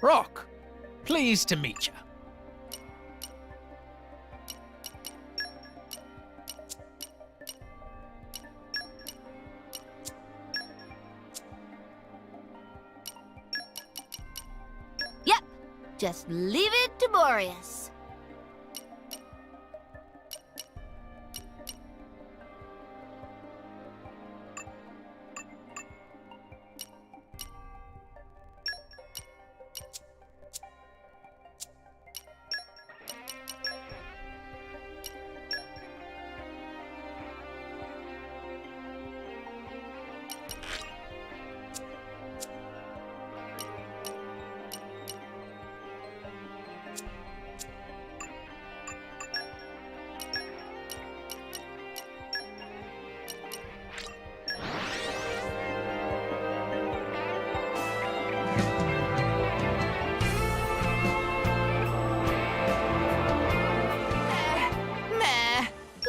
Rock, pleased to meet you. Yep, just leave it to Boreas.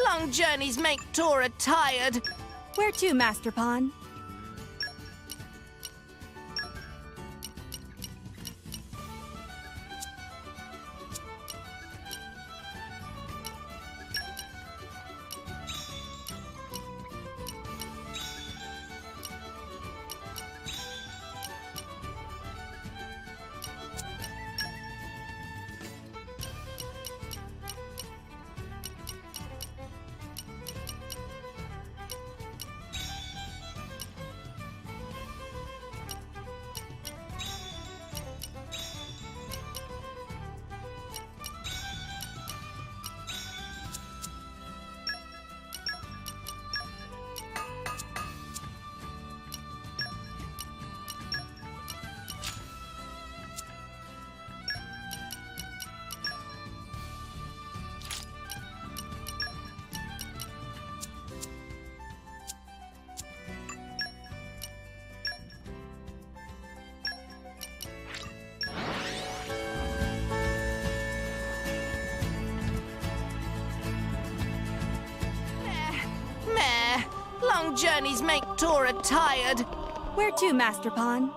Long journeys make Tora tired. Where to, Master Pawn? Long journeys make Tora tired. Where to, Master Pawn?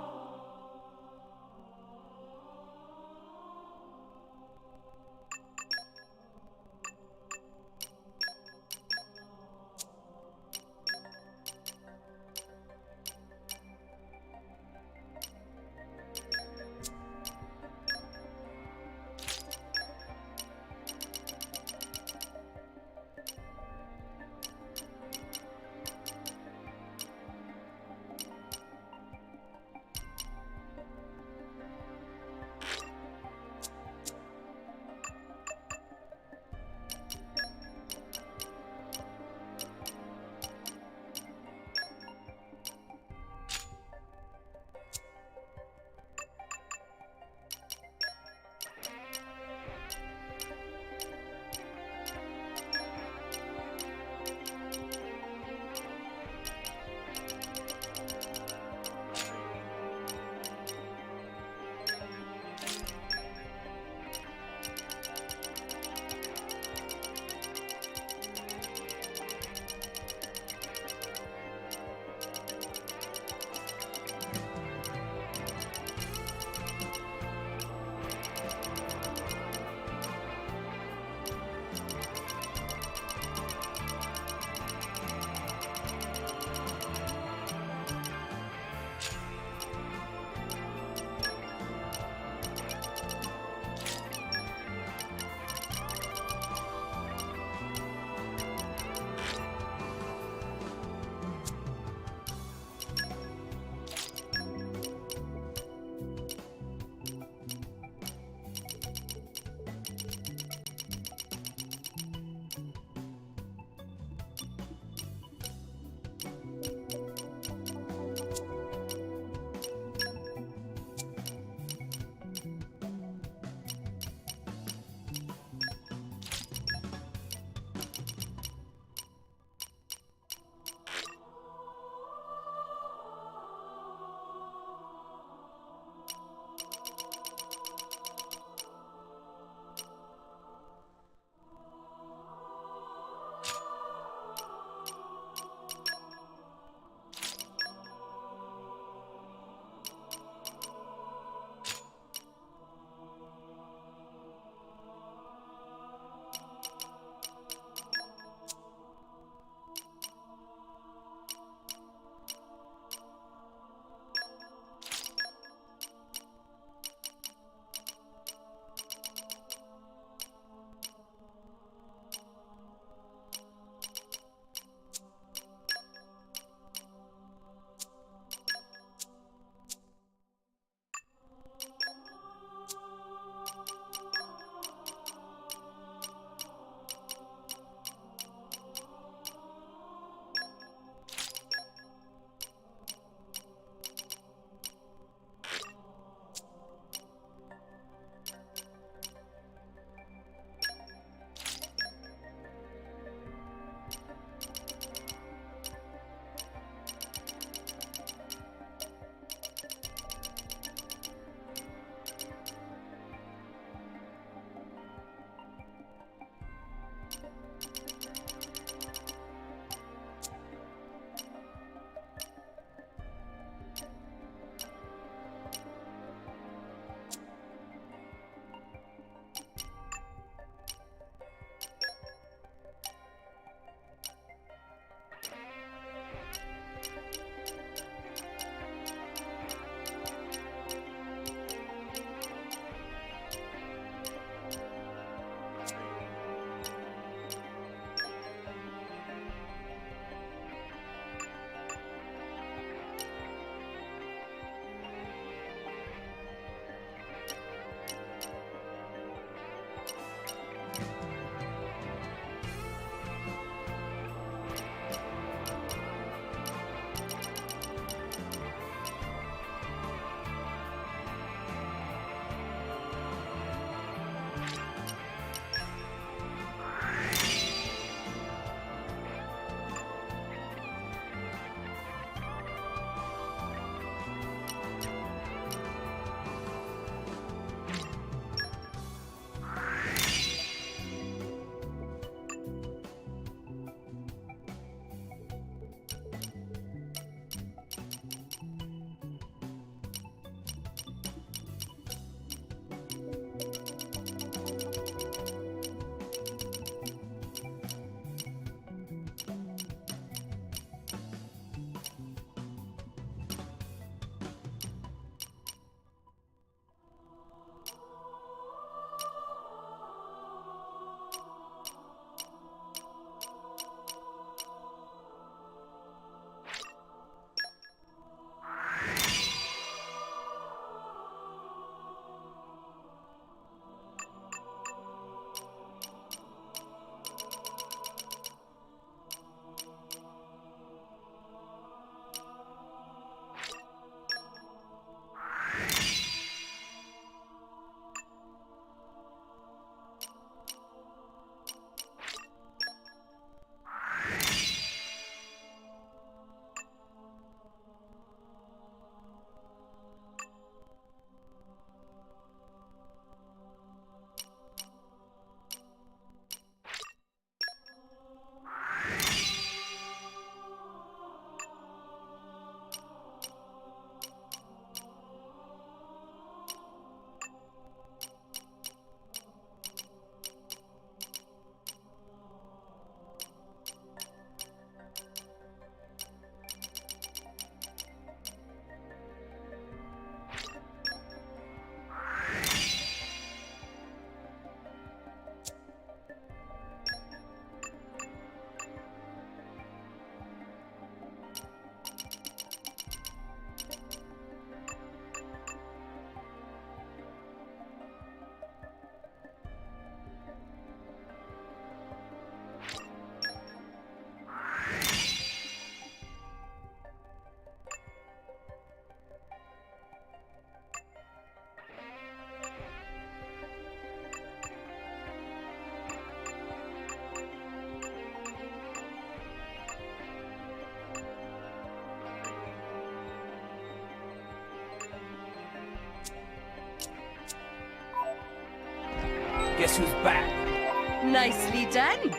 Guess who's back? Nicely done.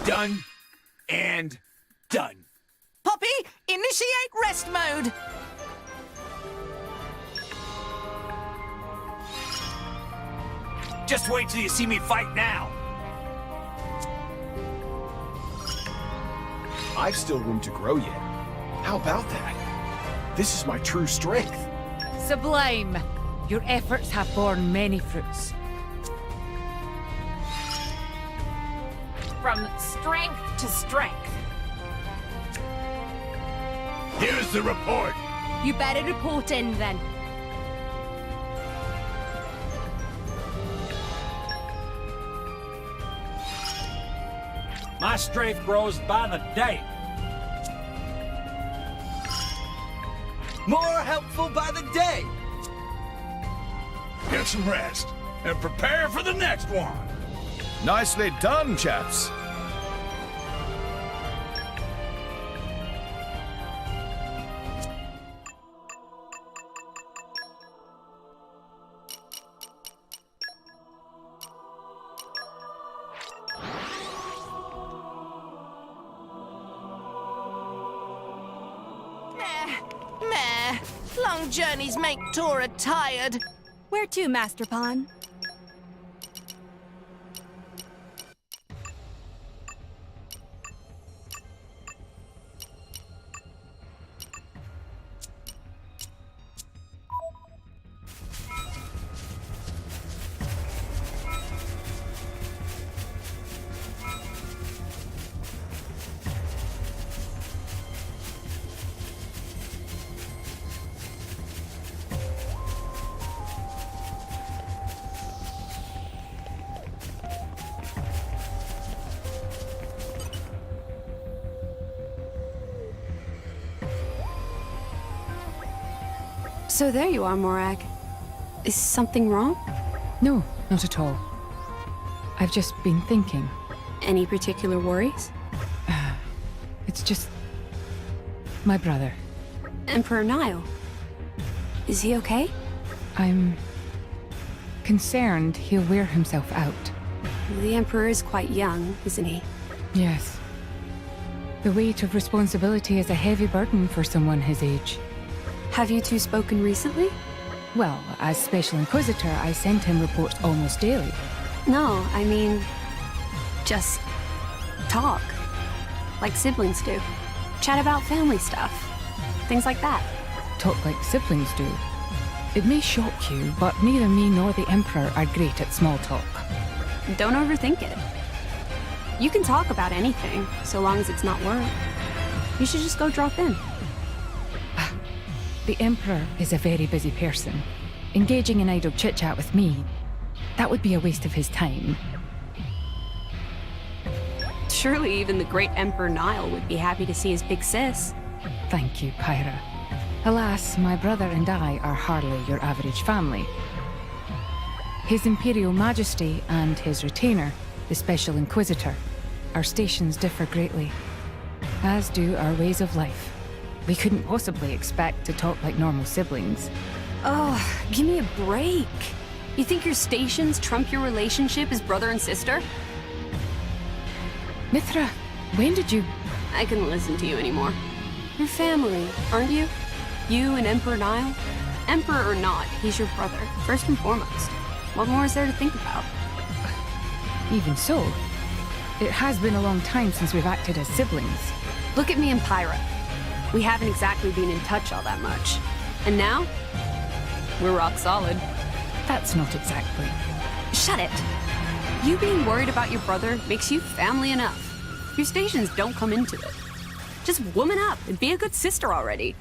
Done and done. Poppy, initiate rest mode. Just wait till you see me fight now. I've still room to grow yet. How about that? This is my true strength. Sublime. Your efforts have borne many fruits. From strength to strength. Here's the report. You better report in then. My strength grows by the day. More helpful by the day. Get some rest and prepare for the next one. Nicely done, chaps. Meh. Long journeys make Tora tired. Where to, Master Pawn? So there you are, Morag. Is something wrong? No, not at all. I've just been thinking. Any particular worries? It's just... my brother. Emperor Nile. Is he okay? I'm... concerned he'll wear himself out. The Emperor is quite young, isn't he? Yes. The weight of responsibility is a heavy burden for someone his age. Have you two spoken recently? Well, as Special Inquisitor, I sent him reports almost daily. No, I mean... just... talk. Like siblings do. Chat about family stuff. Things like that. Talk like siblings do. It may shock you, but neither me nor the Emperor are great at small talk. Don't overthink it. You can talk about anything, so long as it's not work. You should just go drop in. The Emperor is a very busy person. Engaging in idle chit-chat with me, that would be a waste of his time. Surely even the great Emperor Nile would be happy to see his big sis. Thank you, Pyra. Alas, my brother and I are hardly your average family. His Imperial Majesty and his retainer, the Special Inquisitor, our stations differ greatly, as do our ways of life. We couldn't possibly expect to talk like normal siblings. Oh, give me a break. You think your stations trump your relationship as brother and sister? Mithra, when did you... I couldn't listen to you anymore. You're family, aren't you? You and Emperor Nile? Emperor or not, he's your brother, first and foremost. What more is there to think about? Even so, it has been a long time since we've acted as siblings. Look at me and Pyra. We haven't exactly been in touch all that much. And now, we're rock solid. That's not exactly. Shut it! You being worried about your brother makes you family enough. Your stations don't come into it. Just woman up and be a good sister already.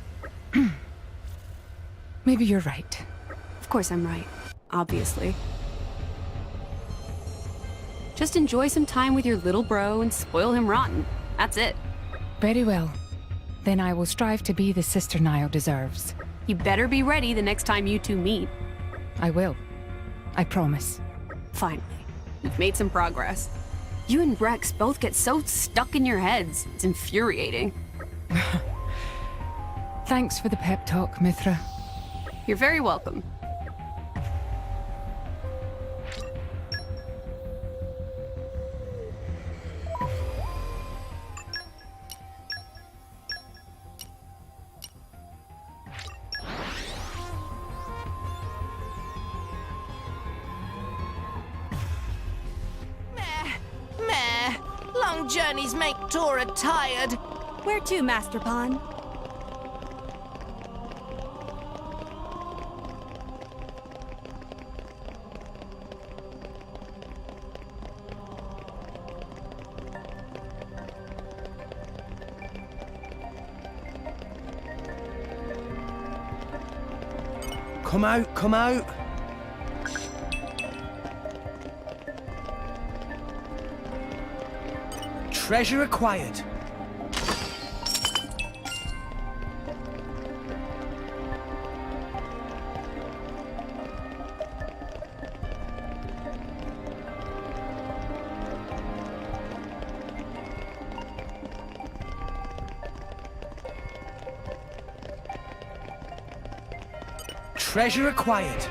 Maybe you're right. Of course I'm right. Obviously. Just enjoy some time with your little bro and spoil him rotten. That's it. Very well. Then I will strive to be the sister Nile deserves. You better be ready the next time you two meet. I will. I promise. Finally. You've made some progress. You and Rex both get so stuck in your heads. It's infuriating. Thanks for the pep talk, Mithra. You're very welcome. Long journeys make Tora tired. Where to, Master Pawn? Come out, come out. Treasure acquired. Treasure acquired.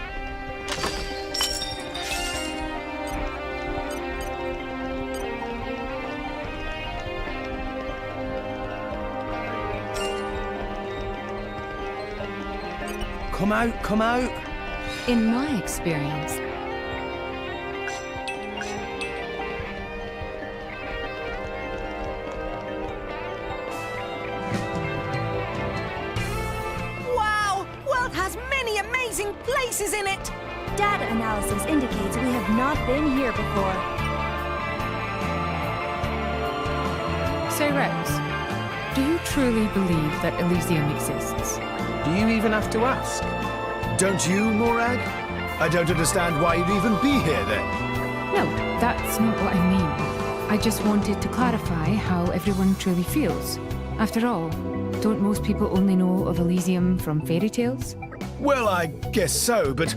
Come out, come out. In my experience, Wow! World has many amazing places in it! Data analysis indicates we have not been here before. say, Rex, do you truly believe that Elysium exists? Do you even have to ask? Don't you, Morag? I don't understand why you'd even be here then. No, that's not what I mean. I just wanted to clarify how everyone truly feels. After all, don't most people only know of Elysium from fairy tales? Well, I guess so, but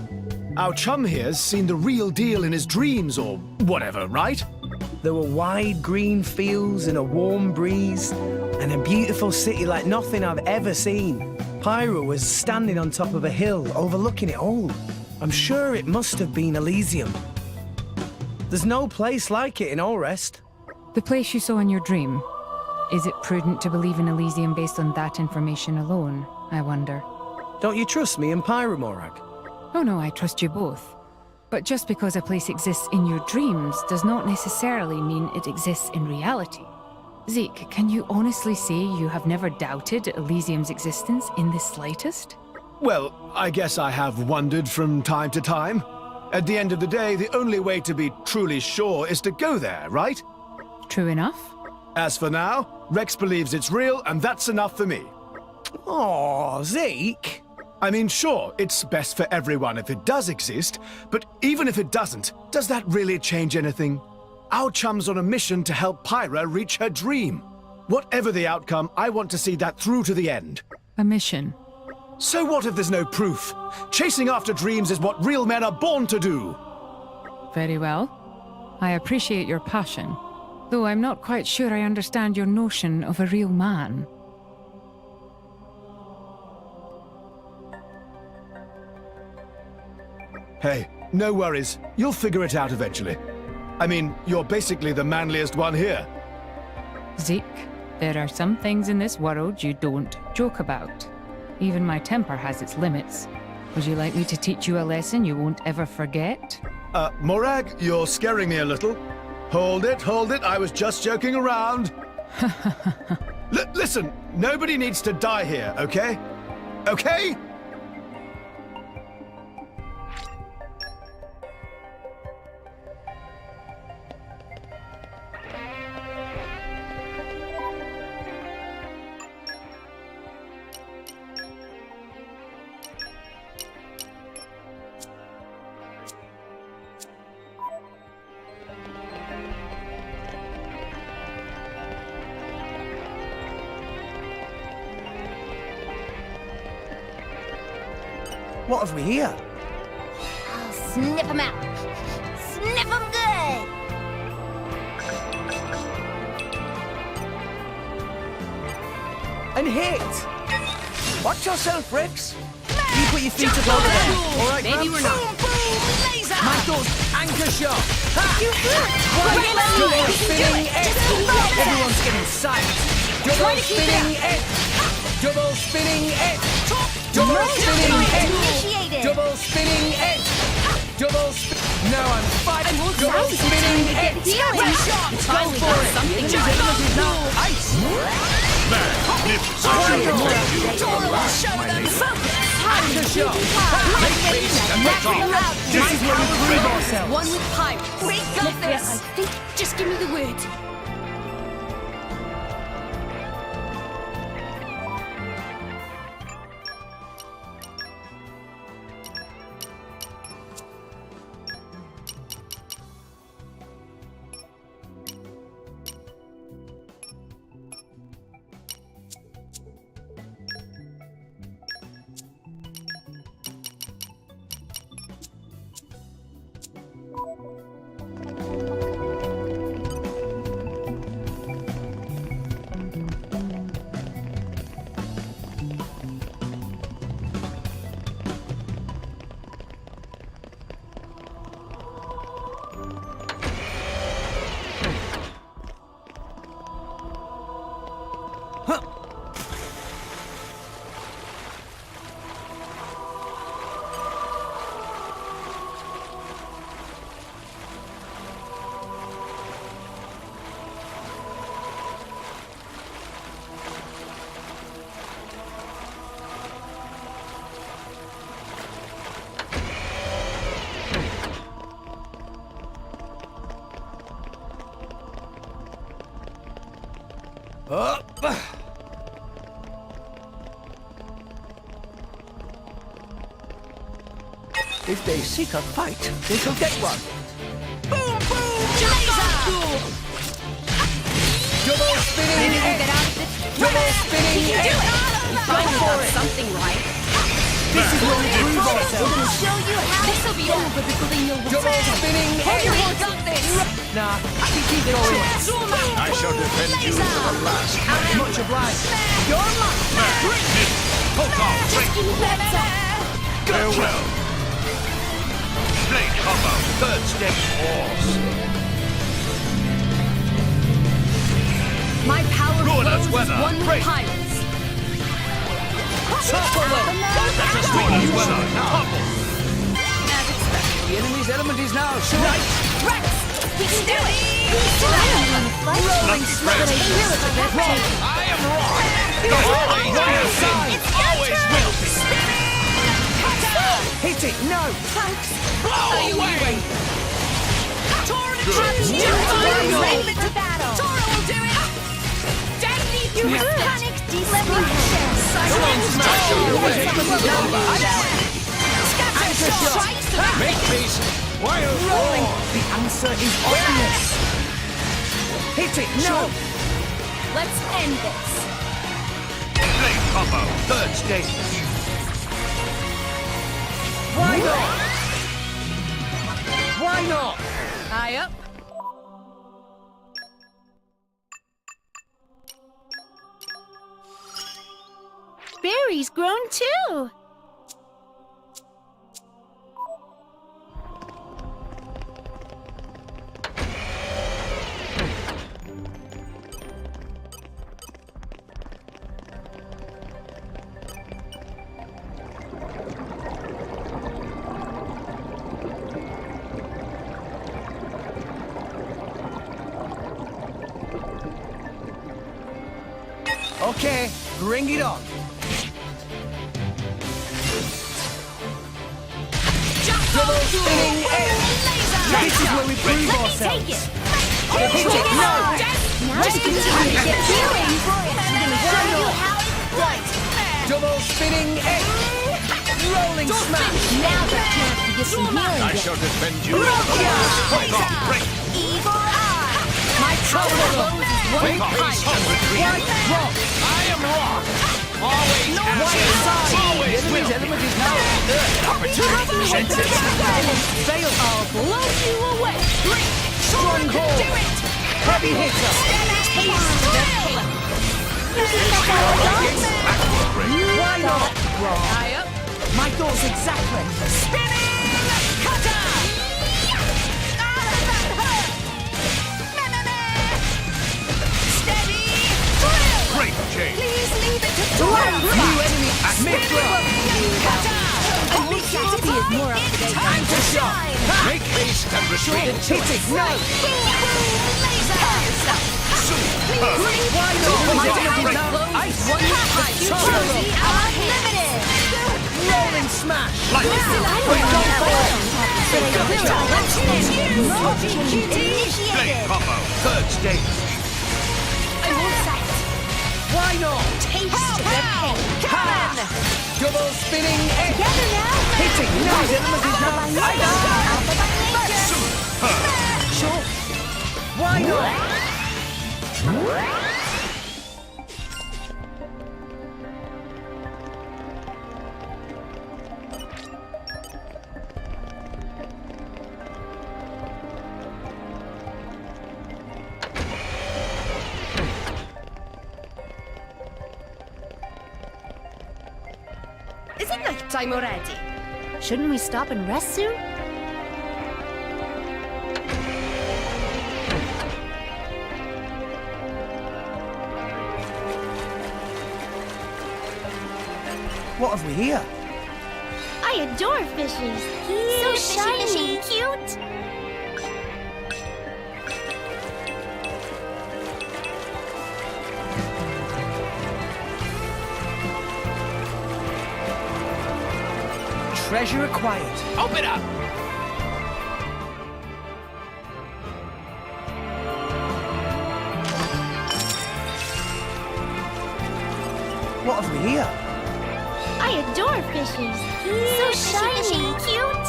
our chum here's seen the real deal in his dreams or whatever, right? There were wide green fields and a warm breeze, and a beautiful city like nothing I've ever seen. Pyro was standing on top of a hill overlooking it all. I'm sure it must have been Elysium. There's no place like it in Orest. The place you saw in your dream. Is it prudent to believe in Elysium based on that information alone, I wonder? Don't you trust me and Pyro, Morag? Oh no, I trust you both. But just because a place exists in your dreams does not necessarily mean it exists in reality. Zeke, can you honestly say you have never doubted Elysium's existence in the slightest? Well, I guess I have wondered from time to time. At the end of the day, the only way to be truly sure is to go there, right? True enough. As for now, Rex believes it's real, and that's enough for me. Aw, Zeke. I mean, sure, it's best for everyone if it does exist, but even if it doesn't, does that really change anything? Our chum's on a mission to help Pyra reach her dream. Whatever the outcome, I want to see that through to the end. A mission. So what if there's no proof? Chasing after dreams is what real men are born to do. Very well. I appreciate your passion, though I'm not quite sure I understand your notion of a real man. Hey, no worries. You'll figure it out eventually. I mean, you're basically the manliest one here. Zeke, there are some things in this world you don't joke about. Even my temper has its limits. Would you like me to teach you a lesson you won't ever forget? Morag, you're scaring me a little. Hold it, I was just joking around. Listen, nobody needs to die here, okay? Okay? What have we here? I'll snip them out. Snip them good. And hit! Watch yourself, Rex. You put your feet up over there. All right, Maybe Grumps? we're not. Boom, boom, laser! Michael's anchor shot. Ha! You good. Double spinning it. Everyone's getting psyched. Double spinning it. Double spinning it. Double spinning it. Initiated. Double spinning it. Double spin. No, I'm fighting. Double Sounds spinning like X. healing. It's time for it. The enemy's element is now ice. Coro will show them. Time to show. This is where we prove ourselves. One with pirates. We got Yeah, this. I think. Just give me the word. If they seek a fight, they shall get one. Boom, boom, laser. Double spinning X. Double spinning X. Finally got something right. This is where we prove ourselves. We'll show you how. This'll be over before they know what's Double spinning X. We got this. Nah, I can keep it all in. I shall defend you to the last. Much obliged. You're mine. Hold on, break. Give me that. Farewell. Blade combo, third step force. My power Good as flows as weather. one with Break. pirates. Topple them. Let us do as weather. Topple. The enemy's element is now right. Rex, we can do it. Lucky friends. I am wrong. Always will be. Always will be. Hit it. No. Blow away. Toro to Good. charge. Ready for battle. Toro will do it. Deadly You drift. have panic deceleration. Come on, smash your way. Scatter shot. Make peace. Wild Rolling. roar. The answer is obvious. Hit it. No. Let's end this. Blade combo, third stage. Why not? Why not? High up. Barry's grown too. Okay, bring it on. Double spinning X. This is where we prove ourselves. Take it. Hit it. No. Now just continue to get feeling. I'm gonna show you how it's done. Double spinning X. Rolling smash. Now the chance to get some healing. I shall defend you. Hold on, break. Evil eye. My power flows as one Break with peace. pirates. White rock. I am wrong. Always White side. The Always enemy's will. element is now Opportunity presents itself. fail. I'll blow you away. Stronghold. Do it. Heavy hitter. Why not? Wrong. High up. My thoughts exactly. Spinning cutter. Ah, that hurt. Steady. Thrill. Break chain. Please leave it to New Toro. enemy at mid-run. Cutter. Happy is more up to date. Time to shine. Make haste. haste and retreat. Hit it! No! Why Rolling smash! Like blade combo. Third stage. Why not? Taste the pain. Double spinning egg! Together now. Hitting! No! Alpha by nature. Sure. Why not? Is it night time already? Shouldn't we stop and rest soon? What have we here? I adore fishies. So shiny and cute. Treasure acquired. Open up! What have we here? I adore fishies. So shiny and cute.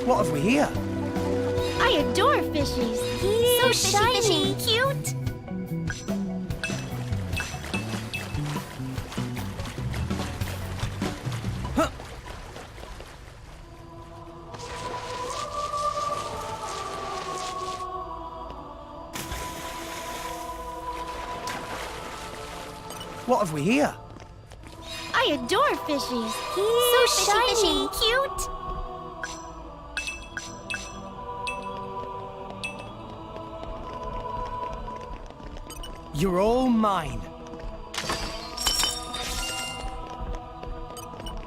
What have we here? I adore fishies. So shiny and cute. What have we here? I adore fishies. So shiny and cute. You're all mine.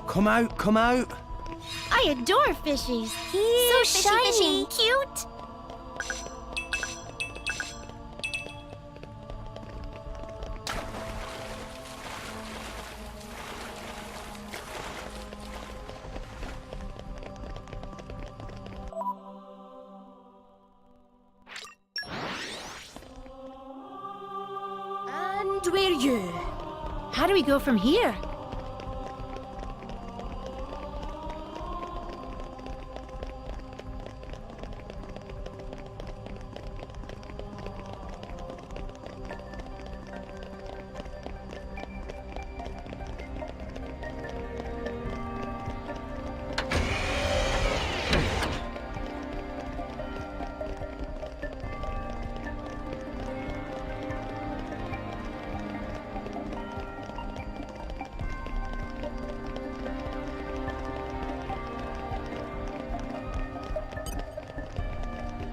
Come out, come out. I adore fishies. So shiny and cute. And we're you. How do we go from here?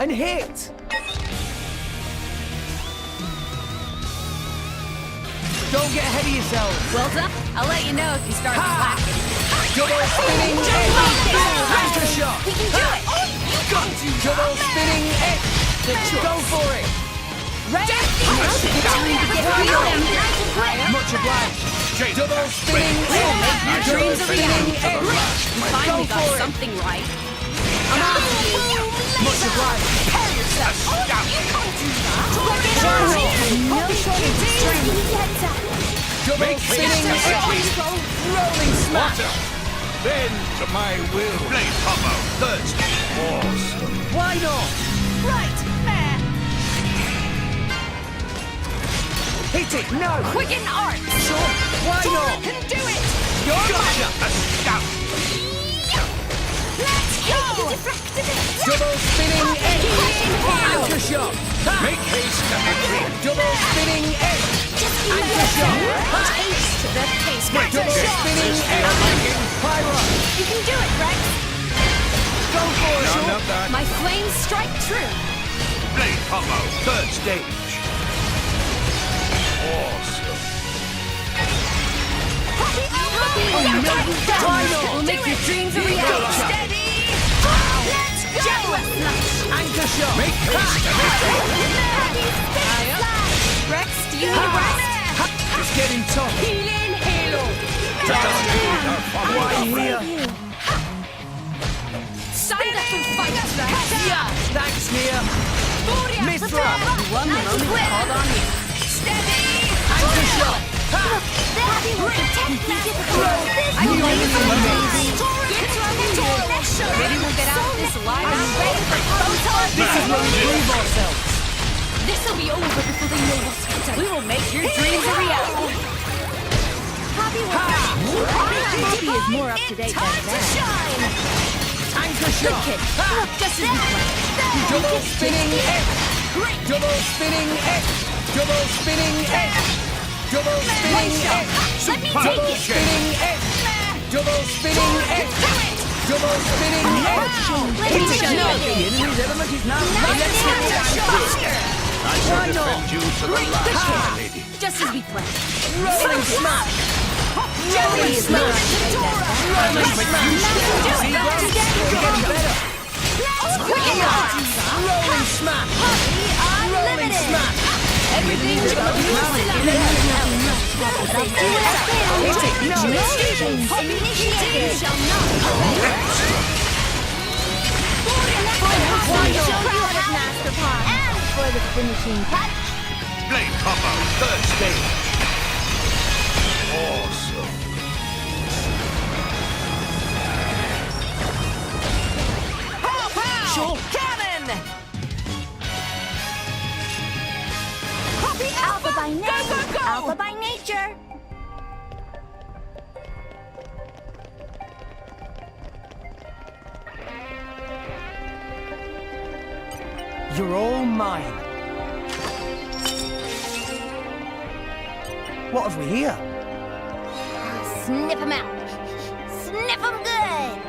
And hit! Don't get ahead of yourself. Well done. I'll let you know if you start slacking. Double spinning egg! Counter shot! We can do it! Got you! Double spinning egg! Go for it! Ready? Now's a good time to get going. Much obliged! Double spinning We'll egg! make your dreams a Spinning reality. egg! We finally got something right. I'm on to you. Much obliged! Prepare yourself. You can't do that. No shortage of strength. Double spinning egg! Rolling smash! Bend to my will. Blade combo. Third stage. Awesome. Why not? Right, there. Hit it! No! Quicken art. Sure! Why Coro not? can do it. You're Gotcha. Astound. Let's go. Double spinning egg! Anchor shot! Make haste and retreat. Double spinning egg! Anchor shot! Taste the taste. Double spinning egg! that. My flames strike true. Blade combo, third stage. Awesome. We'll make your dreams a reality. Steady. Let's go. Anchor shot. Make haste. Rex, do you need rest? It's getting tough. Healing Halo. Why here? Stand up and fight, Rex. Thanks, Nia. Miss Prepare. One moment, hold on here. Steady. Anchor shot. Daddy will protect me. I knew it was amazing. Maybe we'll get out of this alive. I'm ready for total. This is where we prove ourselves. This'll be over before they know what's to do. We will make your dreams a reality. Poppy is more up to date than that. Anchor shot. Look, just as we planned. Double spinning X. Double spinning X. Double spinning X. Double spinning X. Let me Double take it. spinning X. Double spinning X. Double spinning X. Let's It's a show joke. you. The enemy's element is now I shall defend you to the last, my lady. Just as we planned. rolling smack. Rolling smack. Rolling smack. See, bro? You're getting better. Rolling smack. Rolling smack. Everything's about Initiated. Shall not Master Pod. And for the finishing touch. Blade combo, third stage. Awesome. Pow! Cannon! Alpha by name. go! Alpha by nature. You're all mine. What have we here? Sniff 'em out. Sniff 'em good.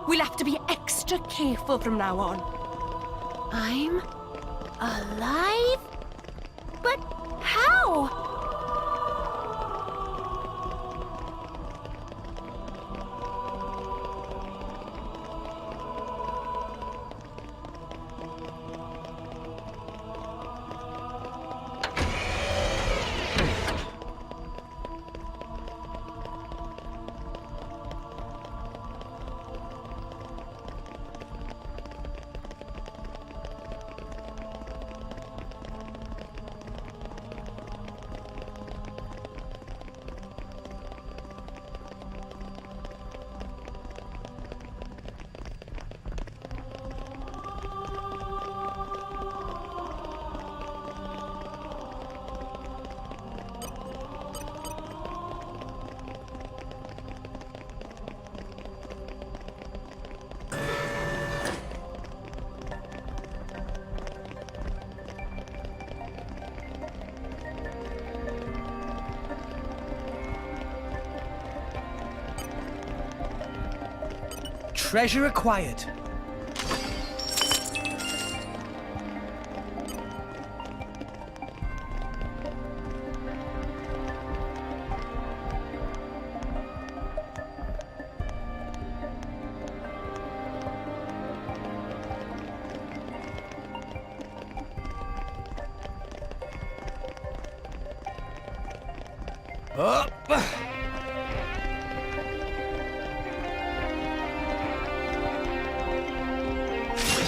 We'll have to be extra careful from now on. I'm alive? But how? Treasure acquired. Up.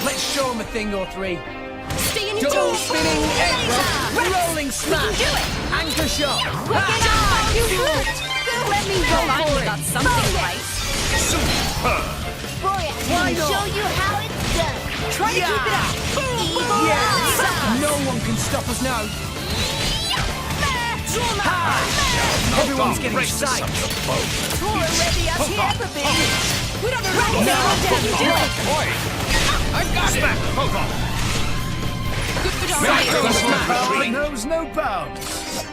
Let's show him a thing or three. Stay in your Double team. spinning egg rolling smash. do it. Anchor shot. You hurt. Let me go for it. Got something right. Boy, I'm Why gonna not? show you how it's done. Try to keep it up. Evil Yes. eyes. No one can stop us now. Knock Everyone's on getting races psyched. up the boat. Tora ready as he ever been. Put on the right now. You can do it. Boy, I got it. Hold on. Power knows no bounds.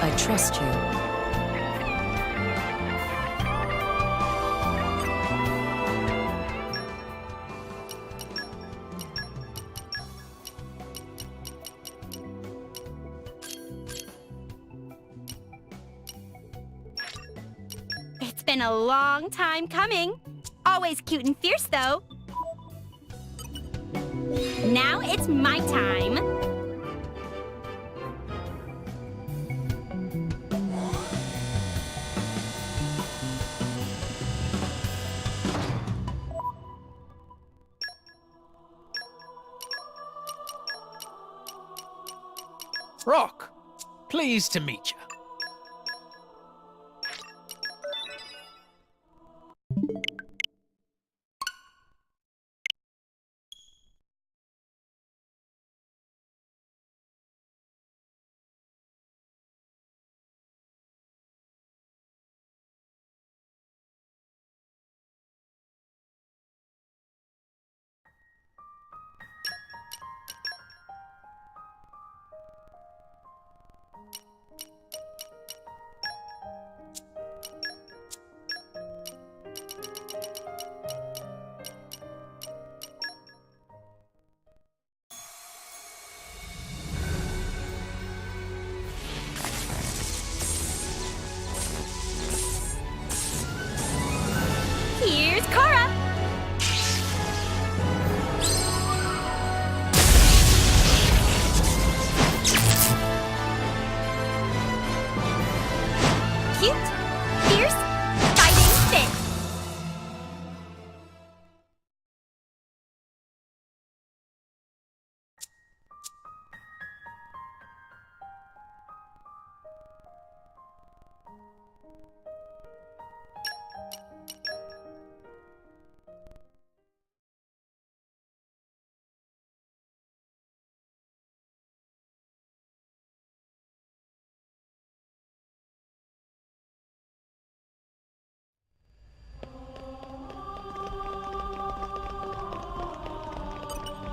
I trust you. It's been a long time coming. Always cute and fierce, though. Now it's my time. Croc. Pleased to meet you. Here's Coro. Cute, fierce, fighting fit.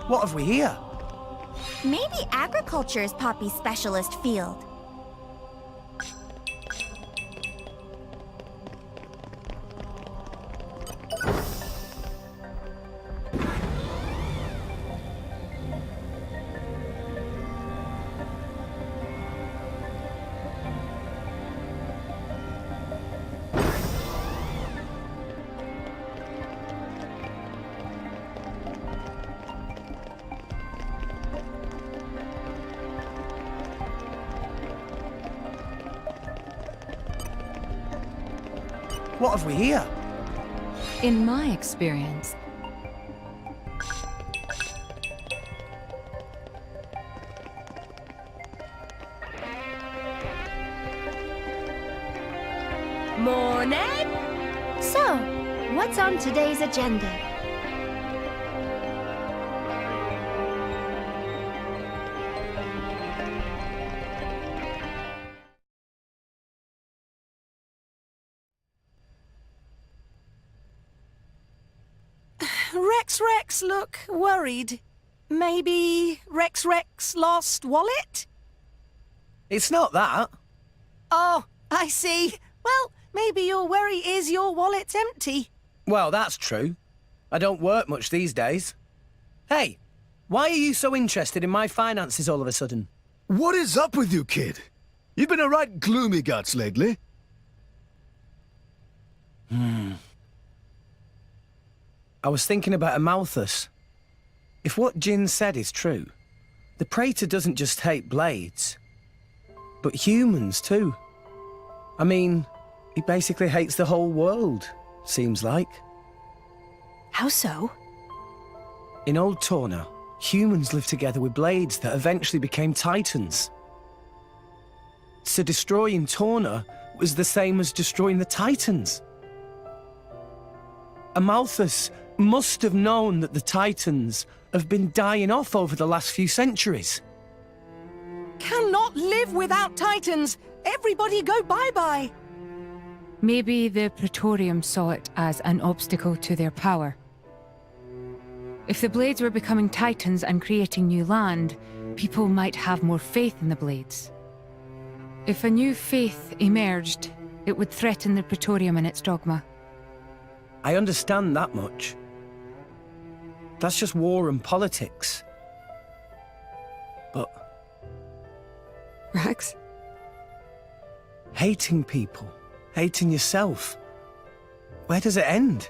What have we here? Maybe agriculture is Poppy's specialist field. What have we here? In my experience, Morning. So, what's on today's agenda? Rex look worried. Maybe Rex lost wallet? It's not that. Oh, I see. Well, maybe your worry is your wallet's empty. Well, that's true. I don't work much these days. Hey, why are you so interested in my finances all of a sudden? What is up with you, kid? You've been a right gloomy guts lately. I was thinking about Amalthus. If what Jin said is true, the Praetor doesn't just hate blades, but humans too. I mean, he basically hates the whole world, seems like. How so? In Old Torna, humans lived together with blades that eventually became titans. So destroying Torna was the same as destroying the titans. Amalthus must have known that the titans have been dying off over the last few centuries. Cannot live without titans. Everybody go bye-bye. maybe the Praetorium saw it as an obstacle to their power. If the Blades were becoming titans and creating new land, people might have more faith in the Blades. If a new faith emerged, it would threaten the Praetorium and its dogma. I understand that much. That's just war and politics. But... Rex? hating people, hating yourself, where does it end?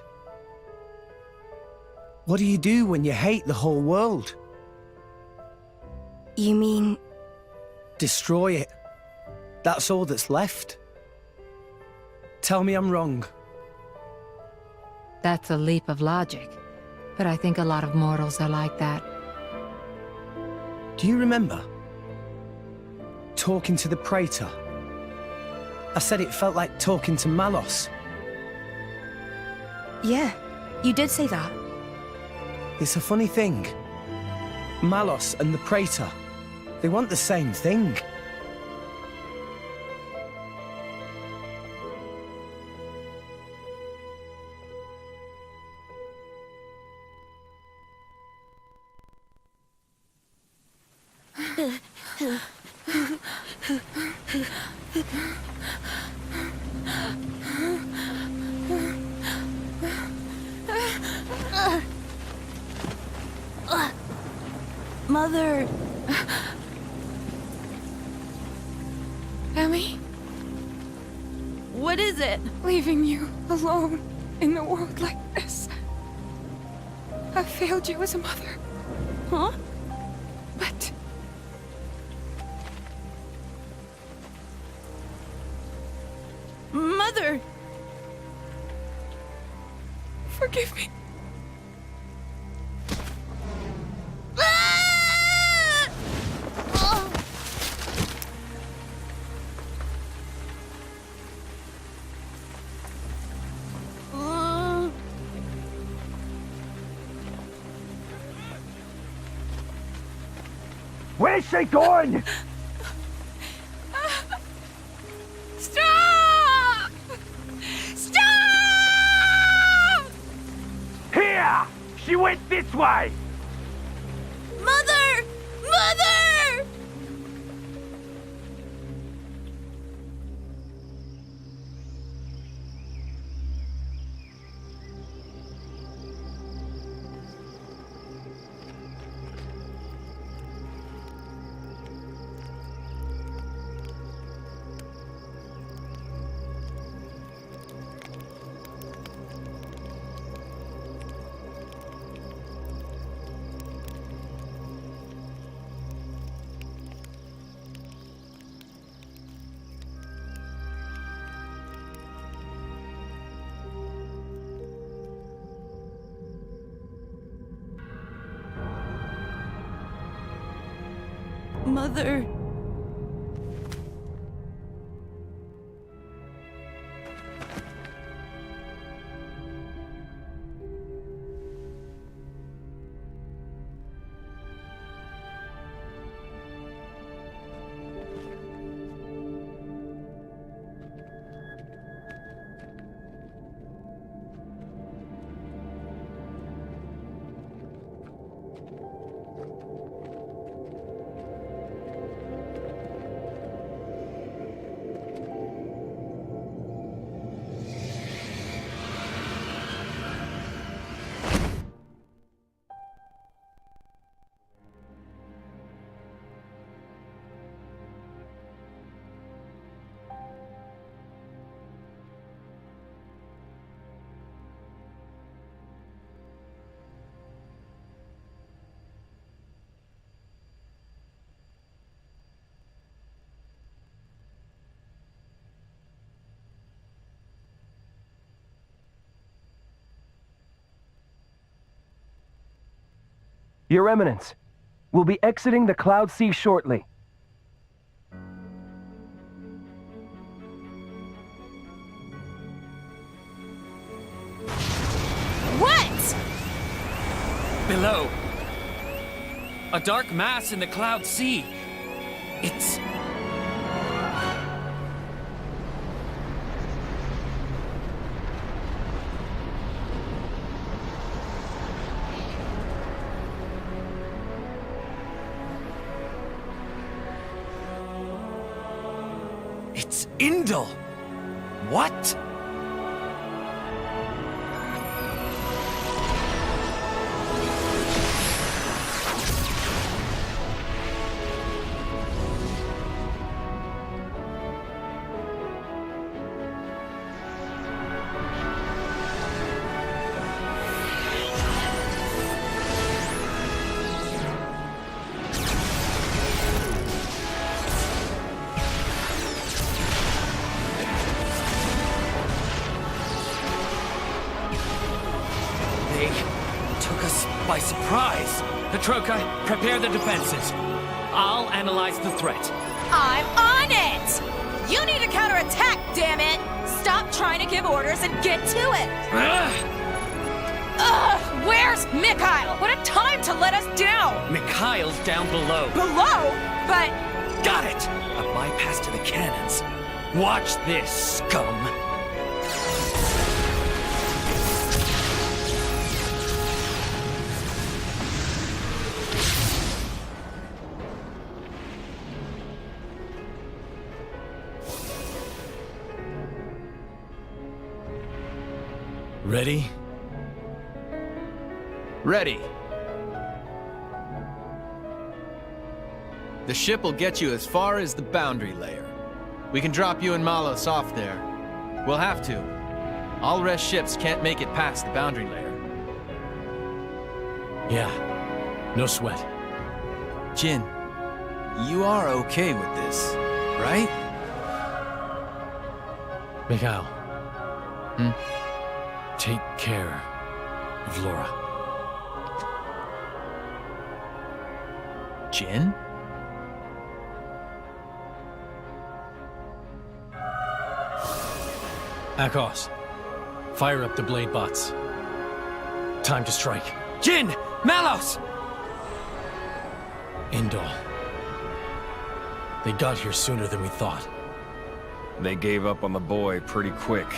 What do you do when you hate the whole world? You mean... destroy it. That's all that's left. Tell me I'm wrong. That's a leap of logic, but I think a lot of mortals are like that. Do you remember? talking to the Praetor. I said it felt like talking to Malos. Yeah, you did say that. It's a funny thing. Malos and the Praetor, they want the same thing. Mother... Emmy, What is it? leaving you alone in the world like this. I failed you as a mother, Huh? but Mother! forgive me. Ah! Oh. Where's she going? Stop! Stop! Here! She went this way! Mother! Mother! Mother... Your Eminence, we'll be exiting the Cloud Sea shortly. What? Below. A dark mass in the Cloud Sea. It's... It's Indel! What? They took us by surprise. Petroka, prepare the defenses. I'll analyze the threat. I'm on it! You need to counterattack, damn it! Stop trying to give orders and get to it! Ugh! Where's Mikhail? What a time to let us down! Mikhail's down below. Below? But... Got it! A bypass to the cannons. Watch this, scum. Ready? Ready. The ship will get you as far as the boundary layer. We can drop you and Malos off there. We'll have to. All rest ships can't make it past the boundary layer. Yeah. No sweat. Jin, you are okay with this, right? Mikhail. Hmm? Take care of Laura. Jin? Akos, fire up the blade bots. Time to strike. Jin! Malos! Indol. They got here sooner than we thought. They gave up on the boy pretty quick.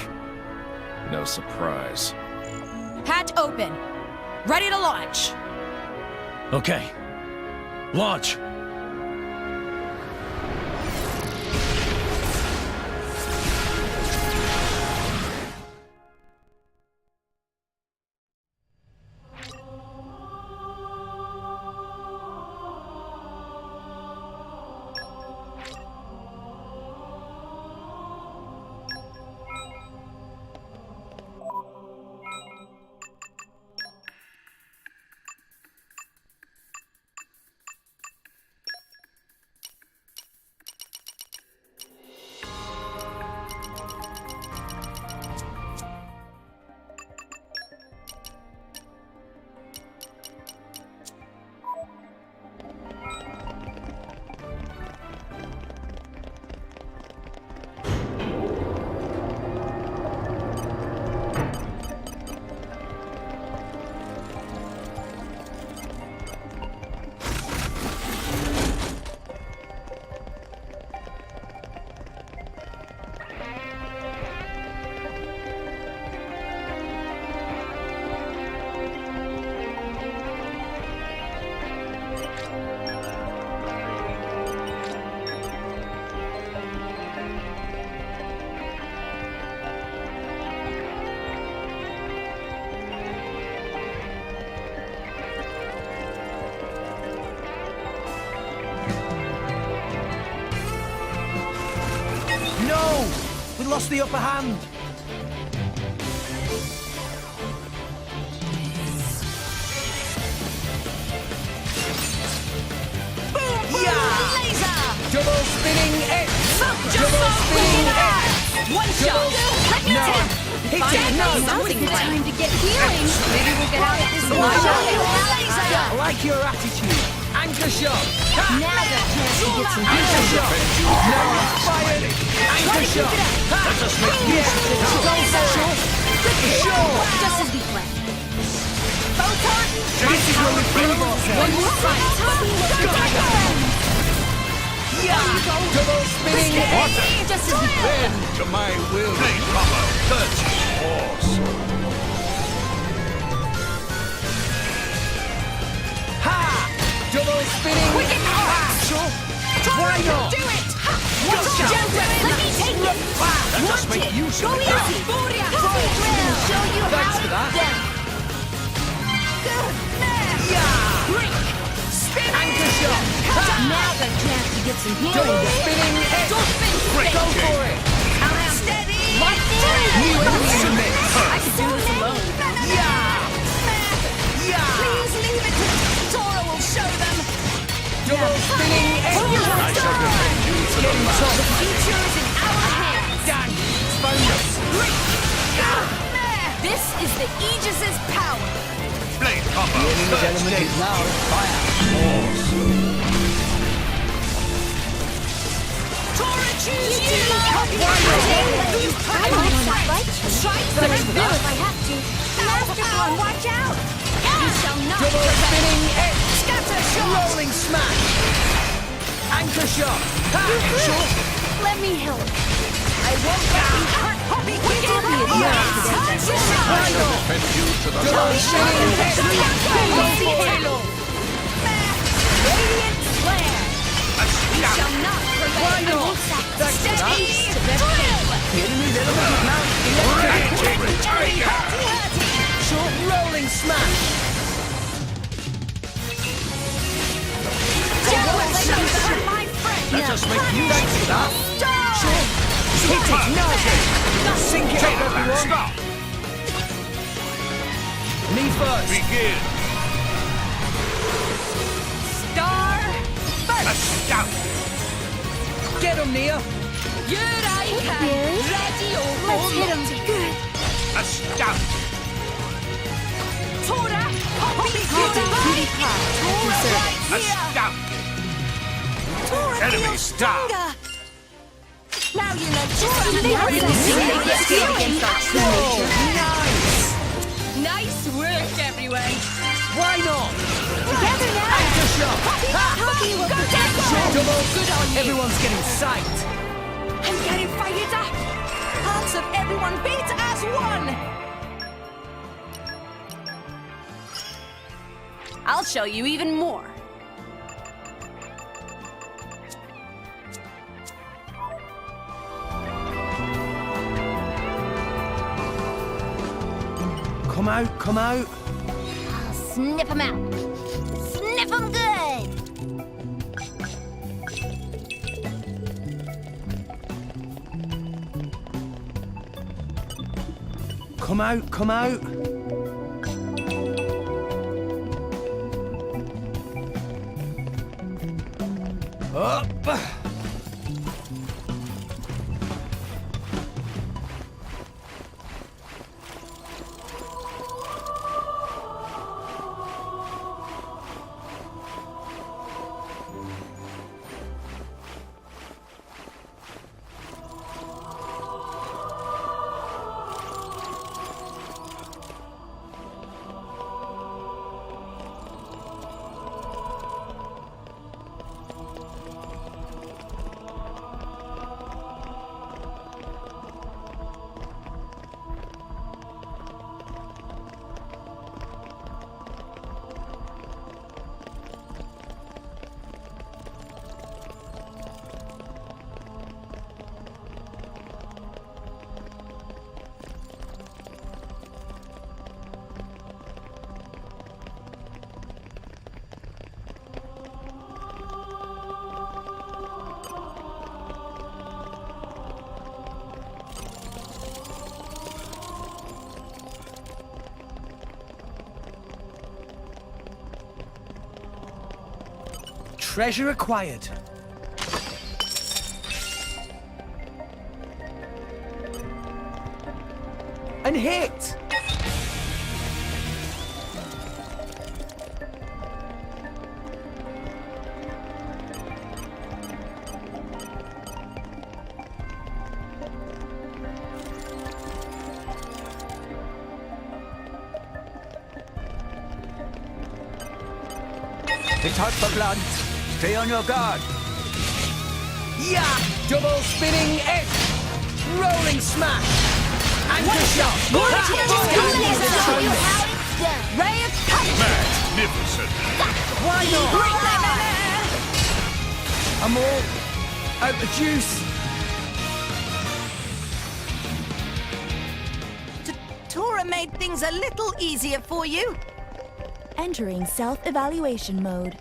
No surprise. Hatch open. Ready to launch. Okay. Launch! We lost the upper hand. Laser! Double spinning X! Double spinning X! One shot! No! Hit it! No! Time to get healing! Maybe we'll get out of this I like your attitude. Anchor shot! Now that chance to get some Anchor shot! No, I'm fired! Anchor shot! Let us make Yeah! Go for it! Sure! Just as we planned. This is where we prove ourselves! One more fight! Double spinning X! Just as we planned. Bend to my will. Blade combo. 30 horse. Ha! Double spinning Quicken arms! Why not? Do it! Let me take it! Let us make use Go of it easy! now. We'll show you Thanks how for that. it's done. Anchor shot! Now the chance to get some Double healing. spinning X! Don't Go for it! Steady! New enemy in the mix! I can do this alone. Please leave it to Coro will show them. Double spinning X! I shall defend you to the last. The future is in our hands. Dang! Bonus! This is the Aegis's power. Blade combo. 30 horse. I have to. Master Form, watch out! You shall not Double spinning edge. Scatter shot! Rolling smash. Anchor shot. Ha! Let me help. I won't let you hurt Poppy Wicked! Defend you to the Double last. spinning edge. Radiant Flare! You shall not prevent. Thanks for that. Short rolling smash. Let us make use of that. Hit it, nausea. Sink it up, everyone. Stop. Me first. Begin. Star! Astound. Get him, Nia. Here I come! Ready or Let's hit him. Good. Astound. Tora! Poppy Cutie Pie! Tora right here! Astound. Tora Enemy feels down. stronger! Now you know Tora Nice. Nice work, everyone! Why not? Together now. Anchor shot. Ha! Poppy will protect us. Double. Good on you! Everyone's getting psyched. I'm getting fired up! Hearts of everyone beat as one! I'll show you even more. Come out, come out. I'll sniff him out. Sniff him good. Come out, come out. Up. Treasure acquired. And hit! It's hot for blood. Stay on your guard. Yeah! Double spinning edge! Rolling smash! Anchor shot! Ray of Magnificent. Why not? I'm all out of juice. Tora made things a little easier for you. Entering self-evaluation mode.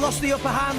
lost the upper hand.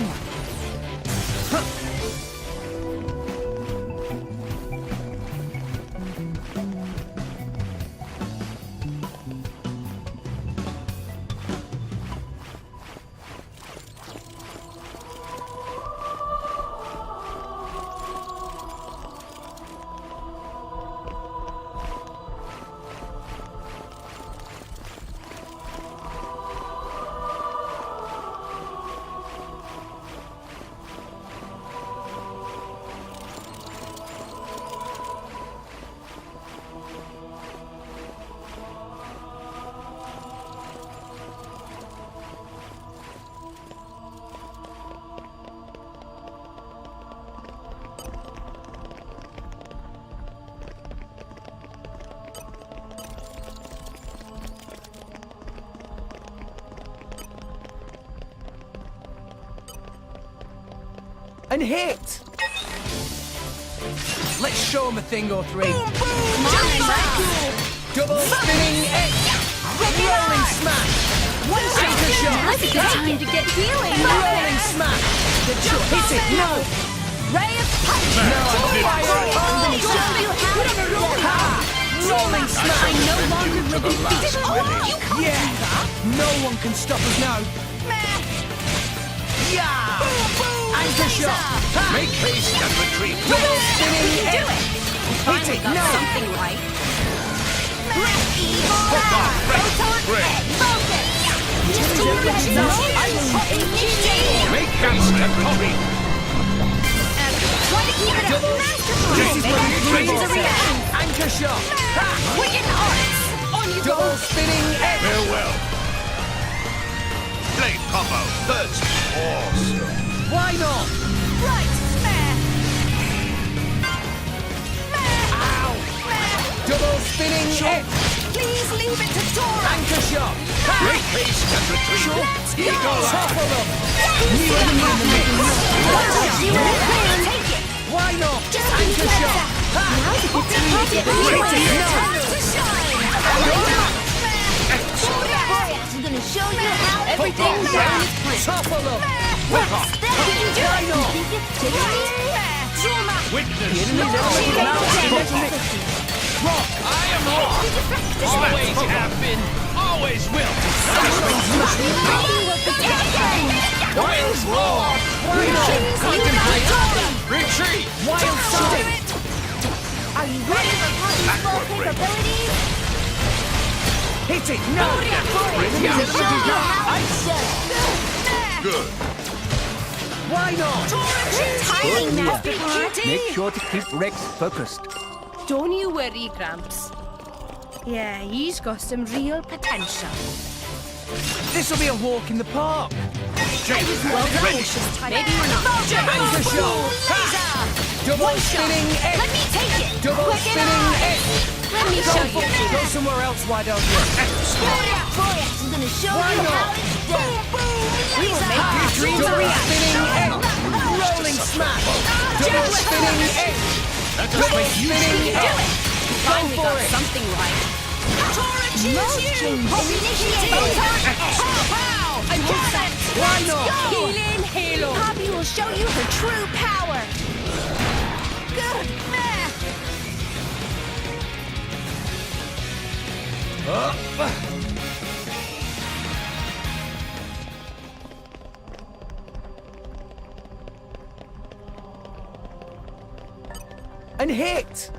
And hit! Let's show him a thing or three. Double spinning X! Rolling smash! Anchor shot! Now's a good time to get healing. Rolling smash! Hit it! No! Ray of punch. No! I'm gonna show you how to roll. Rolling smash! I no longer live in fear. Oh, you can't Yeah! do that. No one can stop us now! Yeah! Anchor shot! Make haste and retreat. Double spinning You can do X! it. Hit it! Got No! something right. Evil Hook on, eye. break, Photon break. head. Focus. Just do that. No, I will initiate. Make haste and retreat. Try to keep it up. Double. Masterful. This is what Make you it dream a of. reaction. Anchor shot! Quicken arts. On you go. Double spinning X! Farewell. Blade combo. Thirst. Awesome. Why not? Right. Ow! Double spinning X! Please leave it to Tora. Anchor shot! Make haste and retreat. Eagle eye. Topple them! New enemy in the making. Take it. Why not? Just Anchor leave shot! Now's a good time to get healing. Time to shine. I'm gonna show you how everything's on its plan. Topple them! What's that? You can do Why it. not? Take it. Zuma. Rock! I am Rock. Always have been. Always will. Where's Roar? Retreat. Wild side! Are you ready for Poppy's full capabilities? Hit it! No! Good. Why not? Timing master cutie. Make sure to keep Rex focused. Don't you worry, Gramps. Yeah, he's got some real potential. This will be a walk in the park! Well done. Maybe we're not. Anchor shot! Double spinning X! Let me take it. Double Quicken spinning eye. X! Let me show you. Go somewhere else, why don't you? I'm gonna show Why you not? how it's done. We will make your dreams a Double reality. spinning X! Rolling smash! Double spinning X! Double spinning X! Finally for got it. something right. Tora, choose you. Initiate. I'm all set. Why not? Healing Halo. Poppy will show you her true power. Good. And hit!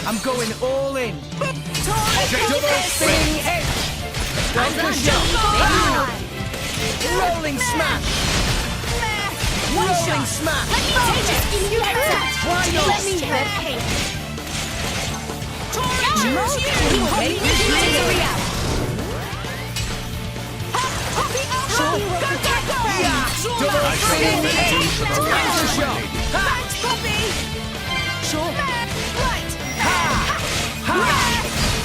I'm going all in! Double spinning X! Anchor shot! Rolling smash! Rolling smash! Why not? Let me have cake. Ready to do it. Double spinning X! Anchor shot! Thanks, Poppy. Sure! Right.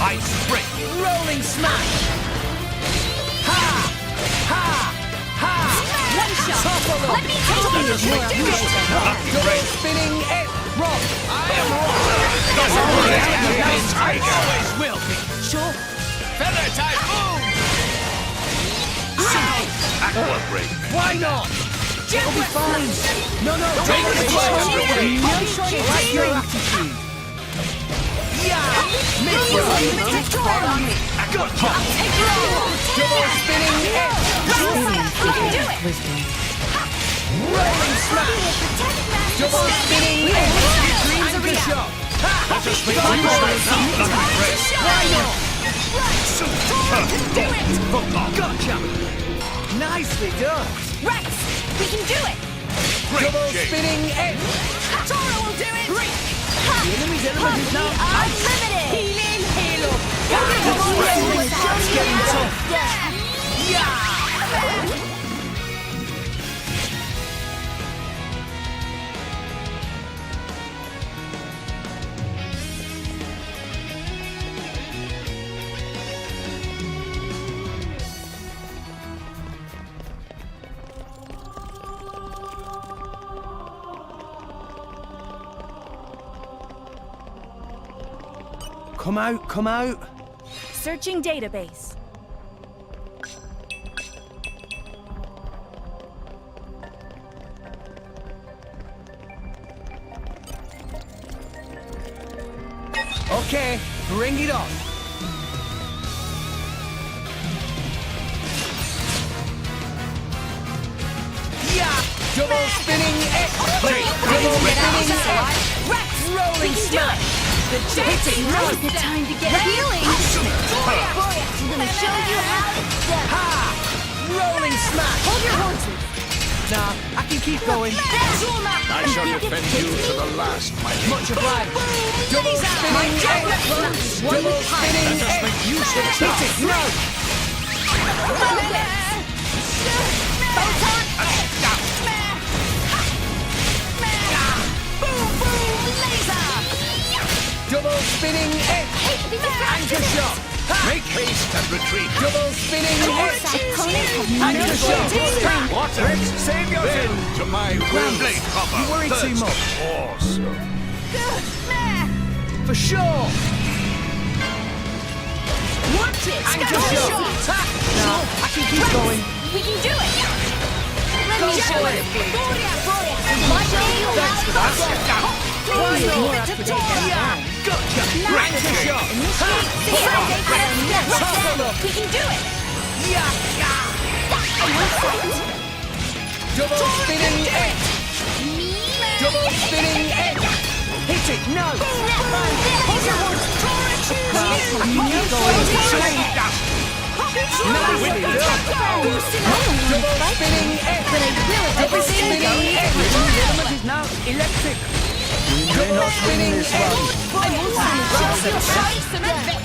Ice break. Rolling smash! Ha! Ha! Ha! One shot. Topple them! Let me take it. Double spinning X! Rock! I am Rock. I always will be. Sure! Feather typhoon. break. Why not? It'll be fine. No, no, Take don't it worry. away. No short I like your attitude. Yeah! Gotcha. Double spinning edge. Wisdom. Rolling smash. Double spinning edge. Anchor shot. Let us make one straight now. Lucky press. Why not? Do it. Football. Gotcha. Nicely done. Rex, we can do it! Great Double Jake. spinning edge. Coro will do it! Great! The enemy's element is now Unlimited! Healing Halo! It's getting tough. Come out, come out. Searching database. Okay, bring it on. Yeah! Double spinning X! Double spinning X! Rex, Rolling smash! The hitting Now's the time to get healing! I'm gonna show you how it's done. Ha! Rolling smash! Hold your horses. Nah, I can keep going. I shall defend you to the last, my lady. Much obliged. Double spinning X! Double spinning Let us X! make use of Hit it. it! No! Double spinning X! Anchor shot! Make haste and retreat. Double spinning X! Anchor shot! Water. Save your Bend to my will. Blade combo. You worry too Thirst. much. Awesome. For sure! Watch it! Anchor shot! No, I can keep going. We can do it! Let me Go show for it! it. My show you Why not? more up to date Yeah! Gotcha! Anchor shot! We can do it! Yeah! Double spinning X! Double spinning X! Hit it! No! Hold your horse! Double spinning X! Double spinning X! The element is now electric! Double spinning X!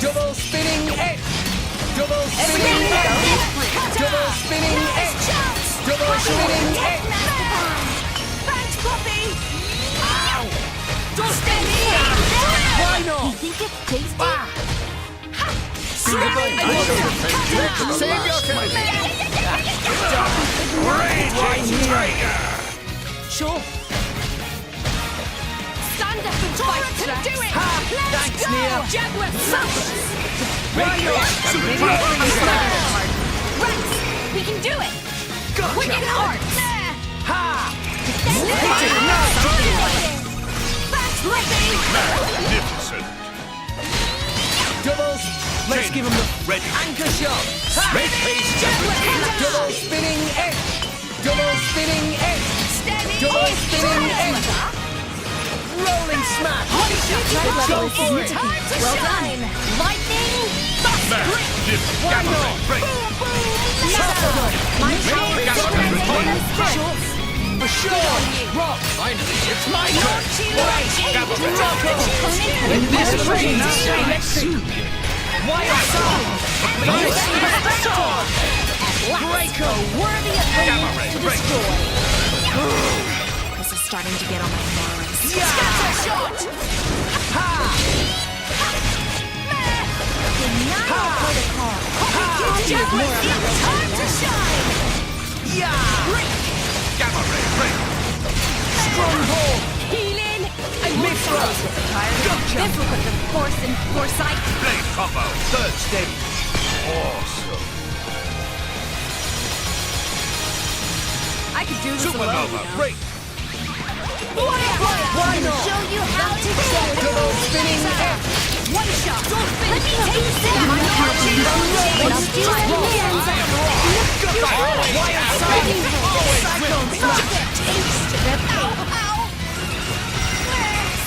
Double spinning X! Double spinning X! Double spinning X! Double spinning X! Thanks, Poppy! Ow! Just stand here! Why not? Think it's tasty? I shall defend you to the last, my lady. Raging Tiger. Sure. Stand up and fight, do it! Ha! Thanks, Nia. Jaguar smash! Make haste and retreat. Rex, we can do it! Gotcha. Wicked hearts! Ha! That's Poppy! Magnificent. Double. Let's give him the Ready. anchor shot. Make haste and retreat. Double spinning X. Double spinning X. Double spinning X. Rolling smash. Go for it. Well done! Lightning! Magnificent. Gamma ray break. My Make haste and retreat. For sure. Rock. Finally, it's my turn. Gamma ray. When this train electric. Wire sound. Breaker, worthy of Gamma the ray to break. destroy. This is starting to get on my nerves. Yeah. Shot! Ha! Denial protocol. It's time to shine! Yeah. Gamma ray break. Stronghold. Healing! Mithra. Gotcha. This will put the force in foresight. Blade combo. Third stage. Awesome. do this alone, Supernova, you know? break! Why not? Show you how to Double spinning F. One shot. Let me take that. Let's do it again. Why Cyclone slap.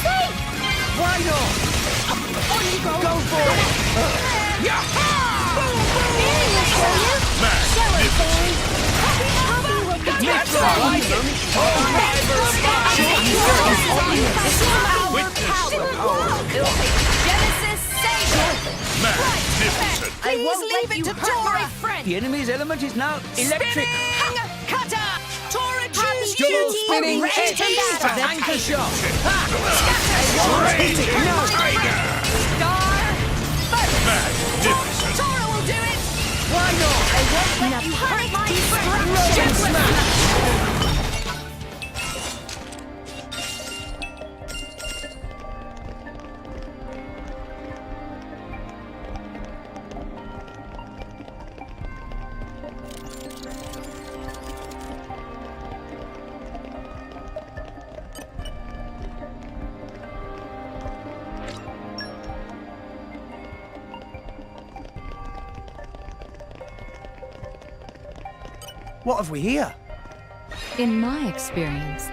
Safe. Why not? On you go. Go for it. Magnificent! Please leave it to Tora. The enemy's element is now electric. Cutter. Tora, choose Double you. spinning Rest X. in battle. Anchor shot. Raging Tiger! Magnificent! Tora will do it. Why not? I won't let you hurt my friend. What have we here? In my experience,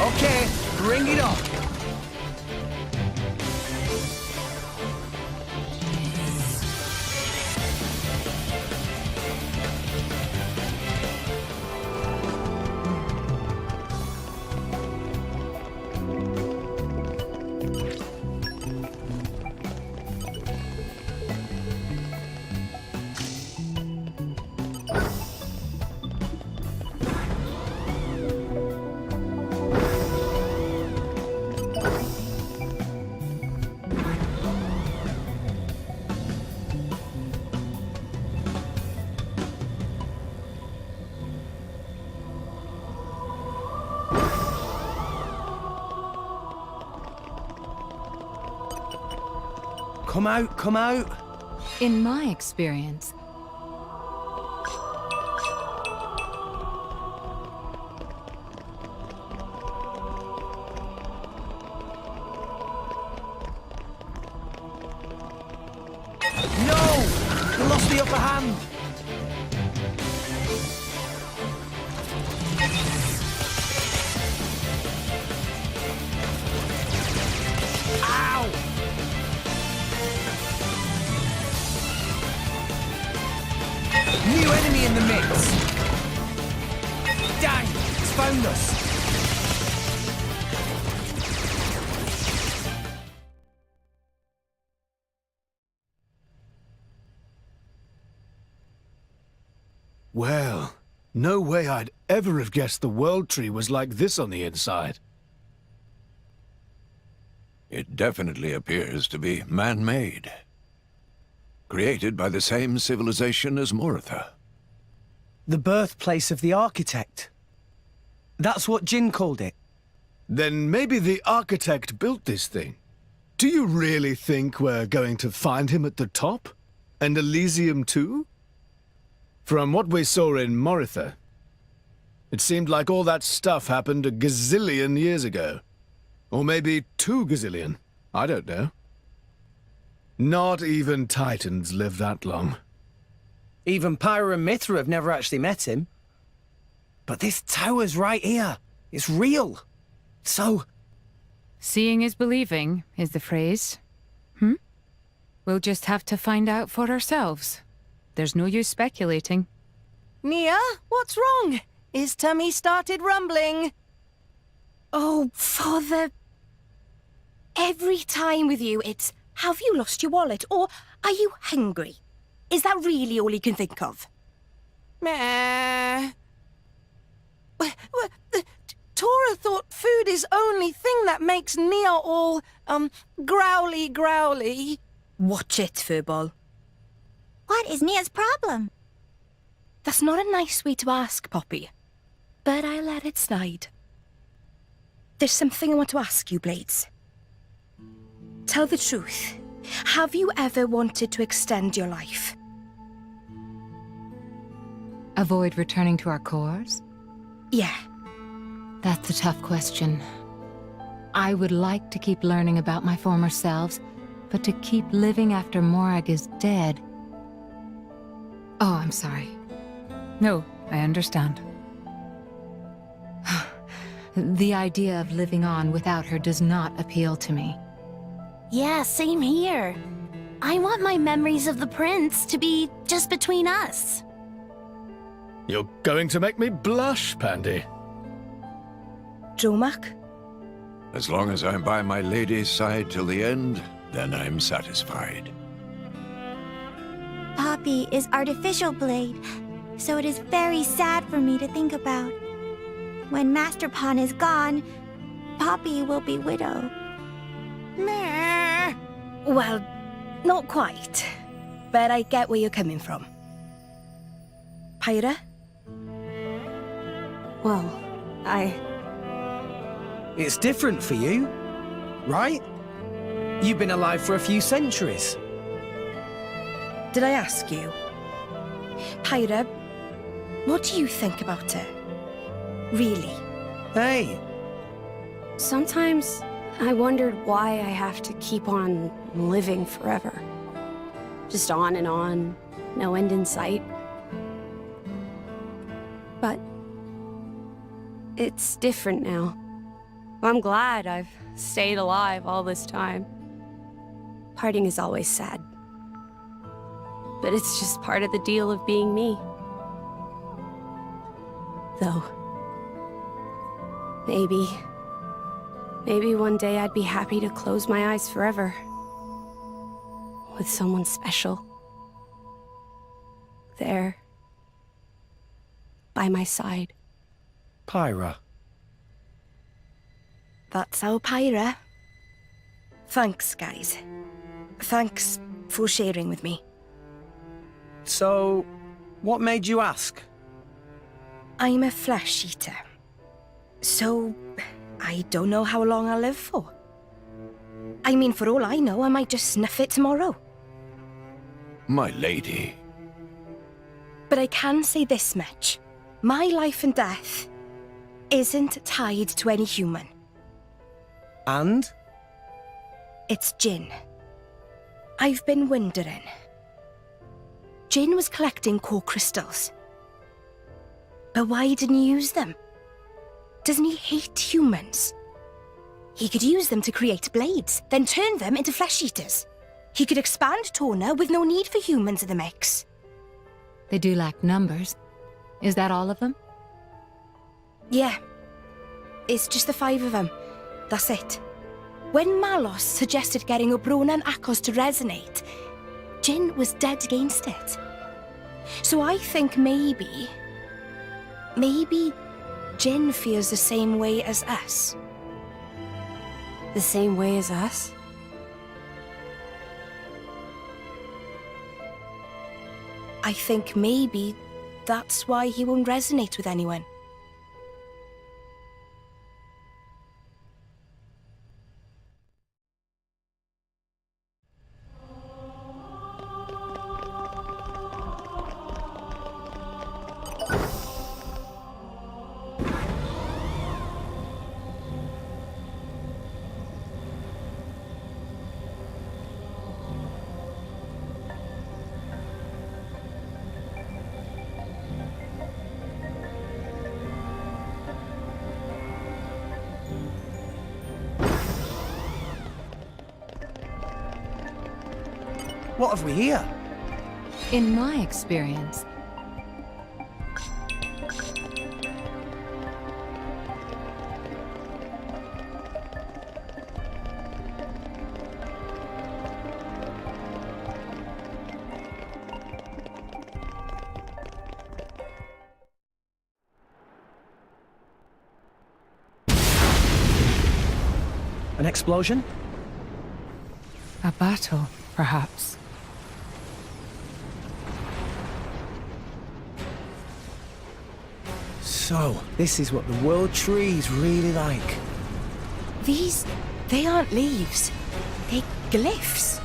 Okay, bring it on. Come out, come out. in my experience, No! We lost the upper hand. Ow! New enemy in the mix. Dang! It's found us. Well, no way I'd ever have guessed the World Tree was like this on the inside. It definitely appears to be man-made. Created by the same civilization as Moritha. The birthplace of the architect. That's what Jin called it. Then maybe the architect built this thing. Do you really think we're going to find him at the top? And Elysium too? From what we saw in Moritha, it seemed like all that stuff happened a gazillion years ago. Or maybe 2 gazillion. I don't know. Not even Titans live that long. Even Pyra and Mithra have never actually met him. But this tower's right here. It's real. So... seeing is believing is the phrase. We'll just have to find out for ourselves. There's no use speculating. Nia, what's wrong? His tummy started rumbling. Oh, Father. Every time with you, it's, have you lost your wallet? Or are you hungry? Is that really all you can think of? Meh. Tora thought food is only thing that makes Nia all, growly. Watch it, Furball. What is Nia's problem? That's not a nice way to ask, Poppy. But I let it slide. There's something I want to ask you, Blades. Tell the truth. Have you ever wanted to extend your life? Avoid returning to our cores? Yeah. That's a tough question. I would like to keep learning about my former selves, but to keep living after Morag is dead... Oh, I'm sorry. No, I understand. The idea of living on without her does not appeal to me. Yeah, same here. I want my memories of the prince to be just between us. You're going to make me blush, Pandy. Dromak? As long as I'm by my lady's side till the end, then I'm satisfied. Poppy is artificial blade, so it is very sad for me to think about. When Master Pawn is gone, Poppy will be widow. Meh. Well, not quite. But I get where you're coming from. Pyra? Well, It's different for you, right? You've been alive for a few centuries. Did I ask you? Pyra, what do you think about it? Really? Hey. Sometimes I wondered why I have to keep on living forever. Just on and on, no end in sight. But it's different now. I'm glad I've stayed alive all this time. Parting is always sad. But it's just part of the deal of being me. Though, maybe one day I'd be happy to close my eyes forever. With someone special. There. By my side. Pyra. That's how Pyra. Thanks, guys. Thanks for sharing with me. So, what made you ask? I'm a flesh eater. So, I don't know how long I'll live for. I mean, for all I know, I might just snuff it tomorrow. My lady. But I can say this much. My life and death isn't tied to any human. And? It's Jin. I've been wondering. Jin was collecting core crystals. But why didn't he use them? Doesn't he hate humans? He could use them to create blades, then turn them into flesh eaters. He could expand Torna with no need for humans in the mix. They do lack numbers. Is that all of them? Yeah. It's just the 5 of them. That's it. When Malos suggested getting Obrona and Akos to resonate, Jin was dead against it. So I think maybe Jin feels the same way as us. The same way as us? I think maybe that's why he won't resonate with anyone. What have we here? In my experience, An explosion? A battle, perhaps. So, this is what the world tree's really like. They aren't leaves. They're glyphs.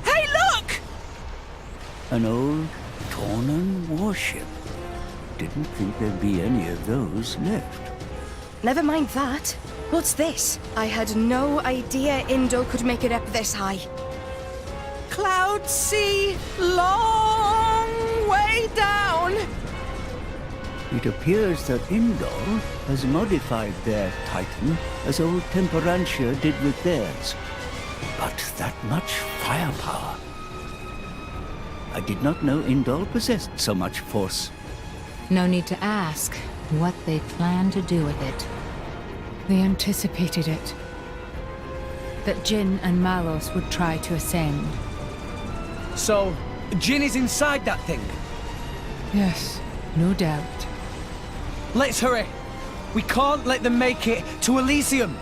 Hey, look! An old Tornan warship. Didn't think there'd be any of those left. Never mind that. What's this? I had no idea Indo could make it up this high. Cloud Sea, long way down. It appears that Indol has modified their Titan as old Temperantia did with theirs. But that much firepower. I did not know Indol possessed so much force. No need to ask what they plan to do with it. They anticipated it. That Jin and Malos would try to ascend. So, Jin is inside that thing? Yes, no doubt. Let's hurry! We can't let them make it to Elysium!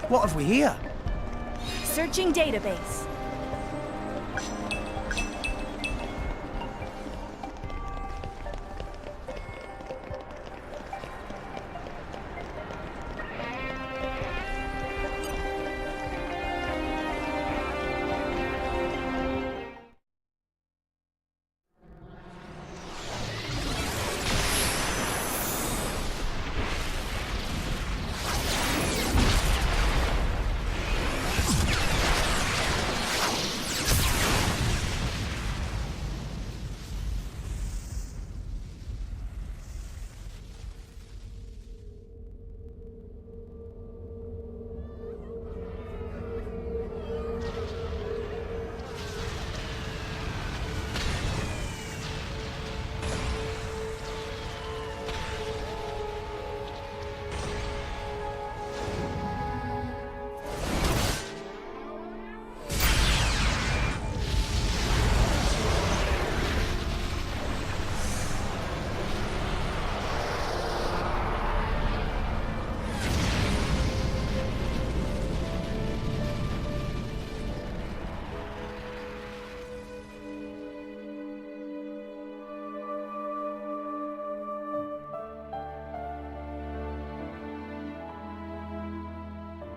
What have we here? Searching database.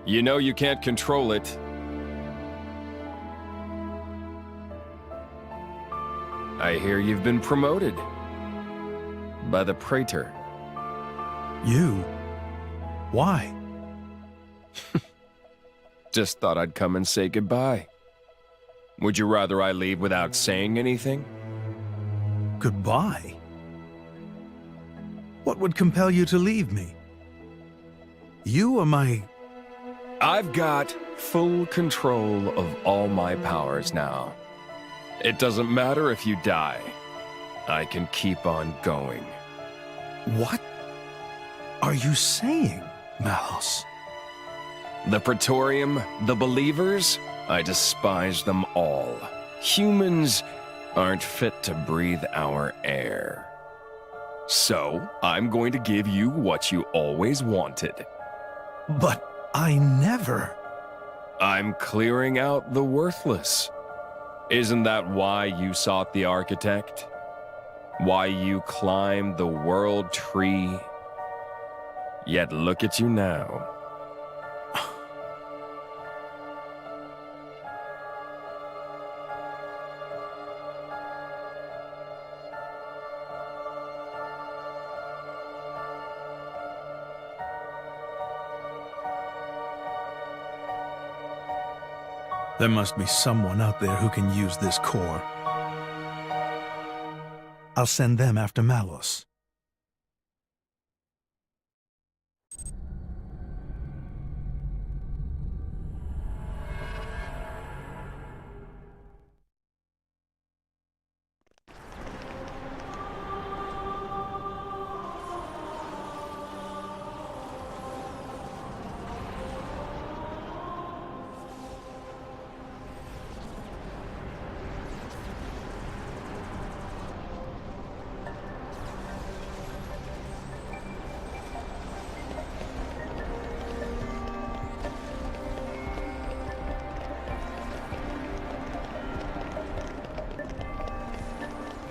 You know you can't control it. I hear you've been promoted. By the Praetor. You? Why? Just thought I'd come and say goodbye. Would you rather I leave without saying anything? Goodbye? What would compel you to leave me? You are my... I've got full control of all my powers now. It doesn't matter if you die. I can keep on going. What are you saying, Malos? The Praetorium, the Believers, I despise them all. Humans aren't fit to breathe our air. So, I'm going to give you what you always wanted. But I never... I'm clearing out the worthless. Isn't that why you sought the Architect? Why you climbed the World Tree? Yet look at you now. There must be someone out there who can use this core. I'll send them after Malos.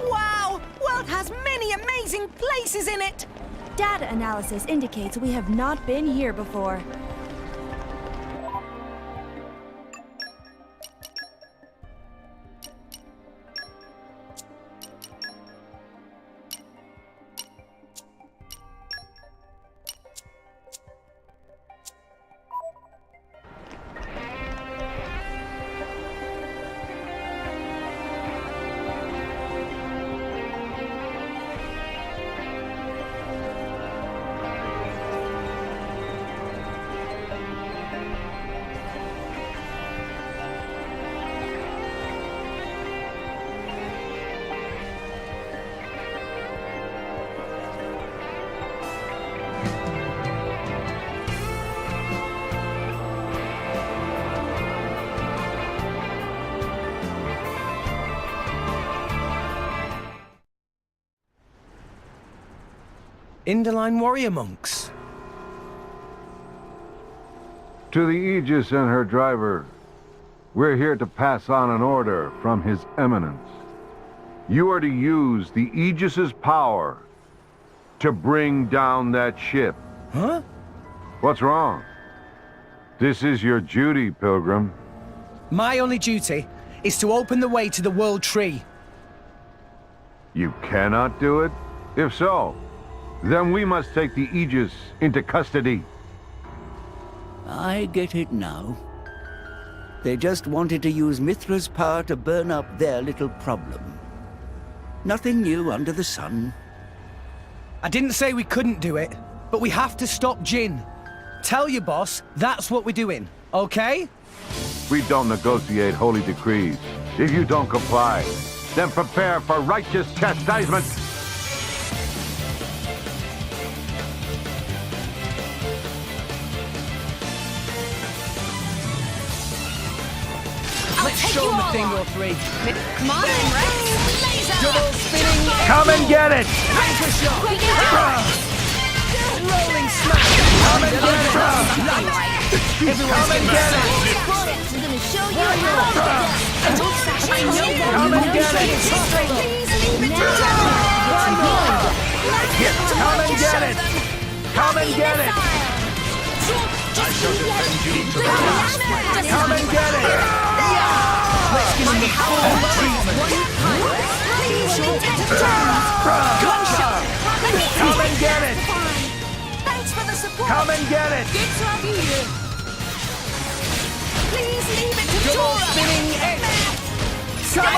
Wow! World has many amazing places in it! Data analysis indicates we have not been here before. Inderline warrior monks. To the Aegis and her driver, we're here to pass on an order from His Eminence. You are to use the Aegis's power to bring down that ship. Huh? What's wrong? This is your duty, Pilgrim. My only duty is to open the way to the World Tree. You cannot do it? If so, then we must take the Aegis into custody. I get it now. They just wanted to use Mithra's power to burn up their little problem. Nothing new under the sun. I didn't say we couldn't do it, but we have to stop Jin. Tell your boss that's what we're doing, okay? We don't negotiate holy decrees. If you don't comply, then prepare for righteous chastisement. Let's show them a thing or three. Come on, Rex! Laser! Double spinning. Come and get it! Anchor shot. Rolling smash. Come and get it! Come and get it! I'm gonna show you how. Come and get it! Come and get it! Come and get it! I shall defend you to the last. Come and get it! Let's give him the full treatment. Come and get it! Thanks for the support! Come and get it! Good to have you here! Please leave it to Double Coro! spinning egg. Come on!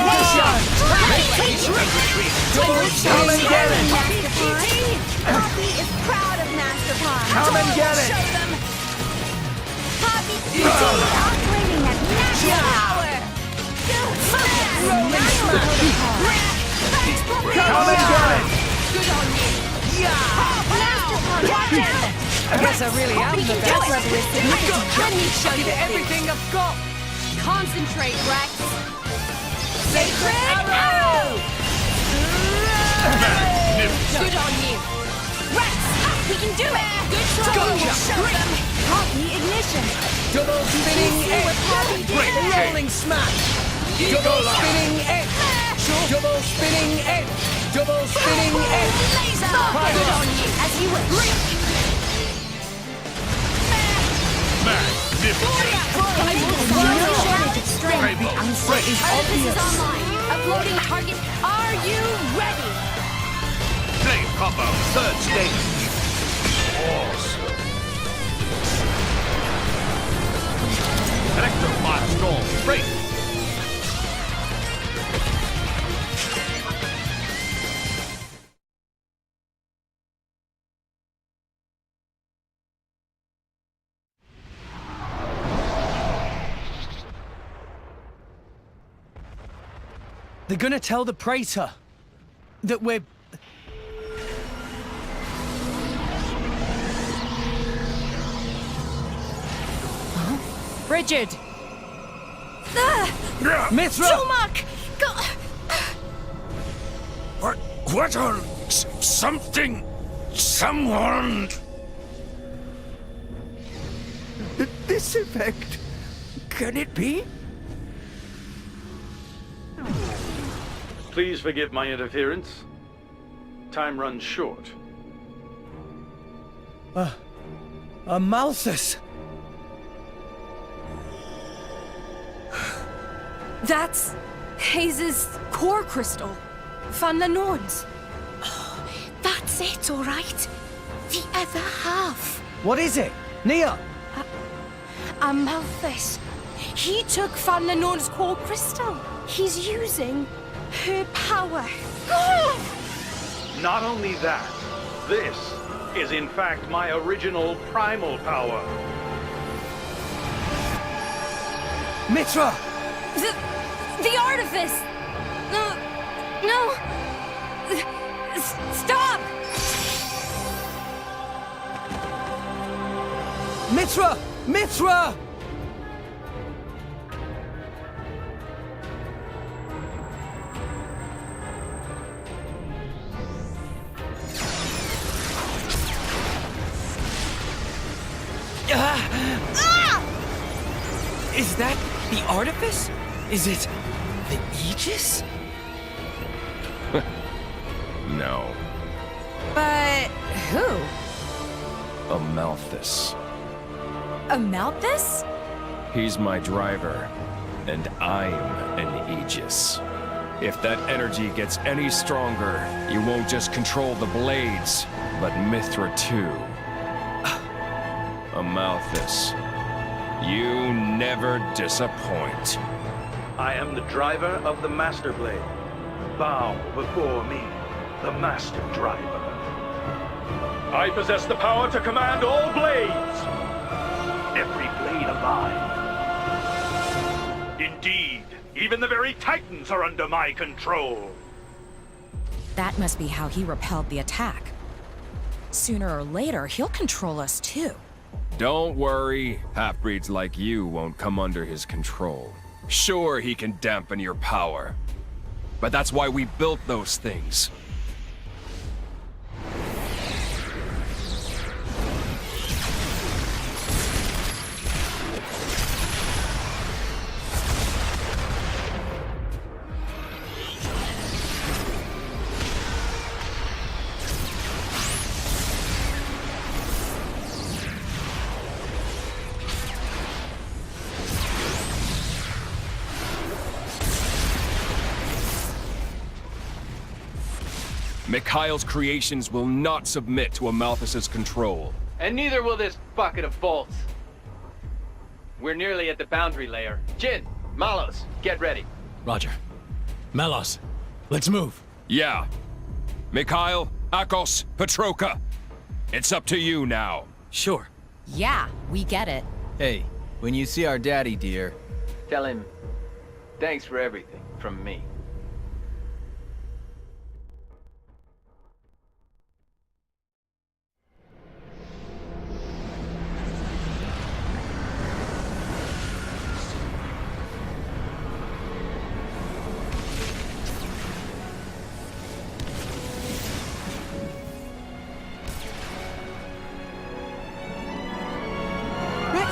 Come and get it! Poppy is proud of Master Pond. Come and get it! Poppy is operating at max power. Rolling smash. Come and get it! Good on you! Master Pond, watch out! I guess I really am the best. Level is significant. Let me show Give you it everything I've got. Concentrate, Rex! Sacred arrow! Good on you! Rex! We can do it! Good try! Gotcha. Show them! Poppy ignition. Double spinning See egg. what Poppy did? Rolling smash. Double spinning egg. Double spinning egg. Double spinning egg. Laser! Good on you! As you wish. No shortage of strength. The answer is obvious. Is online. Uploading target. Are you ready? Flame combo, third stage. Awesome. Electro-blast all straight! They're gonna tell the Praetor that we're... Bridget! Mithra! Tomak! What on... something... someone... This effect. Can it be? Please forgive my interference. Time runs short. Malthus! That's Hayes's core crystal. Van the Norns. That's it, all right. The other half. What is it? Nia! Amalthus. He took Van the Norn's core crystal. He's using her power. Not only that, this is in fact my original primal power. Mithra! The artifice! No! Stop! Mithra! Mithra! Is that the artifice? Is it the Aegis? No. But who? Amalthus. Amalthus? He's my driver, and I'm an Aegis. If that energy gets any stronger, you won't just control the blades, but Mithra too. Amalthus, you never disappoint. I am the driver of the Master Blade. Bow before me, the Master Driver. I possess the power to command all blades. Every blade alive. Indeed, even the very Titans are under my control. That must be how he repelled the attack. Sooner or later, he'll control us too. Don't worry, half-breeds like you won't come under his control. Sure, he can dampen your power, but that's why we built those things. Mikhail's creations will not submit to Amalthus's control. And neither will this bucket of bolts. We're nearly at the boundary layer. Jin, Malos, get ready. Roger. Melos, let's move. Yeah. Mikhail, Akos, Petroka. It's up to you now. Sure. Yeah, we get it. Hey, when you see our daddy, dear, tell him thanks for everything from me.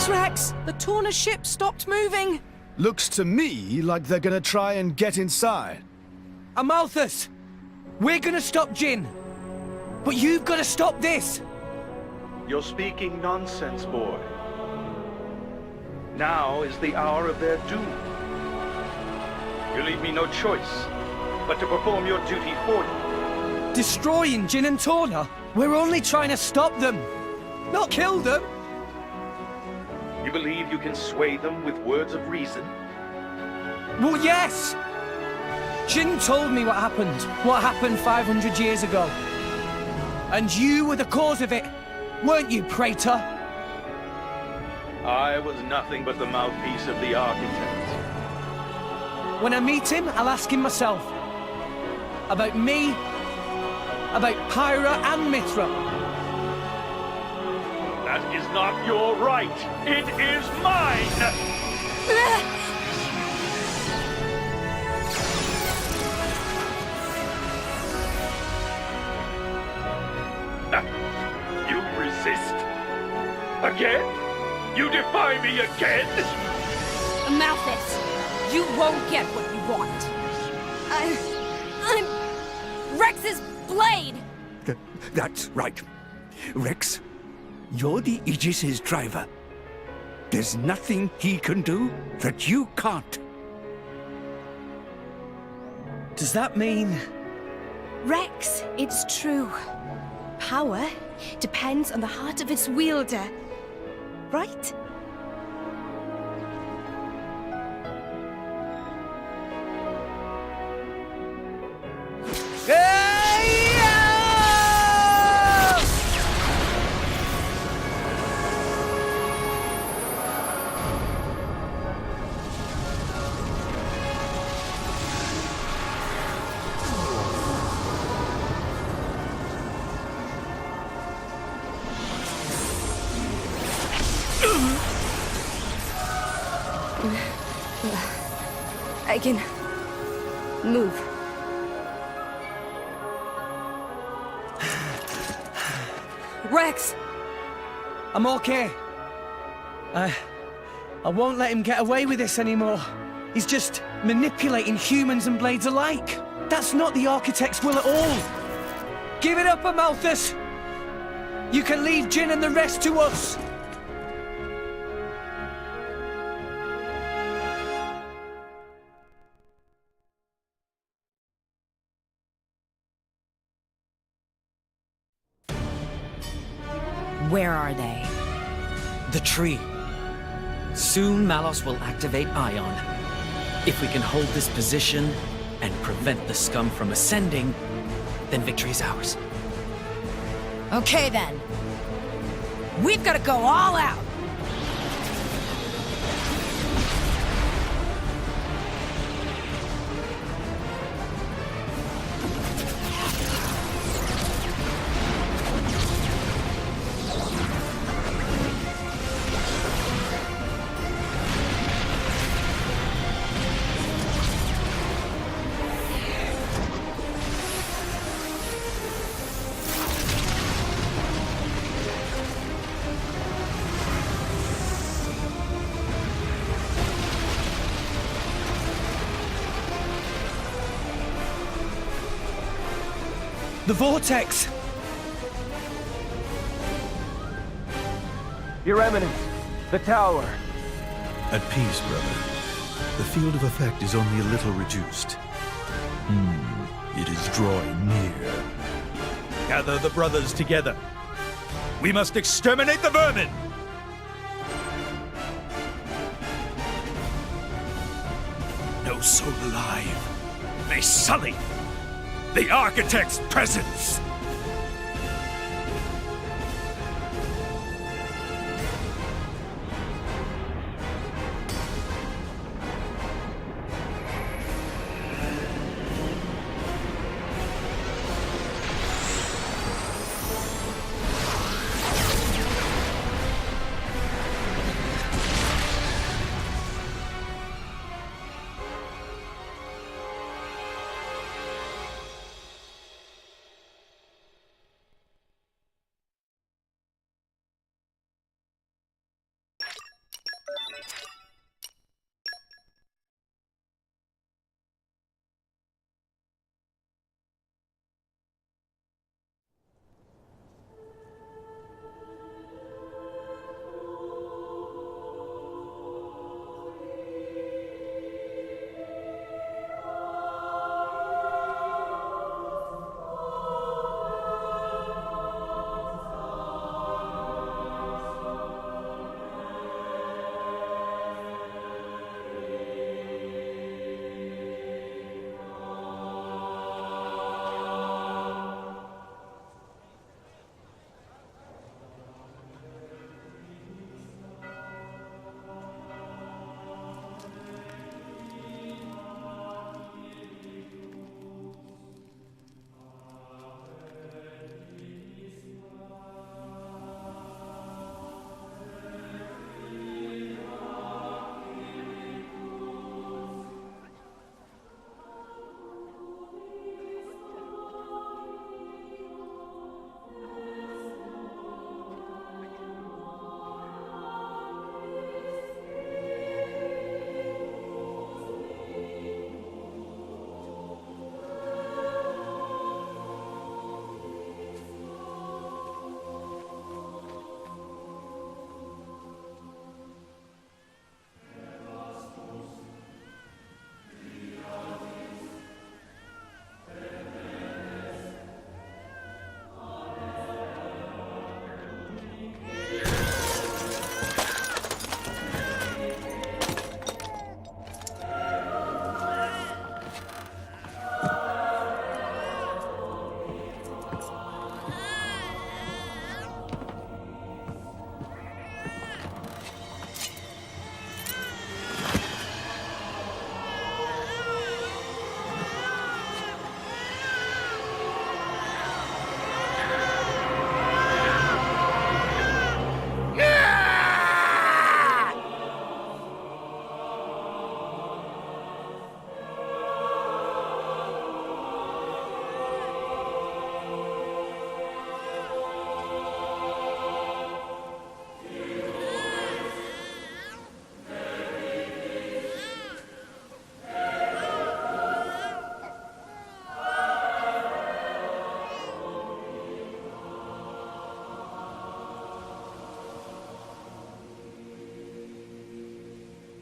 Rex! The Torna ship stopped moving! Looks to me like they're gonna try and get inside. Amalthus! We're gonna stop Jin! But you've gotta stop this! You're speaking nonsense, boy. Now is the hour of their doom. You leave me no choice but to perform your duty for you. Destroying Jin and Torna? We're only trying to stop them, not kill them! You believe you can sway them with words of reason? Well, yes! Jin told me what happened 500 years ago. And you were the cause of it, weren't you, Praetor? I was nothing but the mouthpiece of the architect. When I meet him, I'll ask him myself. About me, about Pyra and Mithra. That is not your right. It is mine! You resist? Again? You defy me again? Malthus, you won't get what you want. I'm Rex's blade! That's right. Rex, you're the Aegis's driver. There's nothing he can do that you can't. Does that mean... Rex, it's true. Power depends on the heart of its wielder. Right? I can move. Rex! I'm okay. I won't let him get away with this anymore. He's just manipulating humans and blades alike. That's not the Architect's will at all. Give it up, Amalthus! You can leave Jin and the rest to us. Where are they? The tree. Soon Malos will activate Ion. If we can hold this position and prevent the scum from ascending, then victory is ours. Okay then. We've got to go all out. The vortex! Your Eminence, the tower. At peace, brother. The field of effect is only a little reduced. It is drawing near. Gather the brothers together. We must exterminate the vermin! No soul alive may sully the Architect's presence!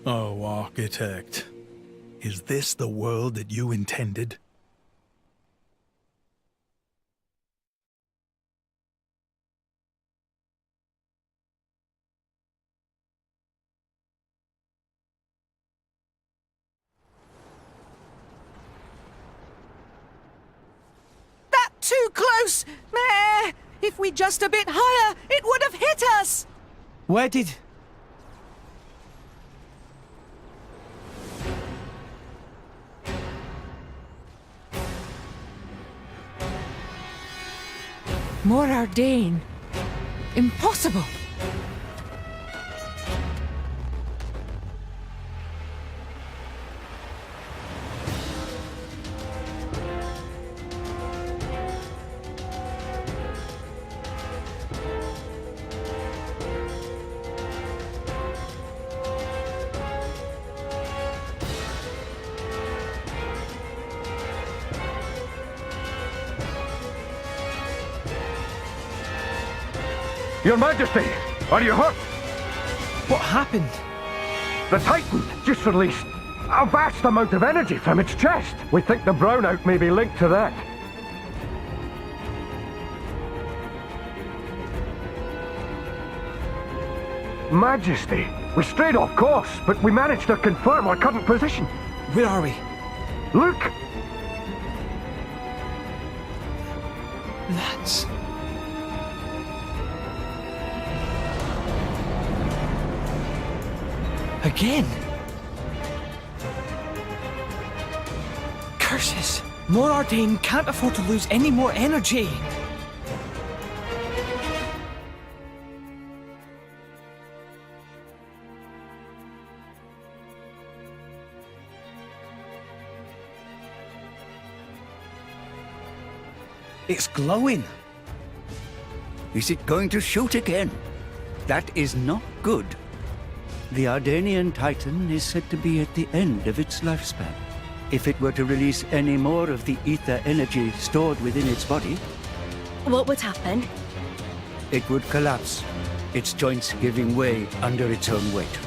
Oh, Architect. Is this the world that you intended? That too close! Meh! If we just a bit higher, it would have hit us! Where did... More Ardain. Impossible. Your Majesty, are you hurt? What happened? The Titan just released a vast amount of energy from its chest. We think the brownout may be linked to that. Majesty, we strayed off course, but we managed to confirm our current position. Where are we? Look! That's... Again? Curses! More Ardain can't afford to lose any more energy! It's glowing! Is it going to shoot again? That is not good. The Ardanian Titan is said to be at the end of its lifespan. If it were to release any more of the ether energy stored within its body, What would happen? it would collapse, its joints giving way under its own weight.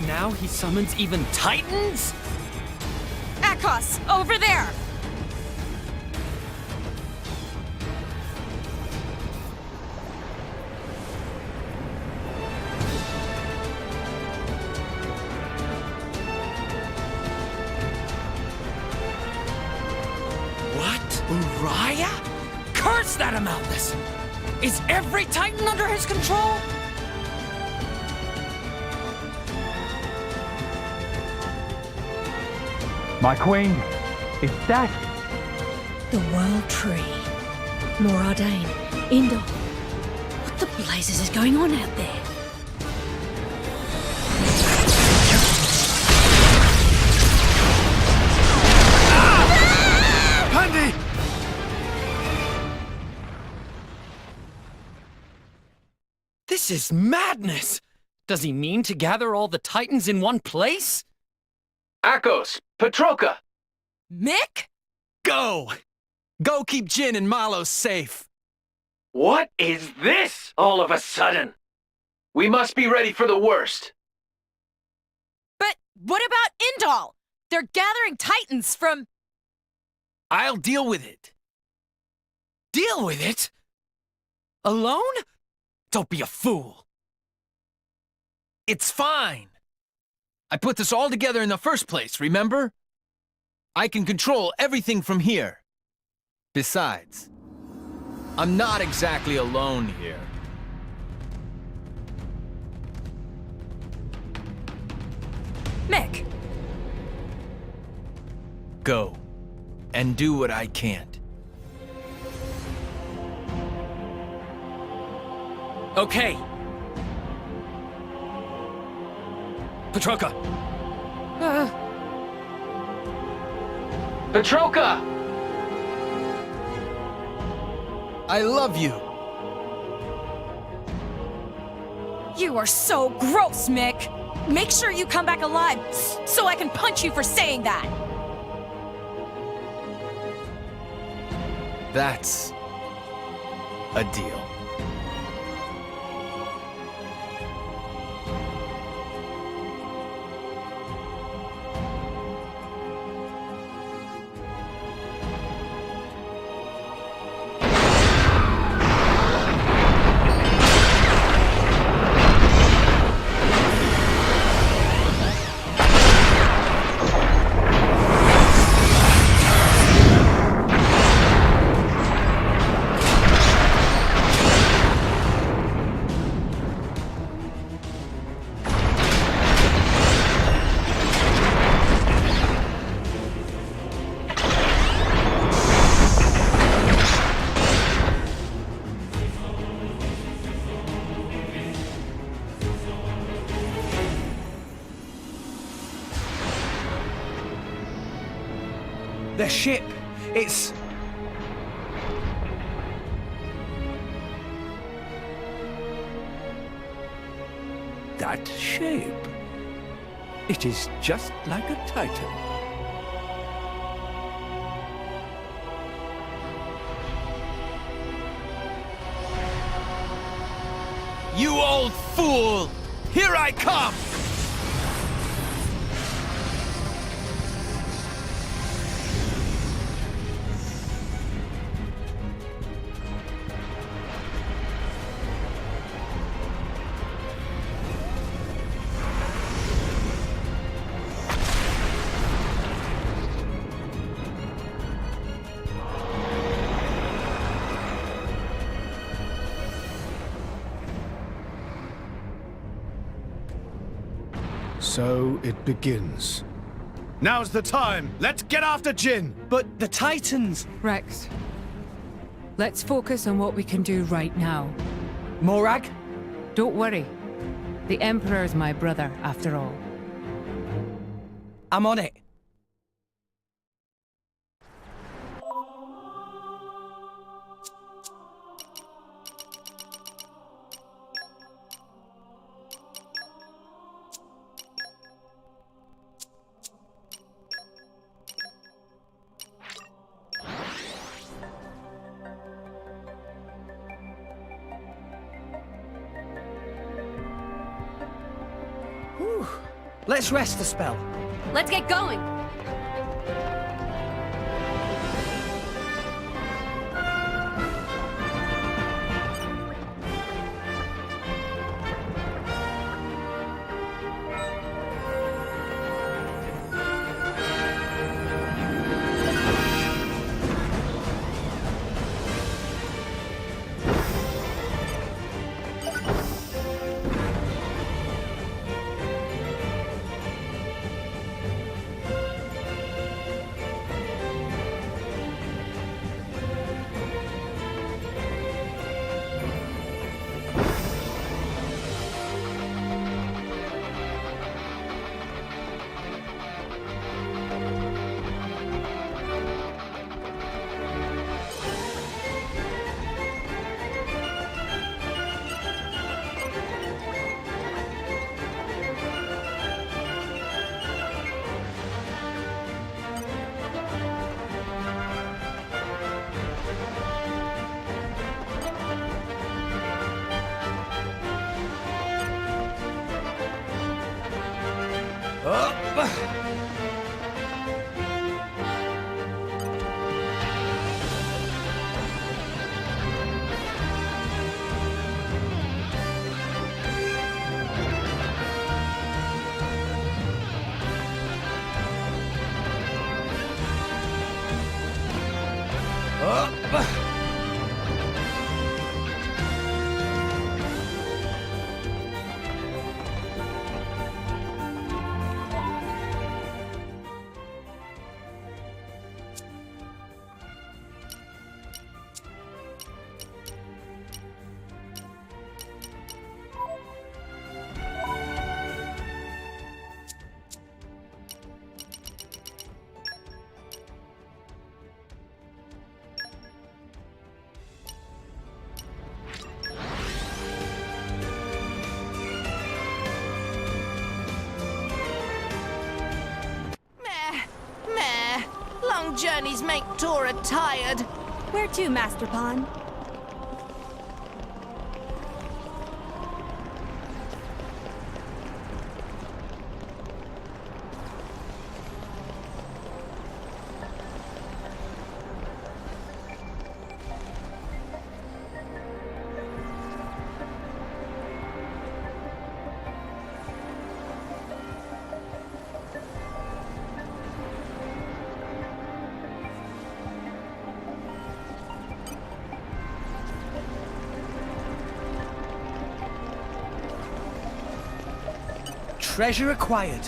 Now he summons even Titans? Akos, over there! What? Uriah? Curse that Amalthus! Is every Titan under his control? My queen, is that... The World Tree. Moradane. Indor. What the blazes is going on out there? Handy! This is madness! Does he mean to gather all the Titans in one place? Akos! Petroka! Mick? Go! Go keep Jin and Malo safe! What is this all of a sudden? We must be ready for the worst. But what about Indal? They're gathering Titans from... I'll deal with it. Deal with it? Alone? Don't be a fool. It's fine. I put this all together in the first place, remember? I can control everything from here. Besides, I'm not exactly alone here. Mick. Go, and do what I can't. Okay. Petroka! Petroka! I love you. You are so gross, Mick! Make sure you come back alive so I can punch you for saying that! That's a deal. The ship, it's... That shape. It is just like a Titan. You old fool! Here I come! So it begins. Now's the time! Let's get after Jin! But the Titans... Rex, let's focus on what we can do right now. Morag? Don't worry. The Emperor is my brother, after all. I'm on it. Whew. Let's rest a spell. Let's get going! journeys make Tora tired. Where to, Master Pawn? Treasure acquired.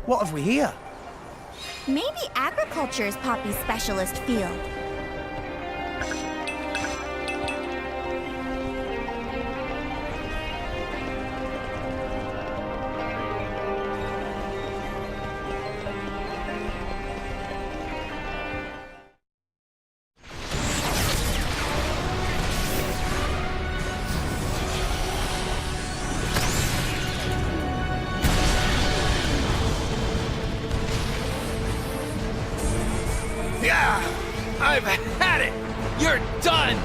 What have we here? Maybe agriculture is Poppy's specialist field. Yeah! I've had it! You're done!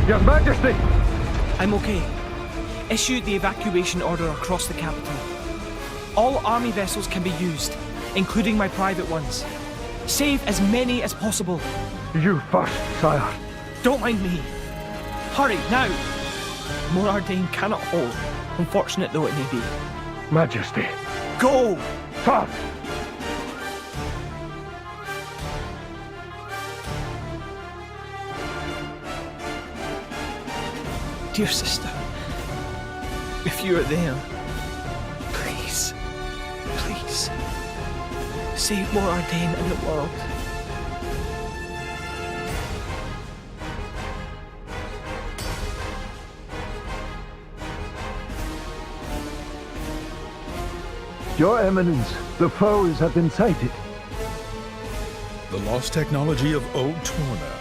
Your Majesty! I'm okay. Issued the evacuation order across the capital. All army vessels can be used, including my private ones. Save as many as possible. You first, sire. Don't mind me. Hurry, now! Morardain cannot hold, unfortunate though it may be. Majesty. Go! Sir! Dear sister, if you are there, please, please, save Morardain and the world. Your Eminence, the foes have been sighted. The lost technology of old Torna.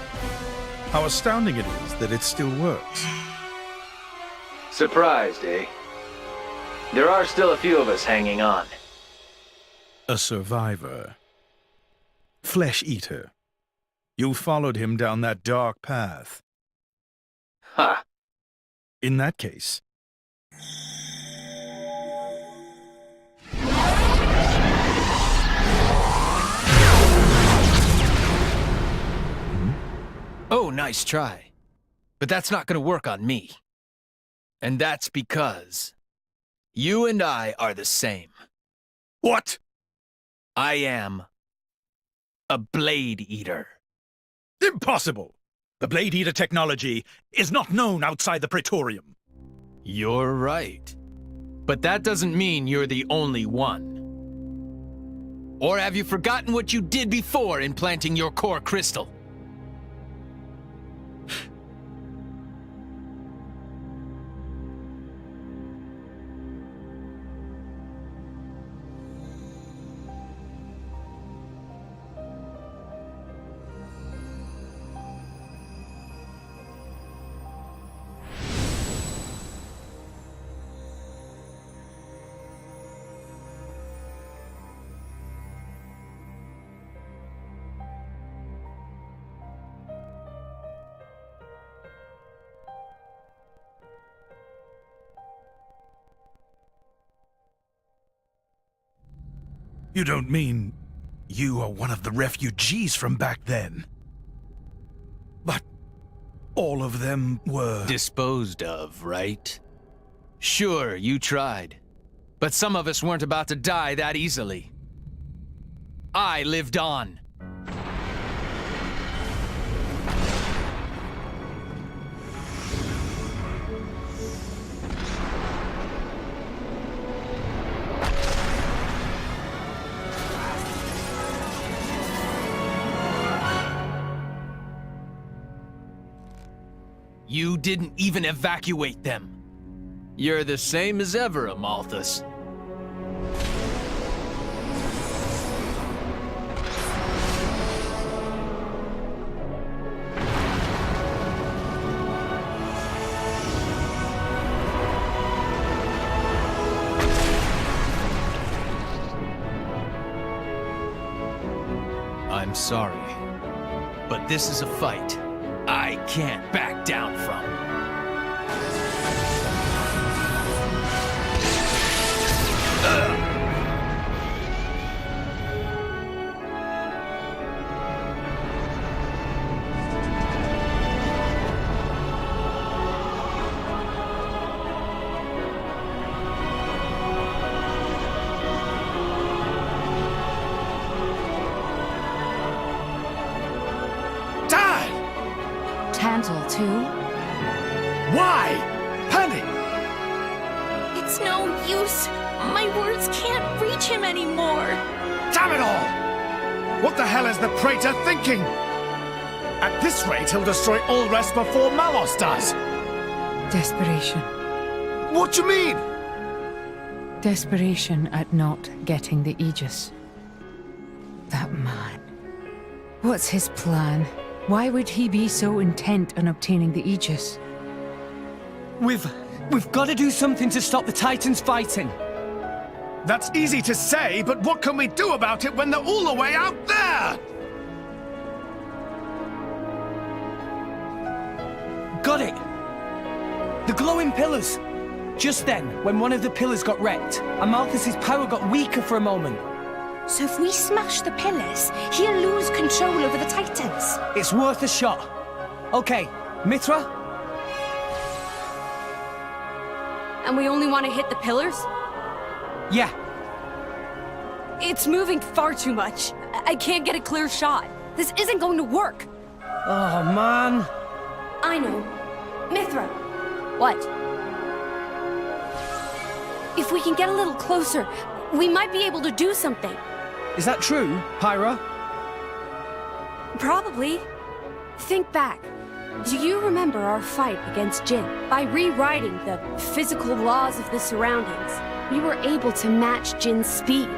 How astounding it is that it still works. Surprised, eh? There are still a few of us hanging on. A survivor. Flesh eater. You followed him down that dark path. Ha! In that case, Oh, nice try. But that's not gonna work on me. And that's because you and I are the same. What? I am a Blade Eater. Impossible! The Blade Eater technology is not known outside the Praetorium. You're right. But that doesn't mean you're the only one. Or have you forgotten what you did before implanting your core crystal? You don't mean you are one of the refugees from back then? But all of them were... disposed of, right? Sure, you tried. But some of us weren't about to die that easily. I lived on. You didn't even evacuate them. You're the same as ever, Amalthus. I'm sorry, but this is a fight I can't back down from. Tantal, too? Why? Penny! It's no use. My words can't reach him anymore. Damn it all! What the hell is the praetor thinking? At this rate, he'll destroy all rest before Malos does. Desperation. What do you mean? Desperation at not getting the Aegis. That man. What's his plan? Why would he be so intent on obtaining the Aegis? We've got to do something to stop the Titans fighting. That's easy to say, but what can we do about it when they're all the way out there? Got it! The glowing pillars! Just then, when one of the pillars got wrecked, Amalthus's power got weaker for a moment. So if we smash the pillars, he'll lose control over the Titans. It's worth a shot. Okay, Mithra? And we only want to hit the pillars? Yeah. It's moving far too much. I can't get a clear shot. This isn't going to work. Oh, man. I know. Mithra. What? If we can get a little closer, we might be able to do something. Is that true, Pyra? Probably. Think back. Do you remember our fight against Jin? By rewriting the physical laws of the surroundings, we were able to match Jin's speed.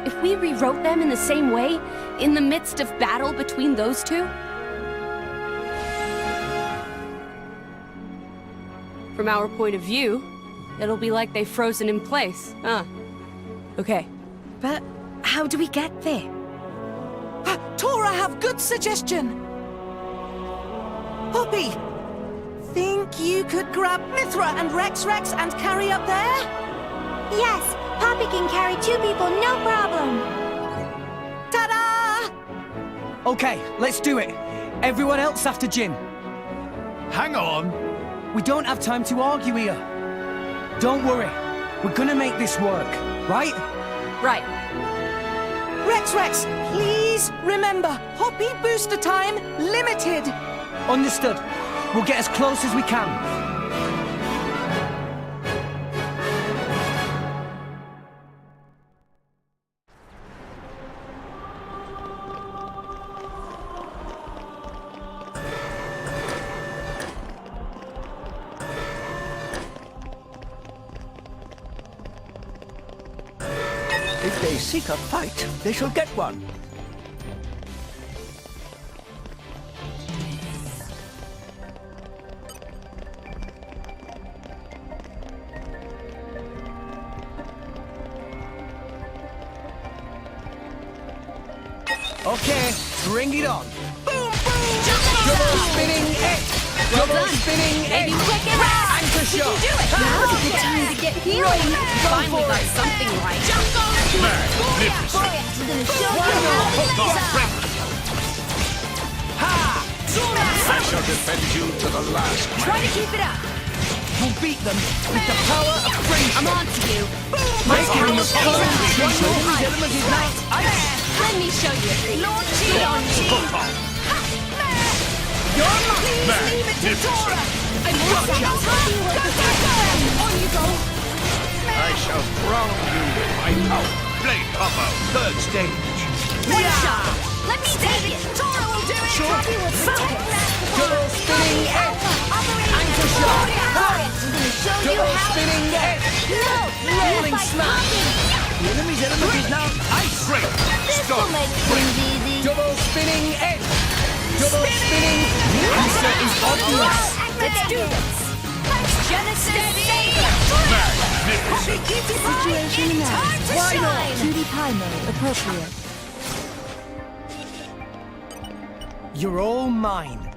If we rewrote them in the same way, in the midst of battle between those two... From our point of view, it'll be like they've frozen in place, huh? Okay. But how do we get there? Tora have good suggestion. Poppy, think you could grab Mithra and Rex and carry up there? Yes, Poppy can carry 2 people, no problem. Ta-da! Okay, let's do it. Everyone else after Jin. Hang on. We don't have time to argue here. Don't worry. We're gonna make this work, right? Right. Rex, please remember, Hoppy booster time limited. Understood. We'll get as close as we can. If they seek a fight, they shall get one. Okay, bring it on. Boom, boom! Double spinning X! Double spinning X! Anchor shot! Do it! Now's a good time to get healing! Finally got something right. I shall defend you to the last. Try to keep it up! We'll beat them with the power of friendship! I'm on to you! Make My him power cold! is One more element is not ice! Let me show you a thing. Get on me! You're mine. Please leave it to Tora. I'm gotcha! On you go! I shall drown you with my power. Blade combo, 3rd stage. One shot! Let me take it! Tora will do it. Sure. Poppy will protect that. Double spinning X! Anchor shot! Double spinning edge! Rolling smash! The enemy's element is now ice. Stop! Double spinning edge! Double spinning! Answer is obvious! Let's do this. Genesis Situation announced. Why not? Cutie pie mode appropriate. You're all mine.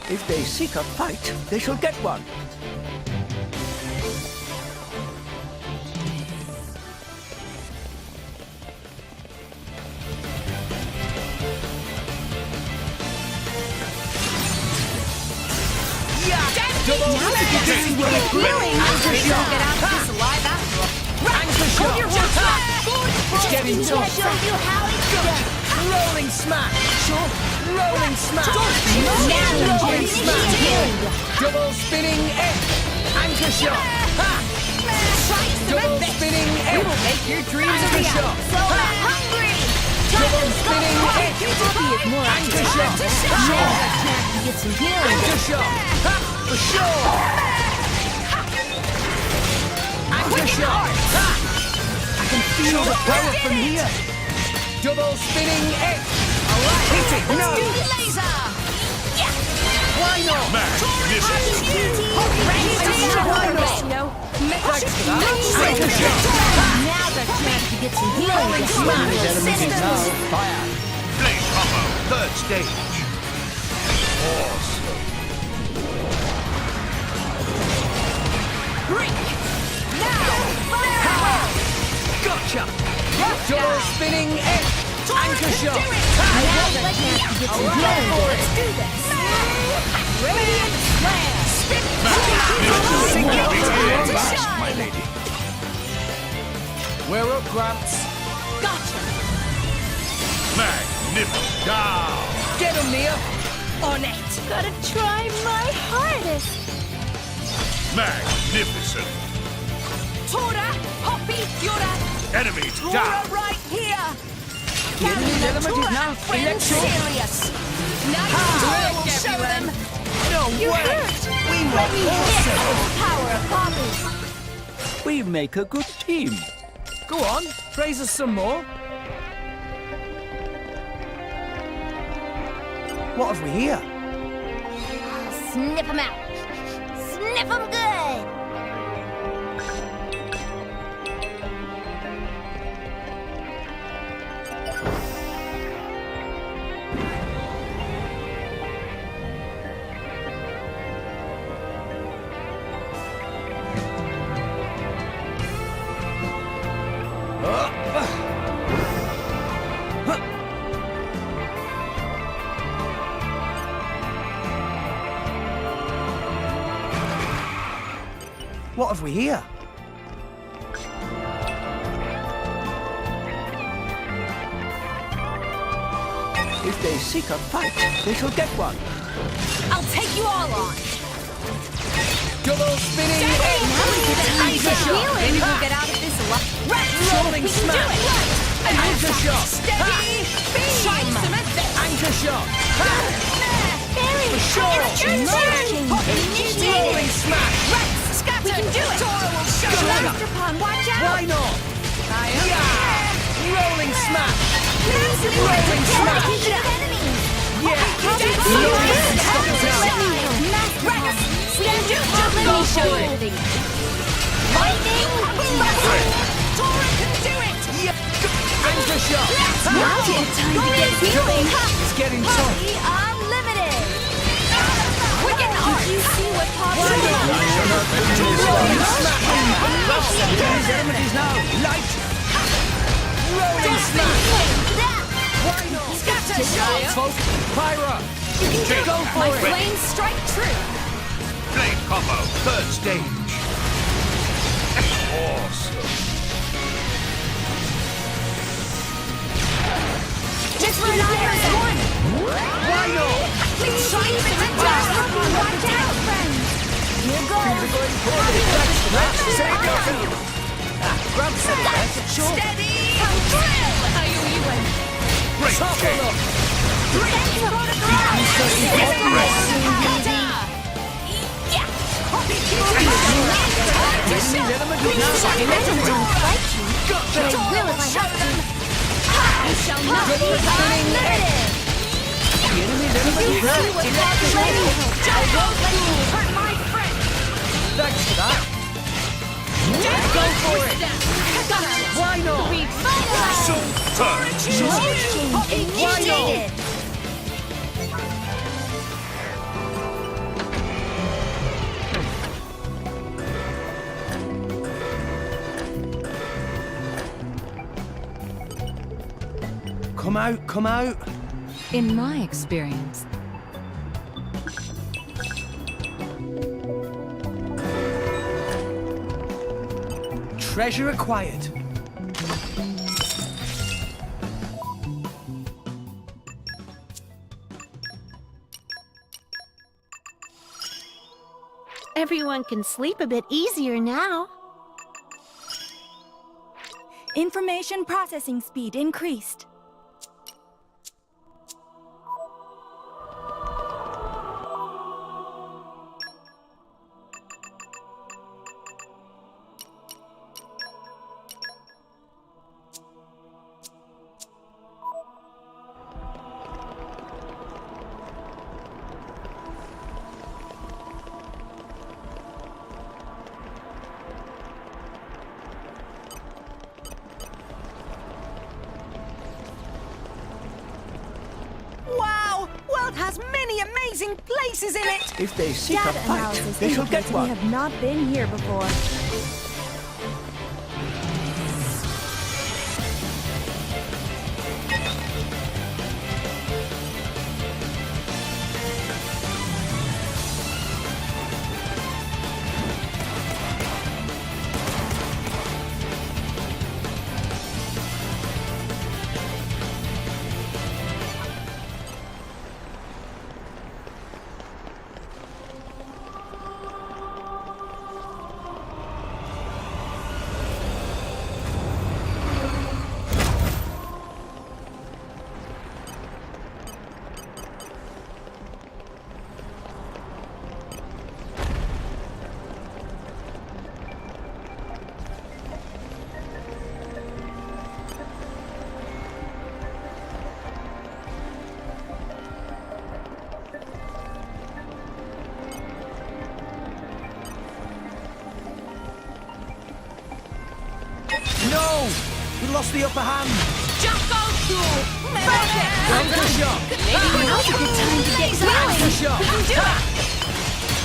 If they seek a fight, they shall get one. Double spinning! Anchor shot! Get out of this alive after all. Anchor shot! It's getting tough! show you how it's done. Rolling smash! Rolling smash! Rolling smash! Double spinning edge! Anchor shot! Ha! Double spinning edge! We will make your dreams a Anchor reality. shot! So hungry. Double spinning edge! Anchor shot! Get some healing. Anchor shot! Ha! For sure! Anchor shot! Ha! I can feel the power from here. Double spinning edge! Hit it! No! Laser. Why not? Anchor shot! Now's our chance to get some healing. Rolling smash! Element is now fire. Blade combo, third stage. Awesome. Gotcha! Double spinning edge! Anchor shot! Now's our chance to get some healing. Let's do this. Radiant Slam. Fast, my lady. We're up, Gramps. Gotcha. Magnificent. Down. Get him, Nia! On it. Gotta try my hardest. Magnificent. Tora, Poppy, Yura. Enemies down. Right here. The enemy's element is now electric. Serious. Now you show them. No You way! hurt. We Let were me hit awesome! the power of Poppy. We make a good team. Go on, praise us some more. What have we here? Sniff 'em out. Sniff 'em good. What have we here? If they seek a fight, they shall get one. I'll take you all on. Double spinning edge! Anchor shot! Maybe we'll get out of this alive. Rolling smash! Anchor shot! Steady beam. Anchor shot! For sure. Rolling smash! We can do it. Coro will show Master Pawn, watch out. Why not? Yeah! Rolling smash! Massive Rolling smash! enemies. Yeah! Rolling Stop us now! Master Pawn, stand up. Let me show you. Lightning. Tora can do it. Anchor shot! Now's the time to get healing. It's getting tough! Poppy Unlimited. Did you see what Poppy Rolling smash! His element is now light. Rolling smash! Why not? Scatter shot. Folk, Pyra! Go for My it. flames strike true. Blade combo, third stage. Awesome. Different items one. Why not? Please, watch out, friends. Here goes. going for it. Save yourself. Grab some. Sure. Steady! Drill! Great Topple up. You shall not be unlimited! The enemy's enemy I won't let you hurt my friend! Thanks for that. Go for it. Why not? Why not? Come out, come out. In my experience, Treasure acquired. Everyone can sleep a bit easier now. Information processing speed increased. Wow! World has many amazing places in it! If they seek a Data fight, analysis they shall get indicates we one. have not been here before. No! We lost the upper hand. Jumbo School! Anchor shot. Now's a good time to get going! Anchor shot. Do it!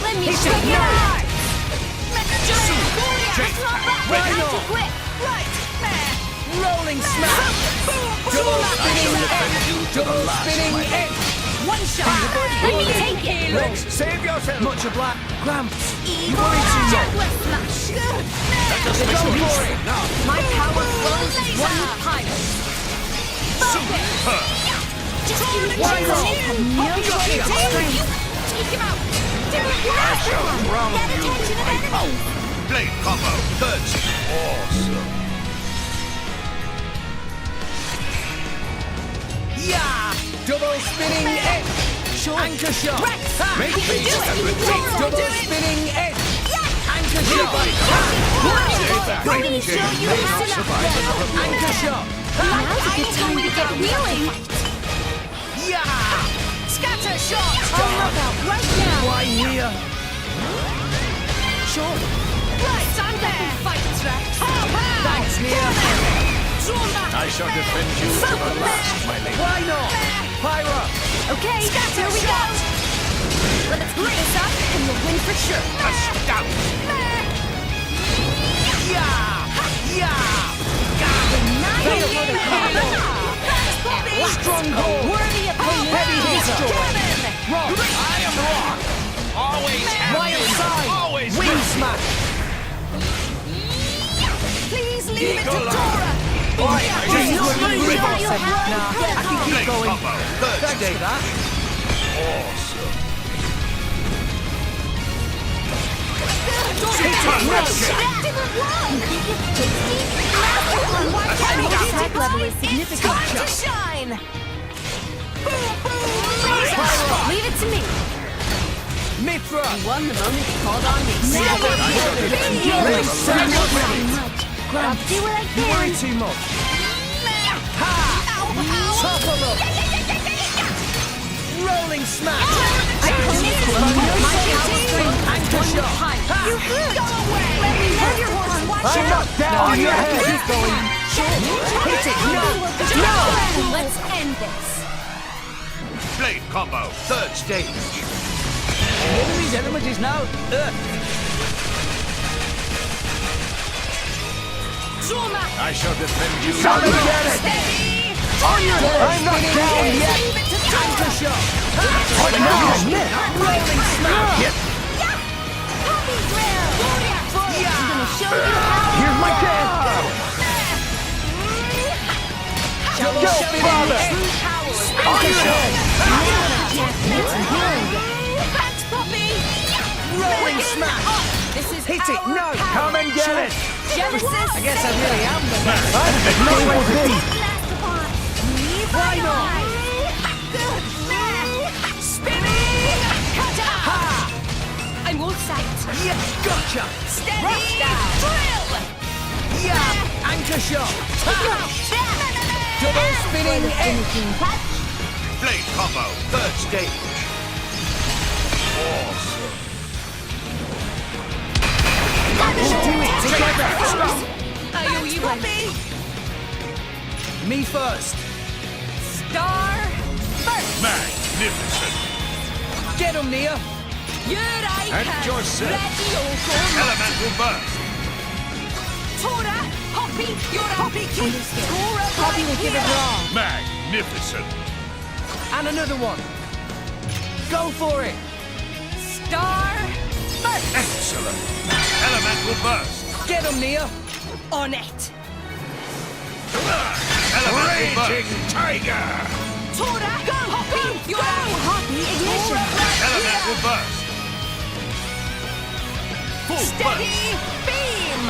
Let me Hit show it, you no. hard! Why not? Right! Rolling smash. Double spinning edge. Double spinning edge. One shot! Let me take it! Rex, save yourself. Much of black. Gramps. You Evil worry too much. Jaguar Smash! Go for it. My power flows as one pilot! Just give me Why not? no strength! Take him out! Do it faster! Get attention of enemies! Blade combo. That's awesome. Yeah! Double spinning edge. Anchor shot. Make haste and retreat. Double spinning edge. Anchor shot. Great Jane. Anchor shot. Now's a good time to get wheeling! Yeah! Scatter shot! On lookout right now! Why here? Sure. Right, stand there! Fight, Rex! Thanks, Nia. I shall defend you to the last, my lady. Why not? Pyra! Okay, here we go! Let's keep this up and we'll win for sure! Yeah! Yeah! Stronghold! Worthy opponent! Heavy hitter! Rock! I am Rock. Always Wild side! Always Wind smash! Please leave it to Eagle Dora! Nah, I can keep Blade going. combo. Third Thanks stage. for that. Awesome. Attack level is significant. Time to shine! Leave it to me. Mithra! You won the moment you called on me. Grab, do what I you can. worry too much. Ha! Topple up! Rolling smash! Anchor shot! You hurt! Go away! Let me know your horse. Watch I'm out! not down on your head! Keep going. Hit it! No! No! Let's end this. Blade combo, third stage. The enemy's element is now Earth. I shall defend you. Come and get it! On your head! I'm not down yet! Anchor shot! Rolling smash! Puppy drill! I'm gonna show you how. Here's my chance! Go, father! On your head! Thanks, Puppy! Rolling smash! This is Hit it! our No! power. Come and get it! Genesis! I guess I really am the best. I've no way. Why not? Spinning! Cutter! Ha! I'm all sight. Yeah, gotcha! Steady! Drill! Yeah! Anchor shot! Ha! Double spinning edge! Blade combo, third stage. Awesome. Take my back! Stop! Are you Puppy? Me first! Star first! Magnificent. Get him, Nia! Here I And come. yourself. Ready, oh, come. Elemental burst. Tora, Hoppy, you're a Hoppy King. Tora, Hoppy will give it all. Magnificent. And another one! Go for it! Star first. Excellent. Elemental burst. Get him, Nia! On it. Elemental burst. Tiger. Tora, go, Hoppy, you're a Hoppy ignition. Elemental burst. Full Steady burst. beam.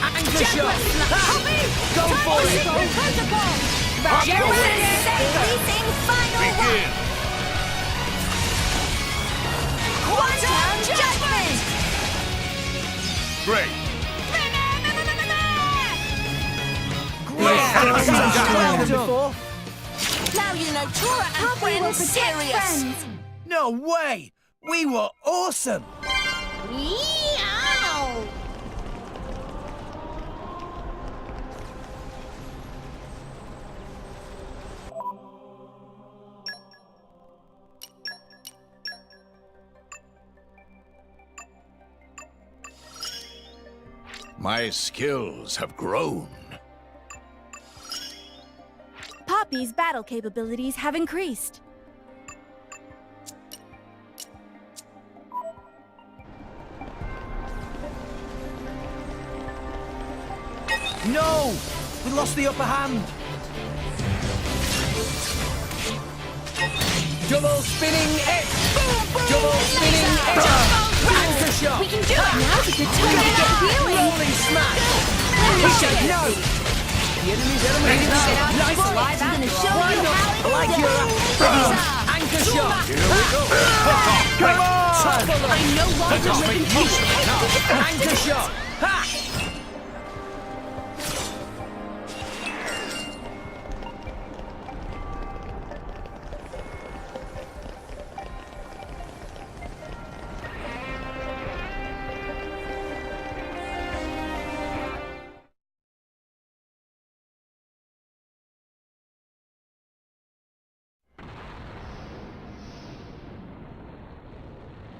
Anchor shot! Hoppy, Go for it! protocol. Genesis. Releasing final one. Begin. Quantum judgment. Great. Before? Now you know Tora and friends serious. No way! We were awesome! Meow. My skills have grown. Poppy's battle capabilities have increased. No! We lost the upper hand! Double spinning X! Double spinning X! Anchor shot! We can do it. Now's a good time to get healing. Rolling smash! No! The enemy's element is now nice alive. I'm gonna show you how I like your anchor shot! Here we go. Come on! I'm no longer living patient. Anchor shot! Ha!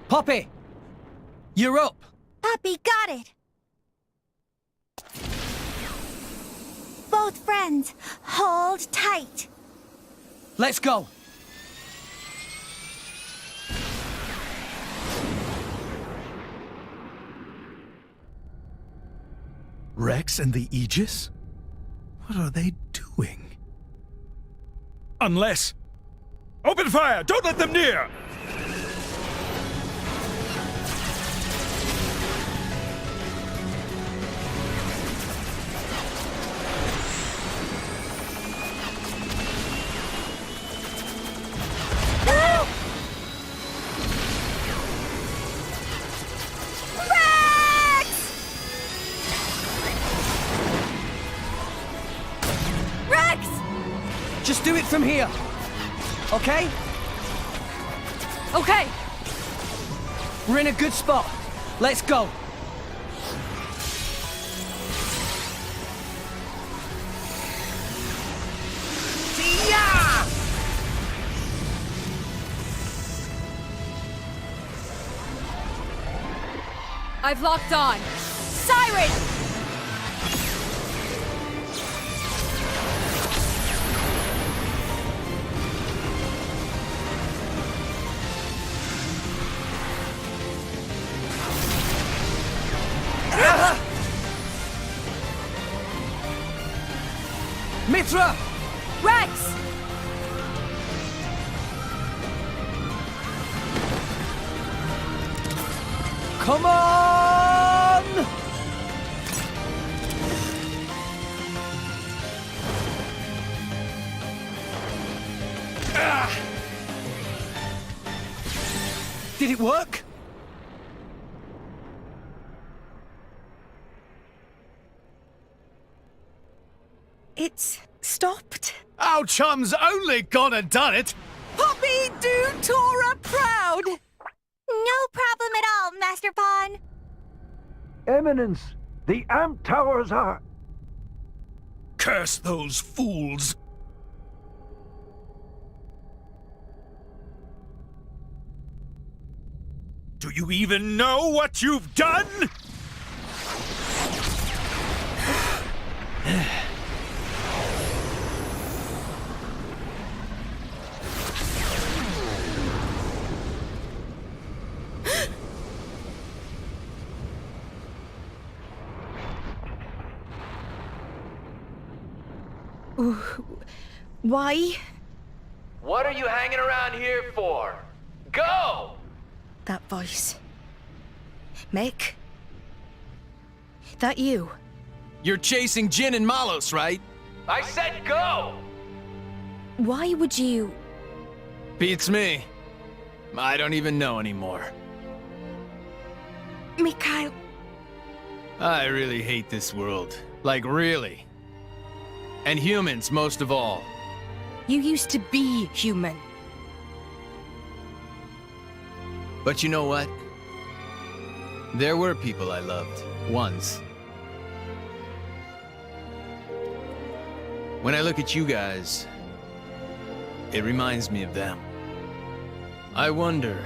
Poppy! You're up! Poppy got it! Both friends, hold tight. Let's go! Rex and the Aegis? What are they doing? Unless... Open fire! Don't let them near! from here. Okay? Okay. We're in a good spot. Let's go. I've locked on. Siren! Mitra! Rex! Come on! Did it work? It's stopped. Our chum's only gone and done it. Poppy, do Tora proud. No problem at all, Master Pawn. Eminence, the amp towers are... Curse those fools! Do you even know what you've done? Why? What are you hanging around here for? Go! That voice. Mick? That you? You're chasing Jin and Malos, right? I said go! Why would you... Beats me. I don't even know anymore. Mikhail... I really hate this world. Like, really. And humans, most of all. You used to be human. But you know what? There were people I loved, once. When I look at you guys, it reminds me of them. I wonder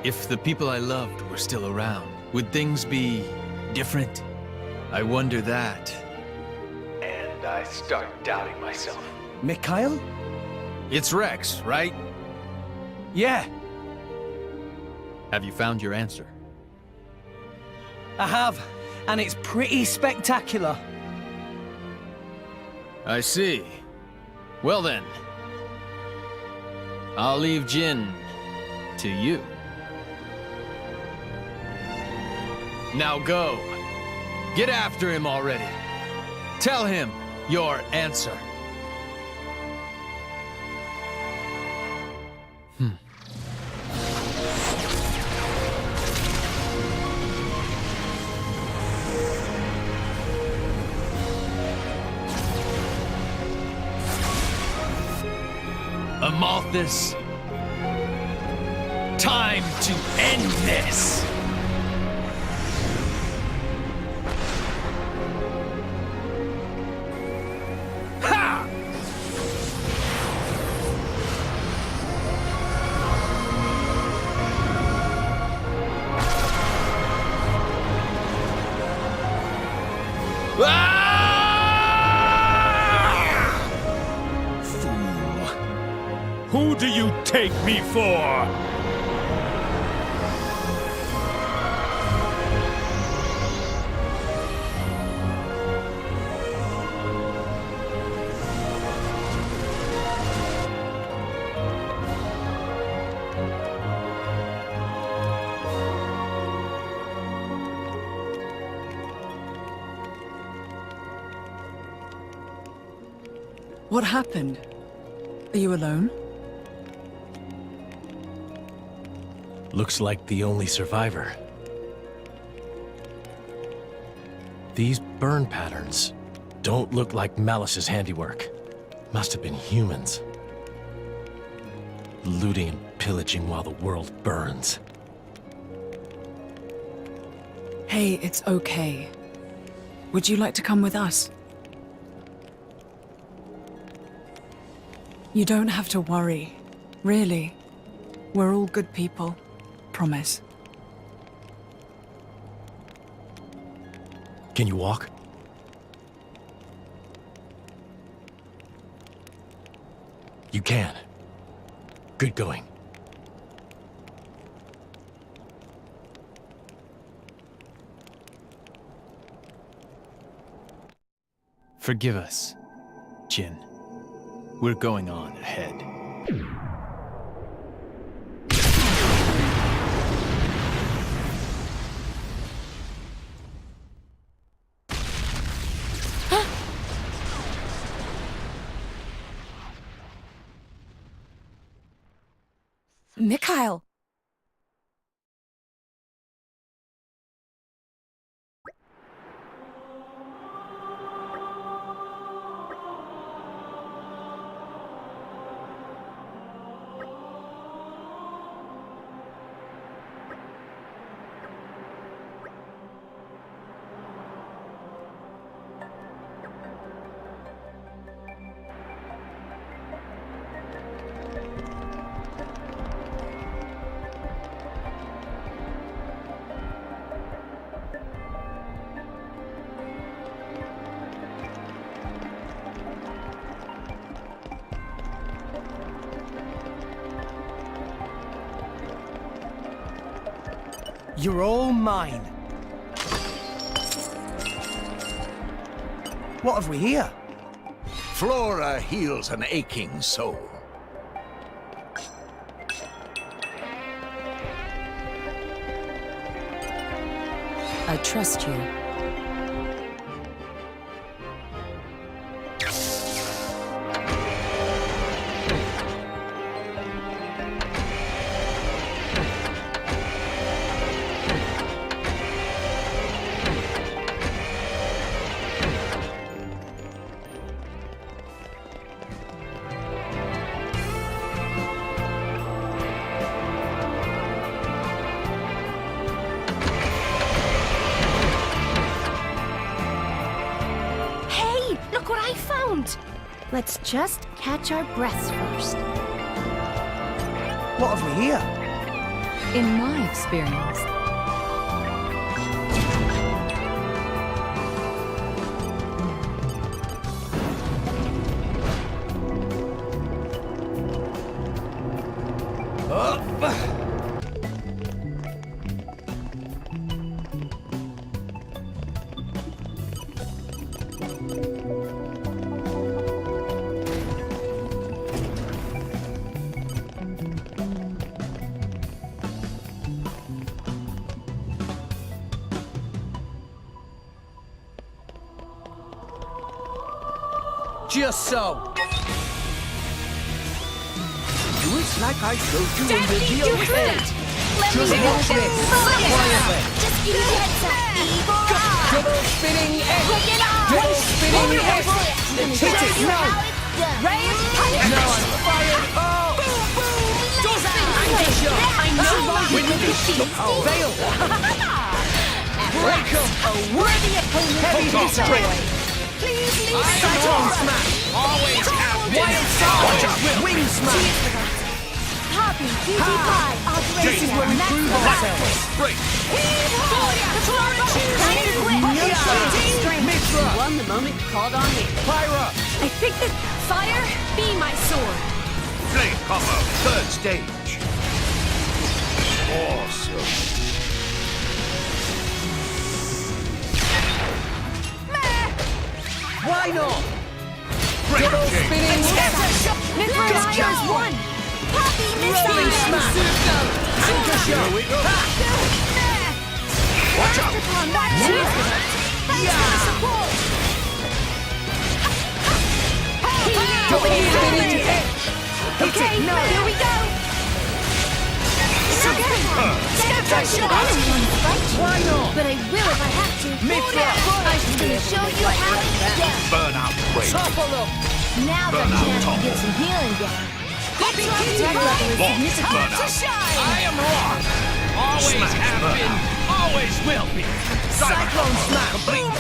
if the people I loved were still around, would things be different? I wonder that. And I start doubting myself. Mikhail? It's Rex, right? Yeah. Have you found your answer? I have, and it's pretty spectacular. I see. Well then, I'll leave Jin to you. Now go. Get after him already. Tell him your answer. Amalthus, time to end this! Ha! Who do you take me for? What happened? Are you alone? Looks like the only survivor. These burn patterns don't look like Malice's handiwork. Must have been humans. Looting and pillaging while the world burns. Hey, it's okay. Would you like to come with us? You don't have to worry. Really. We're all good people. Promise. Can you walk? You can. Good going. Forgive us, Jin. We're going on ahead. Mikhail! You're all mine. What have we here? Flora heals an aching soul. I trust you. Let's just catch our breaths first. What have we here? In my experience, Just so. Looks like I showed you in video head. Just watch this. Quietly. Just keep your heads up. Evil eye. Double spinning X. Double spinning X. Hit it now. Ray of punishment. Now I'm fired. Oh. Boom, boom. Does that anger shot? I know With the beast. Veil. Break up. A worthy opponent. Heavy hitter. Please leave Cyclone smash. Always have wild side. Wing smash. Happy cutie pie. This is where we prove ourselves. Break. You won the moment you called on me. Pyra. I think that fire be my sword. Flame combo, third stage. Awesome. Why not? Double spinning Midnight one. Happy rolling missile. smash. Anchor shot. Here we go. Watch out. Support. Double spinning edge. Okay, here we go. Why not? But I will if I have to. I'm just gonna show you how it's done. Burn out, break. Topple up. Now Burn got a out, chance Tom. to get some healing down. Poppy I am rock. Always have been, always will be. Cyclone smash! Complete.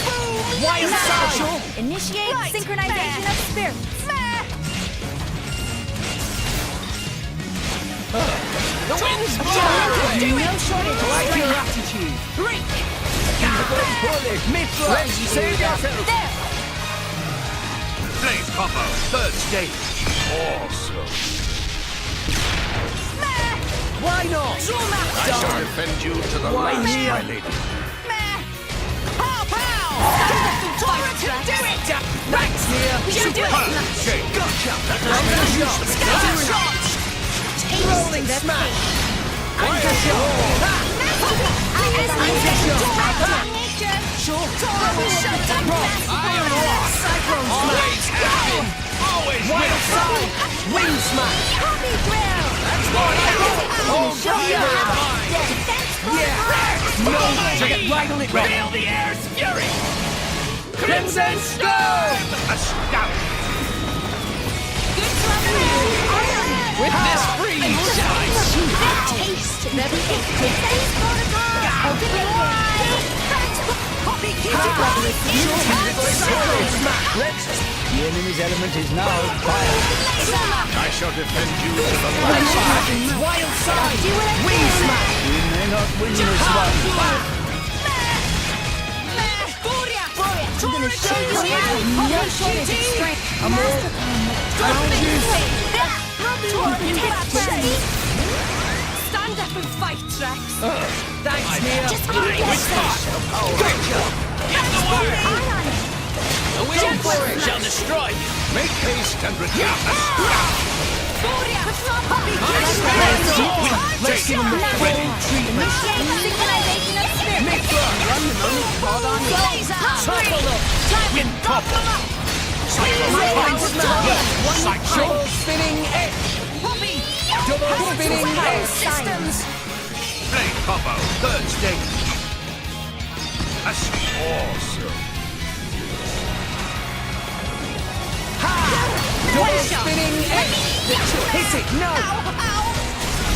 Wild side! Initiate synchronization of spirits. The wind's blowing. No shortage. Like your attitude. Let's save yourself. Blaze combo, third stage. Awesome. Why not? I shall defend you to the Why last, here? my lady. Pow pow! Tora can do it! Max here. We should do it! Gotcha. Scatter shot! Rolling smash. Anchor shot. Sure. Tora will shut down I am rock. Cyclone Always smash. have been, always Wild will be. side. Wind smash. Happy drill. That's what I do. Oh, Show you yeah. how it's done. Yeah. No. Get right on it, Rob. Feel the air's fury. Crimson Storm. Astounding. With this freeze, shall I shoot? Taste of everything. Thanks, protocol. Poppy The enemy's element is now fire. I shall defend you to the last. Wild side. Wind Wind smash. We may not win this one. I'm gonna show you how no shortage of strength. Stand up and fight, Rex. Thanks, Mia. Just give me a sec. Gotcha. Get the word. The wind for it. shall destroy you. Make haste and retreat. Let's give him the full treatment. Synchronization of spirits. Run the moment. Hold on. Topple up. Wind topple. Wind smash. Double spinning X. Double spinning X. Systems. Blade combo, third stage. That's awesome. Double spinning X. Hit it. No.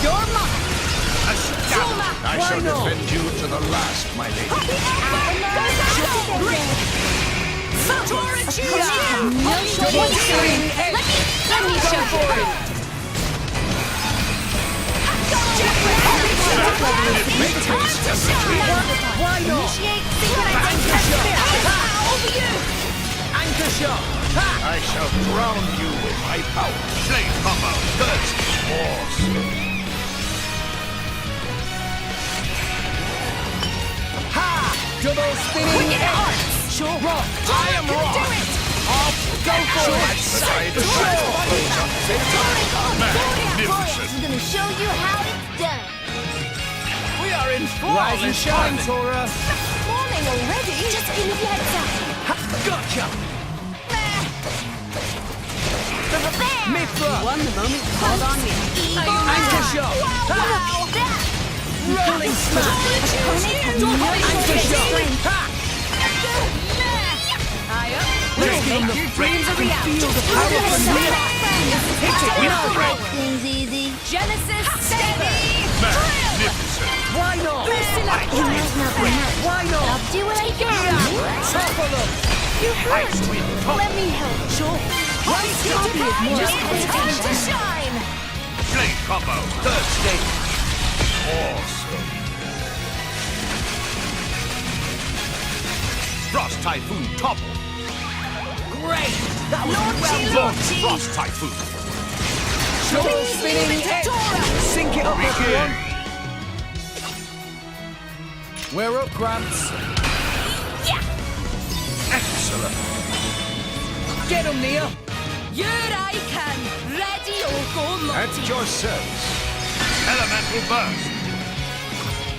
You're mine. Astounding. I shall defend you to the last, my lady. Double spinning X. Let me Go show for you. it. Why not? Initiate synchronization of spirits. Over you. Anchor shot. I shall drown you with my power. Blade combo, third stage. Awesome. Double spinning X. Sure. Rock. I am rock. Go for it. Magnificent. I'm gonna show you how it's done. We are in Rise and flawless shine, harmony. Tora. Morning already? Just give me the heads up. Gotcha. There. Mid-thrust. Won the moment. Hold on me. Anchor shot. Wow. Rolling smash. Anchor shot. Let's give him the Dreams are reality. feel the power from here. Hit it. No. Things easy. Genesis steady. Magnificent. Why not? Why I'll not? do what I can. Topple them. You hurt. Let me help. Sure. Right copy is more Time to shine. Blade combo, third stage. Awesome. Frost Typhoon topple. great. That was Launchy, well done. launchy. Frost Typhoon. Double spinning X. Sink it up, everyone. We're up, Gramps. Excellent. Get him, Nia. Here I can. Ready or go At multi. your service. Elemental burst.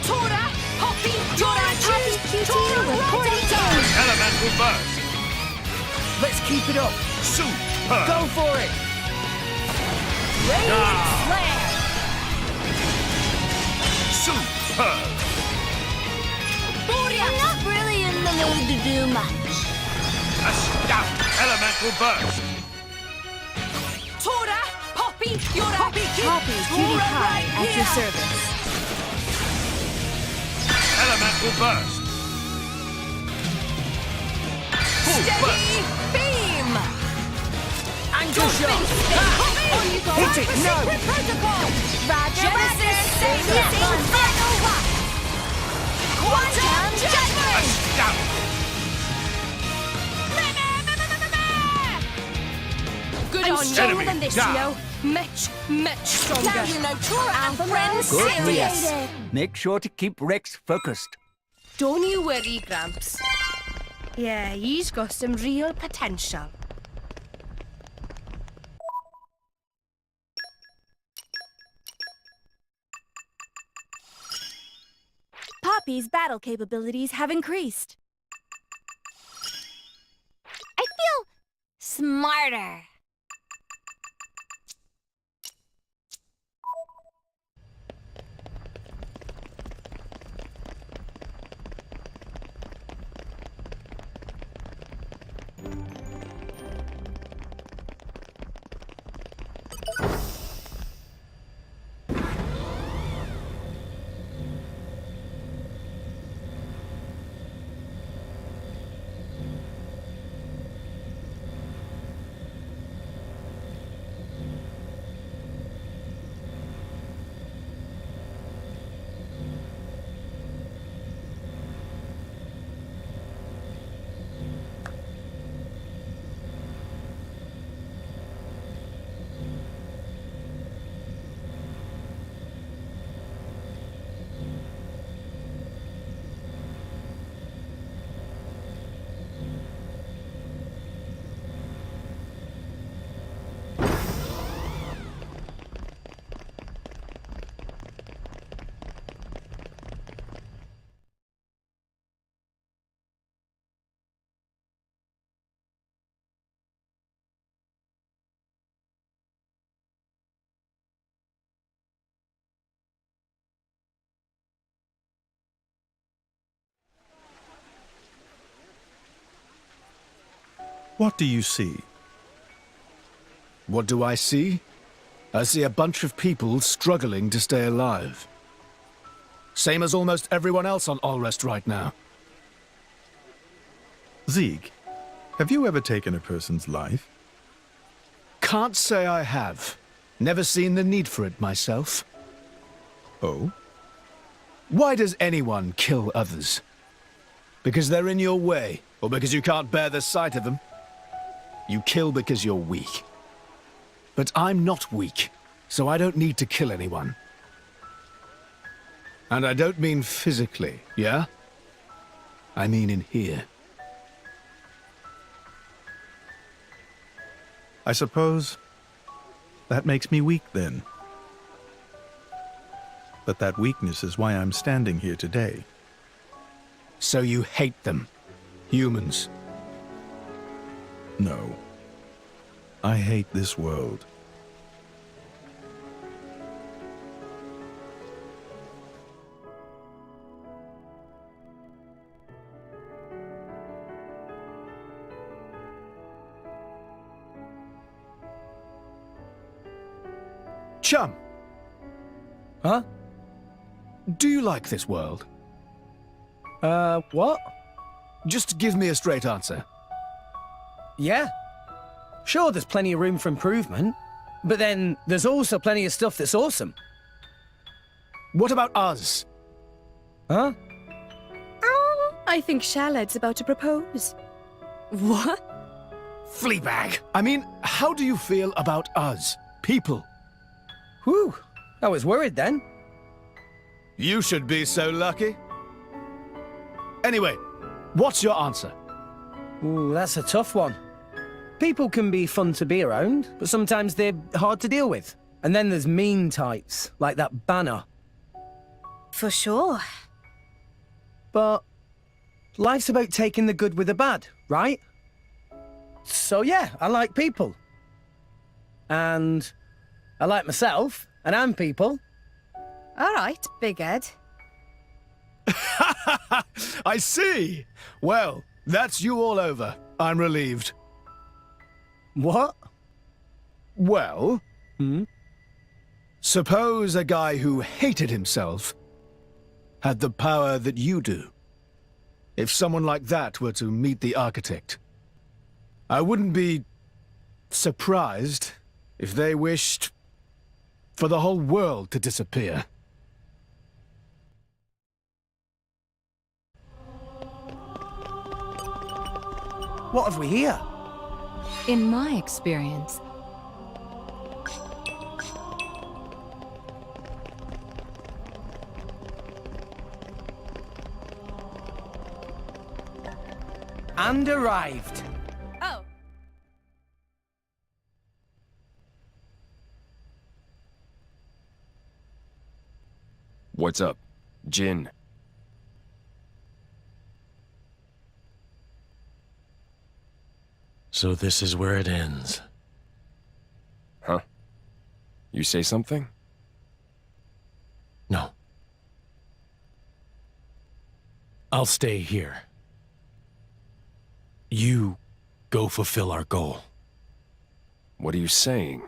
Tora, Poppy, Tora, QT reporting Tora, time. Elemental burst. Let's keep it up. Superb. Go for it. Radiant Flare. Superb. I'm not really in the mood to do much. Astounding. Elemental burst. Tora, Poppy, Poppy, cutie pie at your service. Elemental burst. Steady beam! Angle shot! Hit it, no! Protocol! Genesis Savior Final Rush! Quantum Judgment! Good I'm on stronger you. than this, Down. you know. Much stronger. Now you know Coro and friends Good serious. dear. Make sure to keep Rex focused. Don't you worry, Gramps. Yeah, he's got some real potential. Poppy's battle capabilities have increased. I feel smarter. What do you see? What do I see? I see a bunch of people struggling to stay alive. Same as almost everyone else on Allrest right now. Zeke, have you ever taken a person's life? Can't say I have. Never seen the need for it myself. Oh? Why does anyone kill others? Because they're in your way, or because you can't bear the sight of them? You kill because you're weak. But I'm not weak, so I don't need to kill anyone. And I don't mean physically, yeah? I mean in here. I suppose that makes me weak then. But that weakness is why I'm standing here today. So you hate them, humans? No. I hate this world. Chum! Huh? Do you like this world? What? Just give me a straight answer. Yeah. Sure, there's plenty of room for improvement, but then there's also plenty of stuff that's awesome. What about us? Huh? I think Charlotte's about to propose. What? Fleabag! I mean, how do you feel about us, people? Whew, I was worried then. You should be so lucky. Anyway, what's your answer? Ooh, that's a tough one. People can be fun to be around, but sometimes they're hard to deal with. And then there's mean types, like that Banner. For sure. But life's about taking the good with the bad, right? So yeah, I like people. And I like myself, and I'm people. All right, Big Ed. I see! Well, that's you all over. I'm relieved. What? Well, Suppose a guy who hated himself had the power that you do. If someone like that were to meet the architect, I wouldn't be surprised if they wished for the whole world to disappear. What have we here? In my experience, And arrived. Oh. What's up, Jin? So this is where it ends. Huh? You say something? No. I'll stay here. You go fulfill our goal. What are you saying?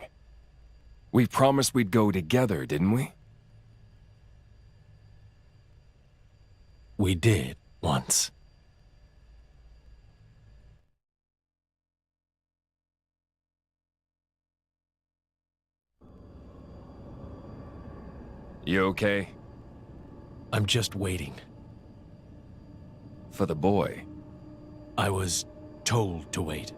We promised we'd go together, didn't we? We did, once. You okay? I'm just waiting. For the boy? I was told to wait.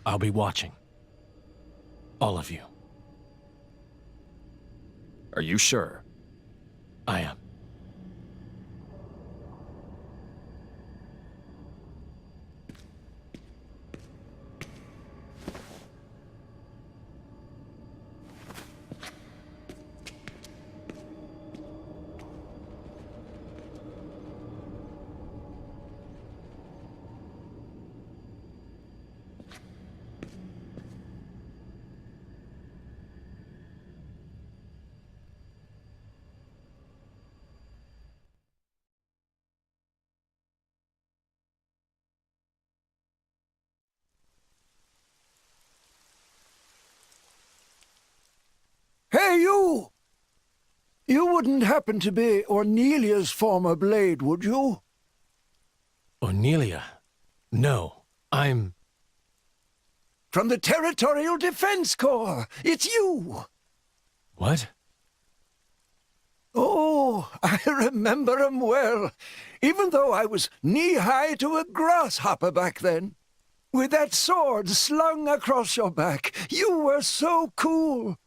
I'll be watching. All of you. Are you sure? I am. Hey, you! You wouldn't happen to be Ornelia's former blade, would you? Ornelia? No, I'm... From the Territorial Defense Corps! It's you! What? Oh, I remember 'em well, even though I was knee-high to a grasshopper back then. With that sword slung across your back, you were so cool.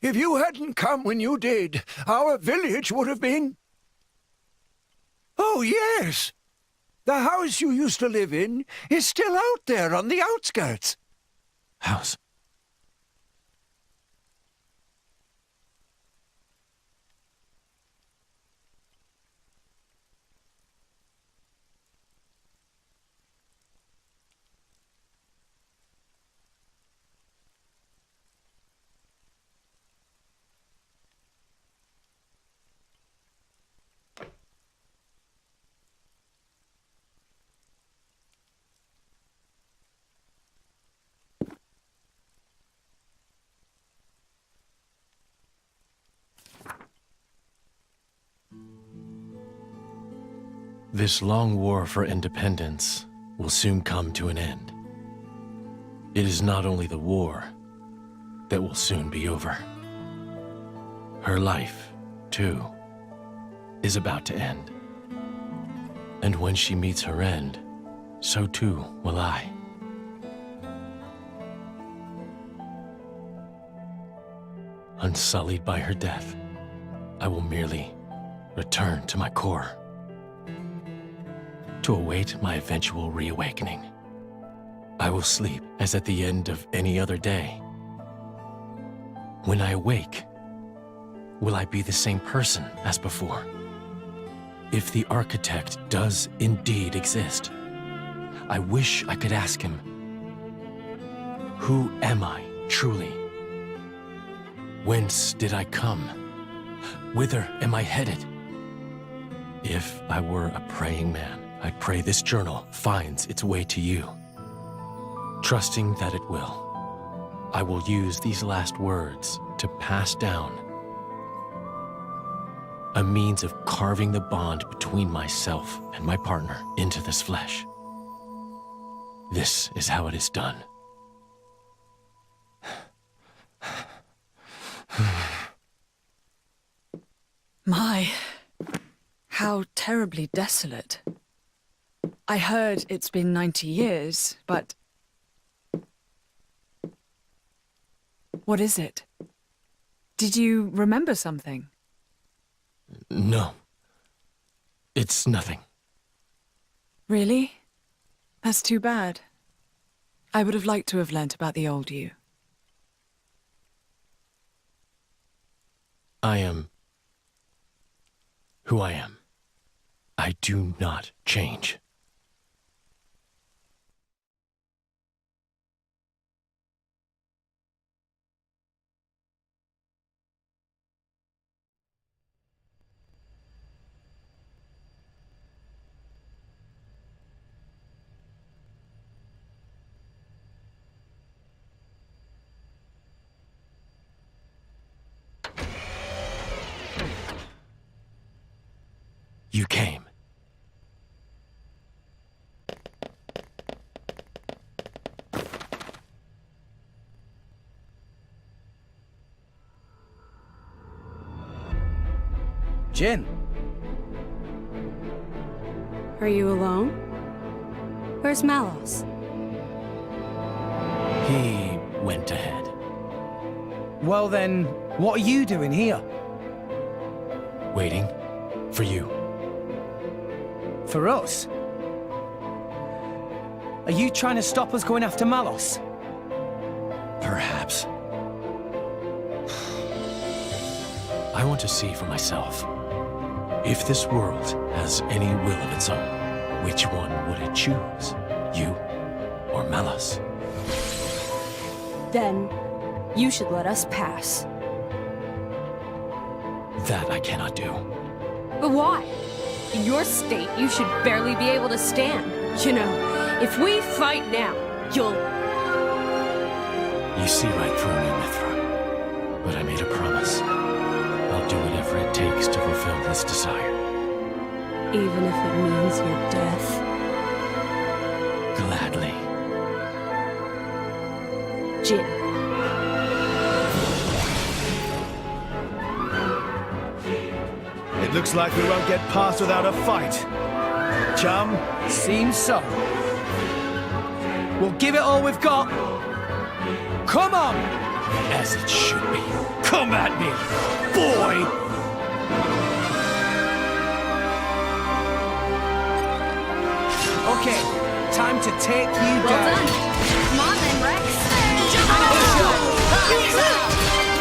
If you hadn't come when you did, our village would have been... Oh, yes! The house you used to live in is still out there on the outskirts. House? This long war for independence will soon come to an end. It is not only the war that will soon be over. Her life, too, is about to end. And when she meets her end, so too will I. Unsullied by her death, I will merely return to my core, to await my eventual reawakening. I will sleep as at the end of any other day. When I awake, will I be the same person as before? If the architect does indeed exist, I wish I could ask him, who am I truly? Whence did I come? Whither am I headed? If I were a praying man, I pray this journal finds its way to you. Trusting that it will, I will use these last words to pass down a means of carving the bond between myself and my partner into this flesh. This is how it is done. My, how terribly desolate. I heard it's been 90 years, but... What is it? Did you remember something? No. It's nothing. Really? That's too bad. I would have liked to have learnt about the old you. I am who I am. I do not change. You came. Jin. Are you alone? Where's Malos? He went ahead. Well then, what are you doing here? Waiting for you. For us? Are you trying to stop us going after Malos? Perhaps. I want to see for myself. If this world has any will of its own, which one would it choose? You or Malos? Then, you should let us pass. That I cannot do. But why? In your state, you should barely be able to stand. You know, if we fight now, you'll... You see right through me, Mithra. But I made a promise. I'll do whatever it takes to fulfill this desire. Even if it means your death. Gladly. Jin. It looks like we won't get past without a fight. Chum? Seems so. We'll give it all we've got. Come on! As it should be. Come at me, boy! Okay, time to take you Well down. done. Come on then, Rex.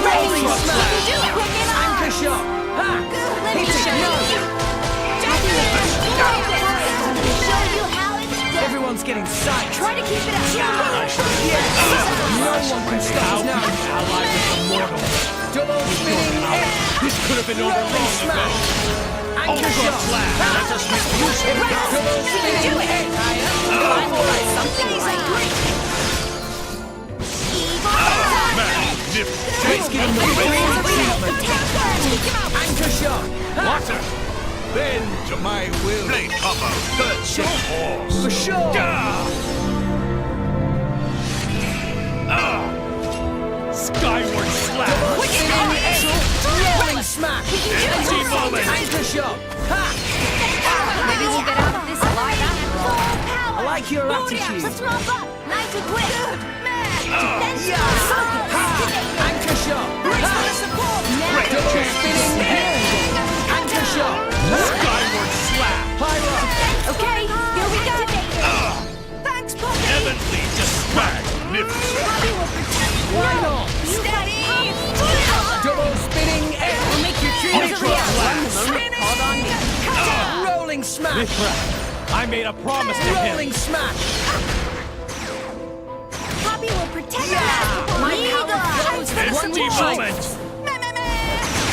Rolling smash! Do it. Anchor shot! Ha! Let me Hit it, show no! you. Show you how it's done. Everyone's getting psyched. Try to keep it up. Yes! No one can stop us now. Allied with the mortal. Double spinning hit. This could have been over Rolling long ago. smash. Anchor shot. Let us make use of it. Double spinning hit. Something like great. Let's give him the green treatment. Anchor shot. Water. Bend to my will. Blade combo. Good shot. For sure. Skyward slap. Rolling smash. Empty moment. Anchor shot. Ha! Maybe we'll get out of this alive after all. I like your attitude. Let's mop up. Nice and quick. Good man. Anchor shot. Great Double chance. spinning hit. Anchor shot. Skyward slap. Pyro. Okay, here we go. Thanks, Poppy. Heavenly magnificent. Why not? Steady. Double spinning hit. We'll make your dreams a Ultra reality. Hold on me. Rolling smash. I made a promise to him. Rolling smash. Poppy will protect us. My power flows from one Empty joint. moment.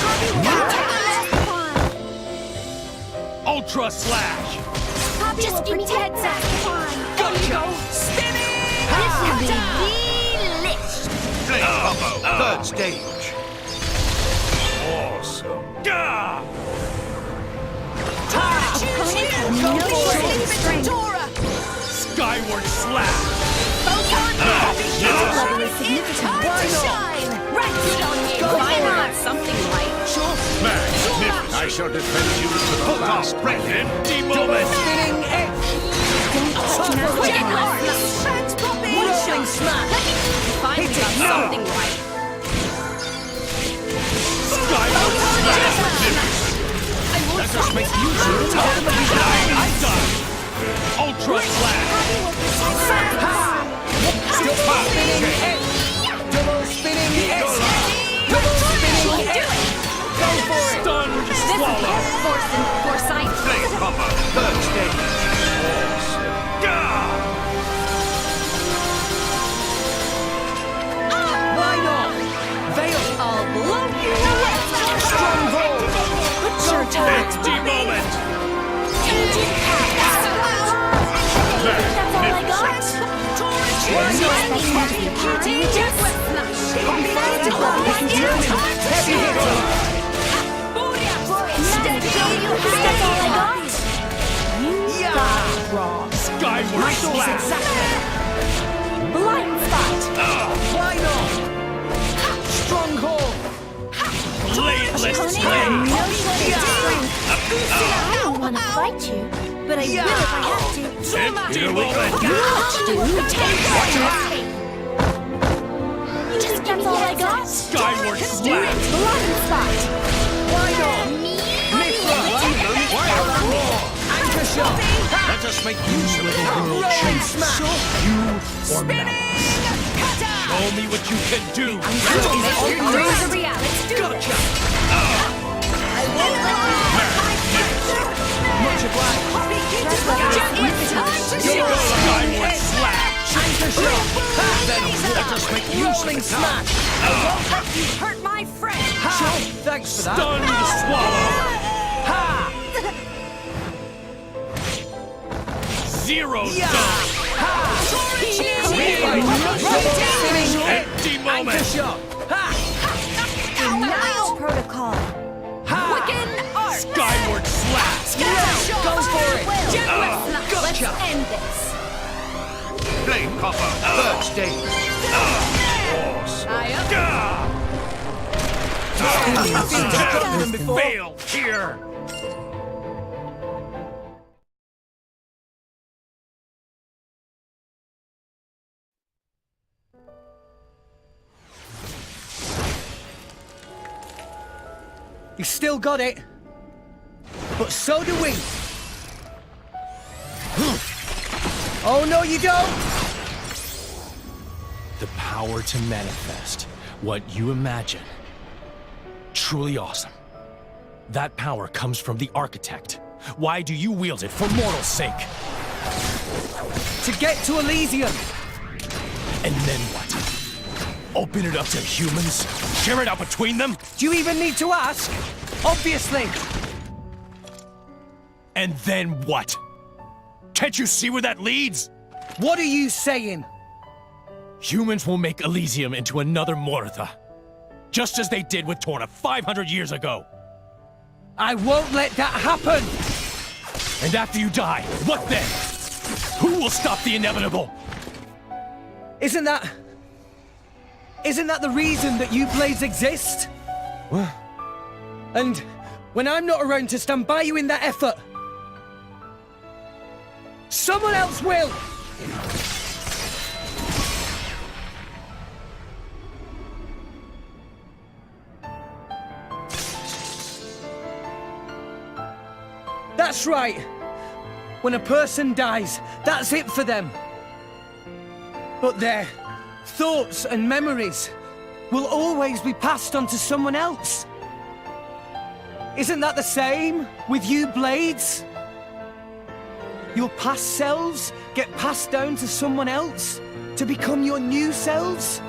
Poppy will protect us. Ultra Slash! Poppy Just will give me protect that Master Pond. There you go. Spinning! This will be delish. Flame combo, third stage. Awesome. Gah! Opponents have no shortage of strength. Skyward Slash! This level is significant. Time to shine! Right, good on you. Finally got something right. Magnificent. I shall defend you to the last breath. Empty moment! Spinning edge. Rolling smash. Finally got something right. Skyward Slash! That just makes you I'm done! Ultra Slash! Still spinning edge. Double spinning edge. Double spinning edge. Go for it. Stunned This Swallow! is force and foresight. Flame combo, third stage. Awesome. Gah! Why not? Veil. I'll blow you away. Strong hold. Sure time. Empty moment! Changing paths. That's all I got. Heavy hitter. Skyward Slash! Blind spot. Why not? Stronghold. Bladeless Opponent Blade! have no shortage of strength. I don't want to fight you, but I will if I have to. Empty moment! Just give me all I got. Skyward Slash! Blind spot. Why not? Anchor shot. That just make use of it. Rolling smash. You or Malus. Show me what you can do! Raise the reality. Let's do this. I won't let you. Much obliged. Skyward Slash! Anchor shot. Then that just make use of Rolling it. smash. You hurt my friend. Thanks for that. Stunned Swallow! Ha! Zero Yeah. done! Empty Anchor moment! shot. Ha! Denial protocol. Quicken art. Skyward Slash! Go for it. Let's end this. Flame combo, third stage. I up. Gah! Fail here! You still got it. But so do we. Oh, no, you don't. The power to manifest what you imagine. Truly awesome. That power comes from the Architect. Why do you wield it for mortal sake? To get to Elysium. And then what? Open it up to humans? Share it out between them? Do you even need to ask? Obviously. And then what? Can't you see where that leads? What are you saying? Humans will make Elysium into another Mortha. Just as they did with Torna 500 years ago. I won't let that happen! And after you die, what then? Who will stop the inevitable? Isn't that the reason that you Blades exist? What? And when I'm not around to stand by you in that effort, someone else will! That's right. When a person dies, that's it for them. But their thoughts and memories will always be passed on to someone else. Isn't that the same with you Blades? Your past selves get passed down to someone else to become your new selves?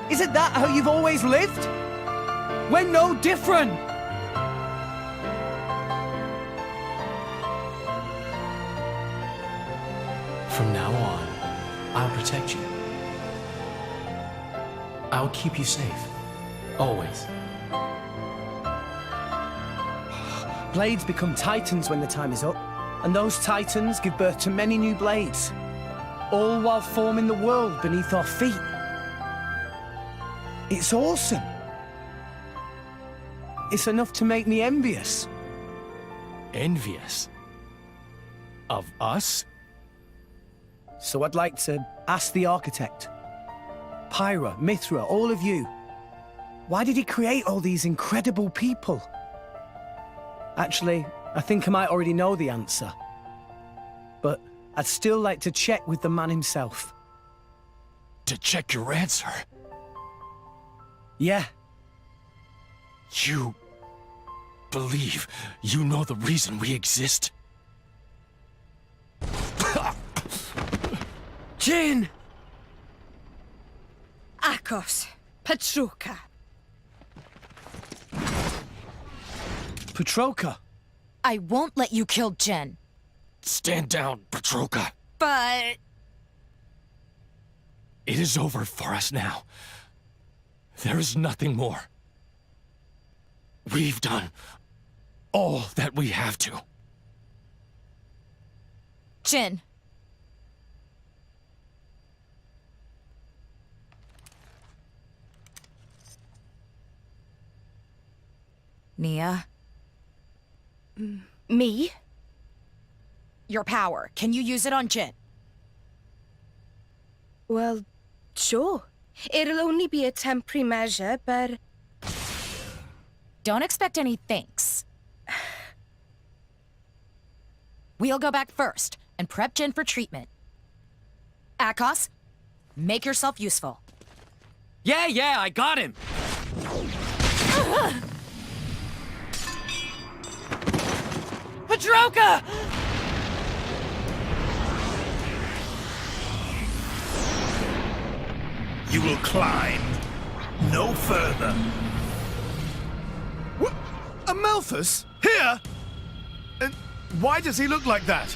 Isn't that how you've always lived? We're no different. From now on, I'll protect you. I'll keep you safe. Always. Blades become titans when the time is up, and those titans give birth to many new blades, all while forming the world beneath our feet. It's awesome. It's enough to make me envious. Envious? Of us? So I'd like to ask the architect, Pyra, Mithra, all of you, why did he create all these incredible people? Actually, I think I might already know the answer. But I'd still like to check with the man himself. To check your answer? Yeah. You believe you know the reason we exist? Jin! Akos, Petroka. Petroka? I won't let you kill Jen. Stand down, Petroka. But... It is over for us now. There is nothing more. We've done all that we have to. Jin. Nia? Me? Your power. Can you use it on Jin? Well, sure. It'll only be a temporary measure, but... Don't expect any thanks. We'll go back first and prep Jin for treatment. Akos, make yourself useful. Yeah, I got him! Petroka! You will climb no further. What? Amalthus? Here? And why does he look like that?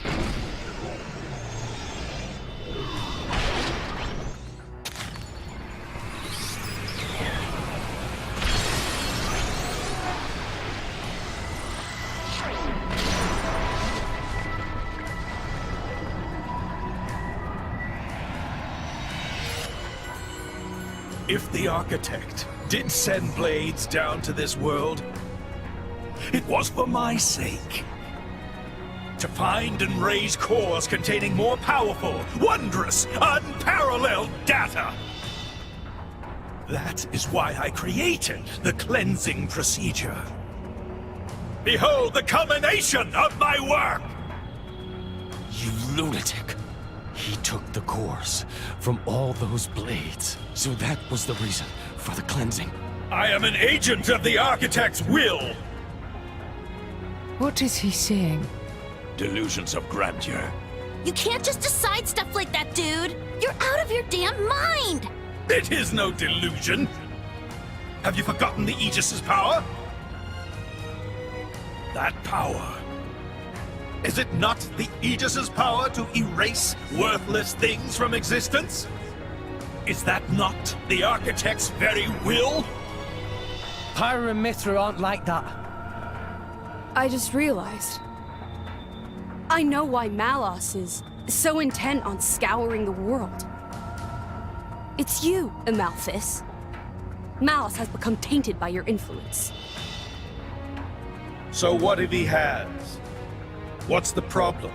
If the architect did send blades down to this world, it was for my sake. To find and raise cores containing more powerful, wondrous, unparalleled data. That is why I created the cleansing procedure. Behold the culmination of my work! You lunatic. He took the cores from all those blades. So that was the reason for the cleansing. I am an agent of the architect's will! What is he saying? Delusions of grandeur. You can't just decide stuff like that, dude! You're out of your damn mind! It is no delusion! Have you forgotten the Aegis's power? That power. Is it not the Aegis's power to erase worthless things from existence? Is that not the architect's very will? Pyra and Mithra aren't like that. I just realized. I know why Malos is so intent on scouring the world. It's you, Amalthus. Malos has become tainted by your influence. So what if he has? What's the problem?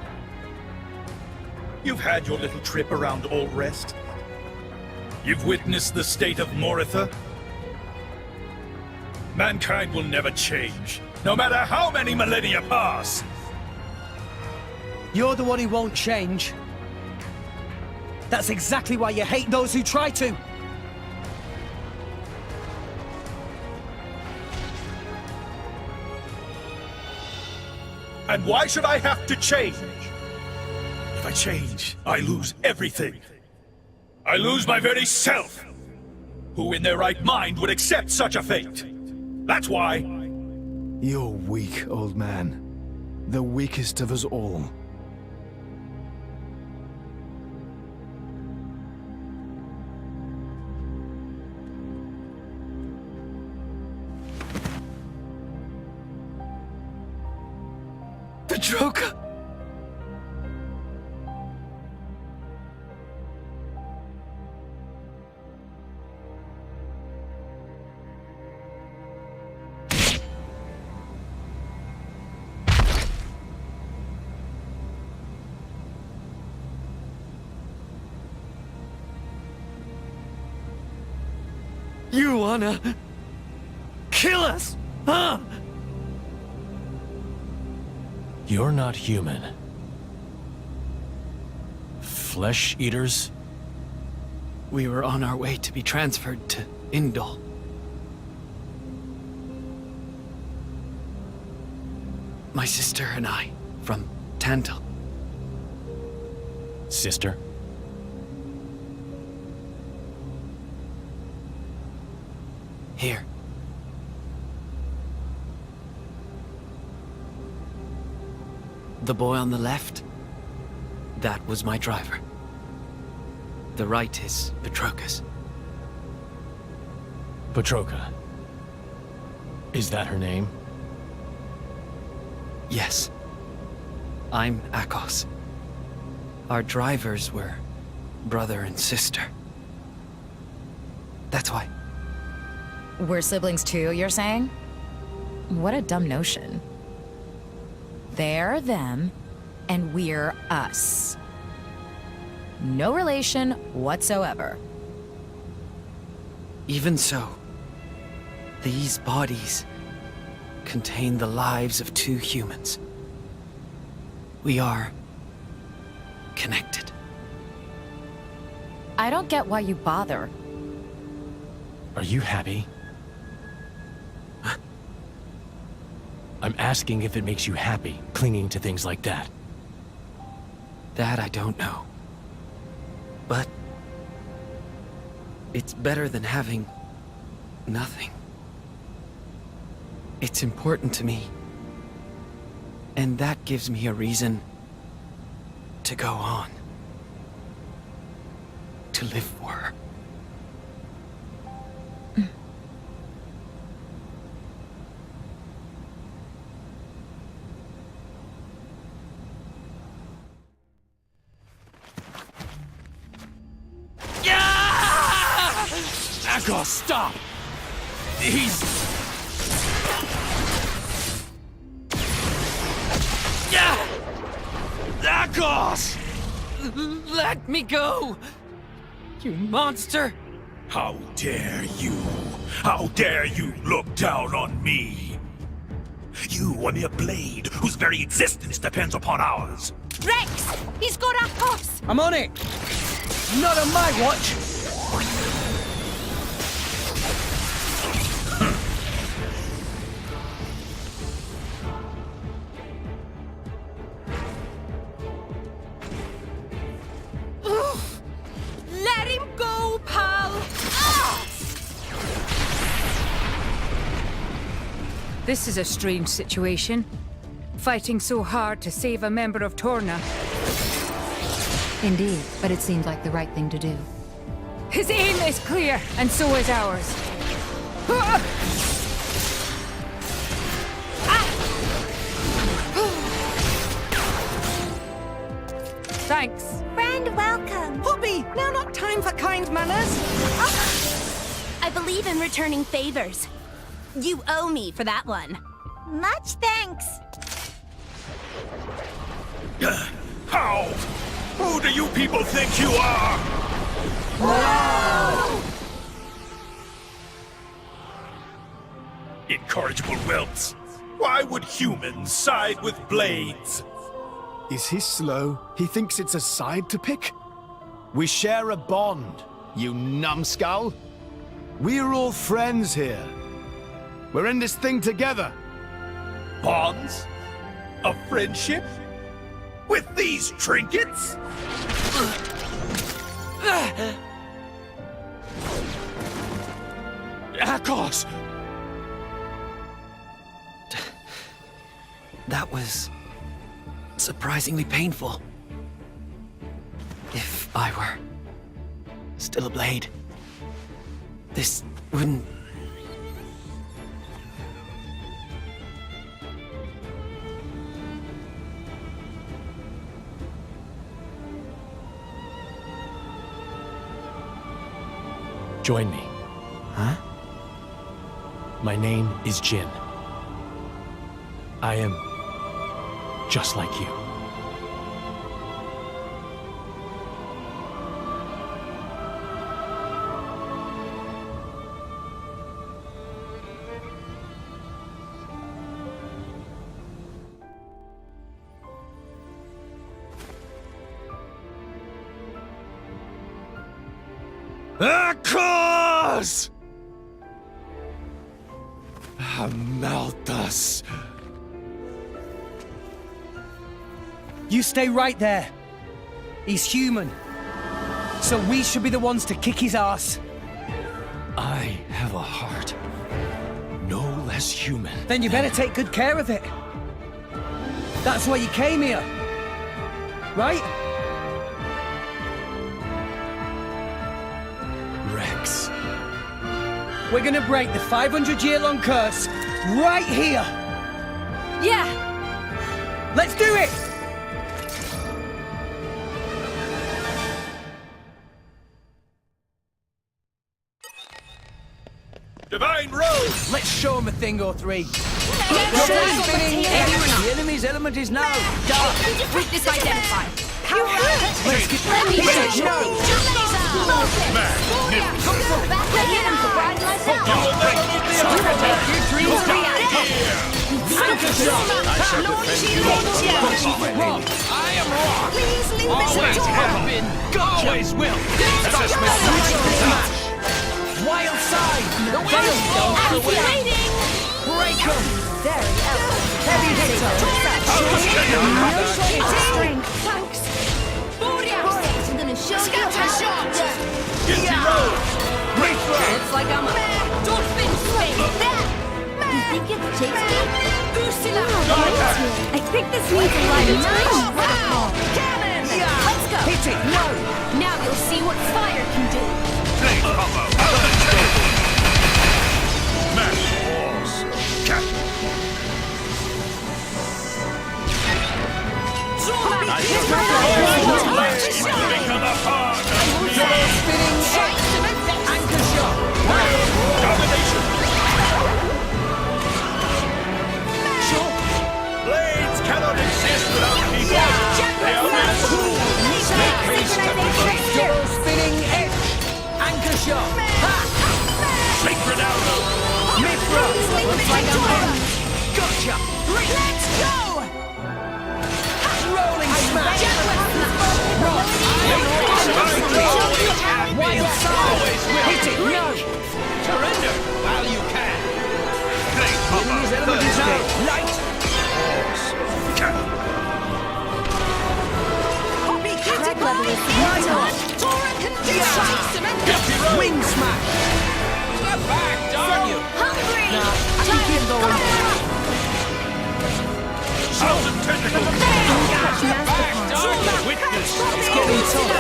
You've had your little trip around Allrest. You've witnessed the state of Moritha. Mankind will never change, no matter how many millennia pass. You're the one who won't change. That's exactly why you hate those who try to. And why should I have to change? If I change, I lose everything. I lose my very self. Who in their right mind would accept such a fate? That's why. You're weak, old man. The weakest of us all. Petroka! You wanna kill us, huh? You're not human. Flesh eaters? We were on our way to be transferred to Indol. My sister and I, from Tantal. Sister? Here. The boy on the left, that was my driver. The right is Petroka's. Petroka. Is that her name? Yes. I'm Akos. Our drivers were brother and sister. That's why. We're siblings too, you're saying? What a dumb notion. They're them, and we're us. No relation whatsoever. Even so, these bodies contain the lives of two humans. We are connected. I don't get why you bother. Are you happy? I'm asking if it makes you happy, clinging to things like that. That I don't know. But it's better than having nothing. It's important to me. And that gives me a reason to go on. To live for her. Akos, stop! He's... Akos! Let me go! You monster! How dare you? How dare you look down on me? You, a mere blade, whose very existence depends upon ours. Rex! He's got Akos! I'm on it! Not on my watch! Let him go, pal! This is a strange situation. Fighting so hard to save a member of Torna. Indeed, but it seemed like the right thing to do. His aim is clear, and so is ours. Thanks. Friend, welcome. Hobby, now not time for kind manners. I believe in returning favors. You owe me for that one. Much thanks. How? Who do you people think you are? Whoa! Incorrigible whelps. Why would humans side with blades? Is he slow? He thinks it's a side to pick? We share a bond, you numbskull. We're all friends here. We're in this thing together. Bonds? Of friendship? With these trinkets? Akos! That was surprisingly painful. If I were still a blade, this wouldn't... Join me. Huh? My name is Jin. I am just like you. Akos! Amalthus! You stay right there. He's human. So we should be the ones to kick his ass. I have a heart no less human. Then you better take good care of it. That's why you came here. Right? Rex. We're gonna break the 500-year-long curse right here. Yeah! Let's do it! Divine Rose! Let's show him a thing or three. Spinning. The enemy's element is now dark. Weakness identified. Power out. Let's get Let me hit it. show No. you. Hit him for riding myself. Your dreams are reality. Anchor shot. I am wrong! Please leave Always this have been, always will! Smash. Wild side. The wind's blowing away! Activating. Break 'em. very elegant. Heavy hitter. No shortage of strength. Thanks. I'm gonna show you how it's done. Guilty Road! Looks like I'm a dolphin space. You think it's tasty? Goosey I think this needs a lot of time. Let's go. Hit it. No. Now you'll see what fire can do. Smash walls! Become a part of me! Spinning anchor shot. Domination! Sure. Blades cannot exist without people! They are meant to make haste to provoke. Double spinning edge. Anchor shot. Ha. Sacred arrow! Mithra. Looks like I'm in. Gotcha. Let's go! Rolling smash. Wild side. Hit it. No. Surrender while you can! Enemy's element is out. Light. Crab level is right on. Wing smash. Step back, darn you! Hungry. I can keep going. Thousand tentacles! Step back, darn you! Witness! It's getting tough.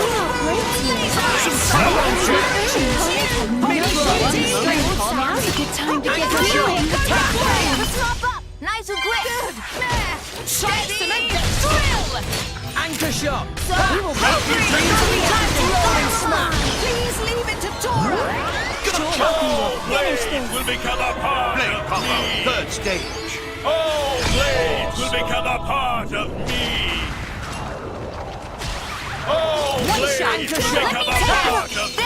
Now's a good time to get going. Slop up. Nice and quick. Steady. Drill. Anchor shot. We will break your dreams. Rolling smash. Please leave it to Tora. All blades will become a part of me! Third stage. All blades will become a part of me! All blades will become a part of me!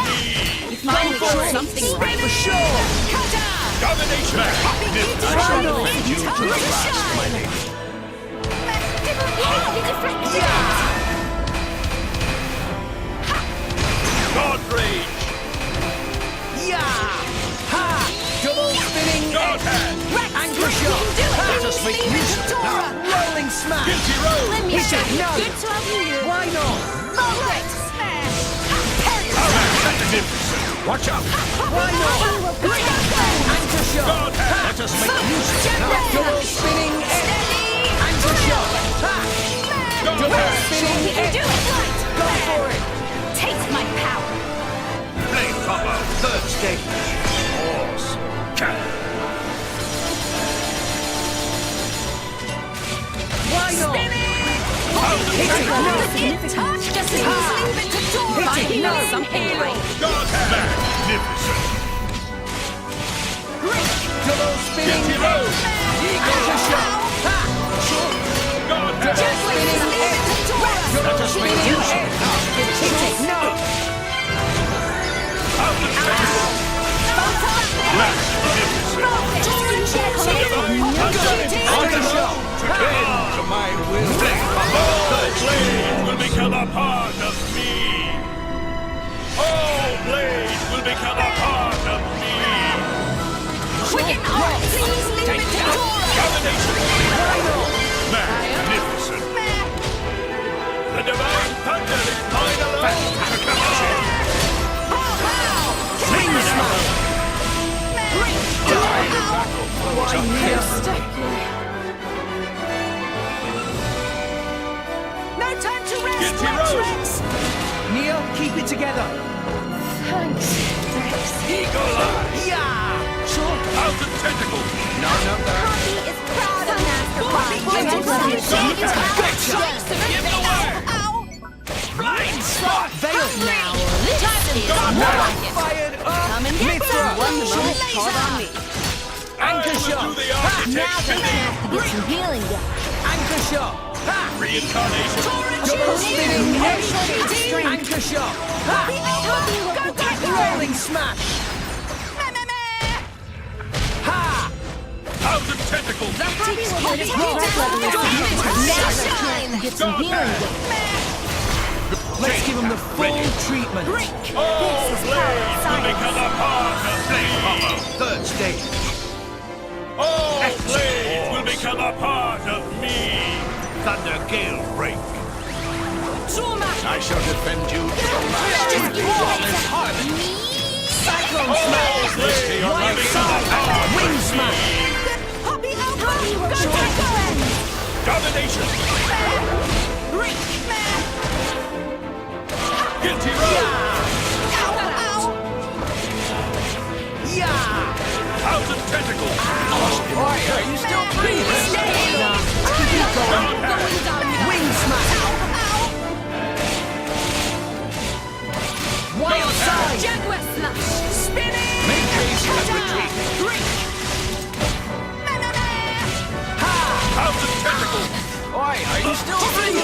Finally got something right. For sure. Domination! I shall defend you to the last, my lady. God rage! Yeah. Ha. Double spinning God hand! anchor shot. Let us make use of it now! Rolling smash. Guilty road! Let me Hit show it. you. No. Good to have you here. Why not? Alright. Smash. Magnificent! Watch out! Why not? Anchor shot. God hand! Let us make use of it now! Double spinning anchor shot. Ha. God Double hand! spinning You do it right. Go for it. Taste my power. Flame combo! Third stage! Horse! Cannon! Why not? Just leave it to Dora. Hit it. No. Something right. God hand! Magnificent! Double spinning head! Eagle shot! Ha! Just spinning head! Double spinning head! Kick no! To my will. All blades will become a part of me. All blades will become a part of me. Quicken all! Please leave it to Coro! Magnificent. The divine thunder is mine alone to command. Swing smile! No time to rest, Get your Rex, rope. Rex! Neil, keep it together! Thanks, Rex. Eagle eye. Yeah! Sure. Thousand tentacles. No. Poppy is proud of Master Pot. Give the word. Blind spot. Veil now! Fired up! Come and get Mithra! them. One moment, Caught on me! Anchor shot! Do the Ha! architect's bidding. Get some healing done. Anchor shot! Ha! Reincarnation. Double spinning head! Anchor shot! Ha! Rolling smash! Ha! Thousand tentacles. Get some healing done. Let's give him the full treatment. All blades will become a part of me. Third stage. All blades will become a part of me. Thunder gale break. I shall defend you to the last. Cyclone All smash! blades will become a part of Wing me. smash! Domination. Guilty road. Yeah! Thousand tentacles. Are you still breathing? Wing smash! Wild side! Jaguar slash! Spinning! Make haste and retreat. Thousand tentacles. Oi, are you still breathing?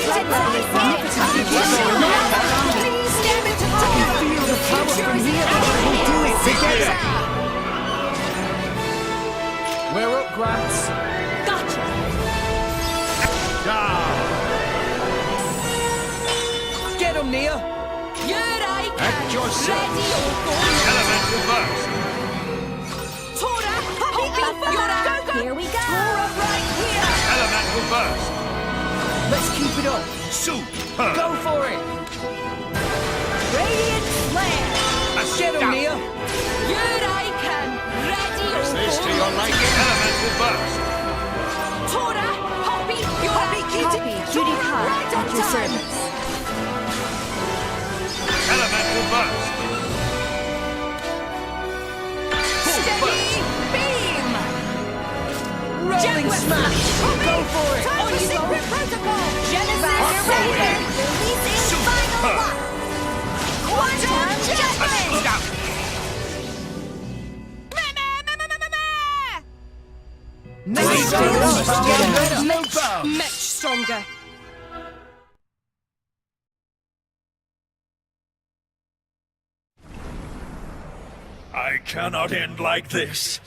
Please stand into Feel the power from here. We'll do it together. We're up, Grants. Gotcha! Get him, Nia. Here I At come! your service. Ready or go! Elemental burst. Tora! Hoppy! Yora! Here we go. Tora right here! Elemental burst. Let's keep it up. Super. Go for it. Radiant flare! Get him, Nia. Here I come! Ready or Is this to go! your liking? Elemental burst. Tora! Hoppy! Yora! Hoppy, Judy Carr, right on at your time! service. Elemental burst. Steady beam! Rolling smash. Go for it. Time for secret protocol! Genesis Surrender. ready! Releasing final lock. Quantum judgment! Look out. Next stage. Get better. Much stronger! I cannot end like this.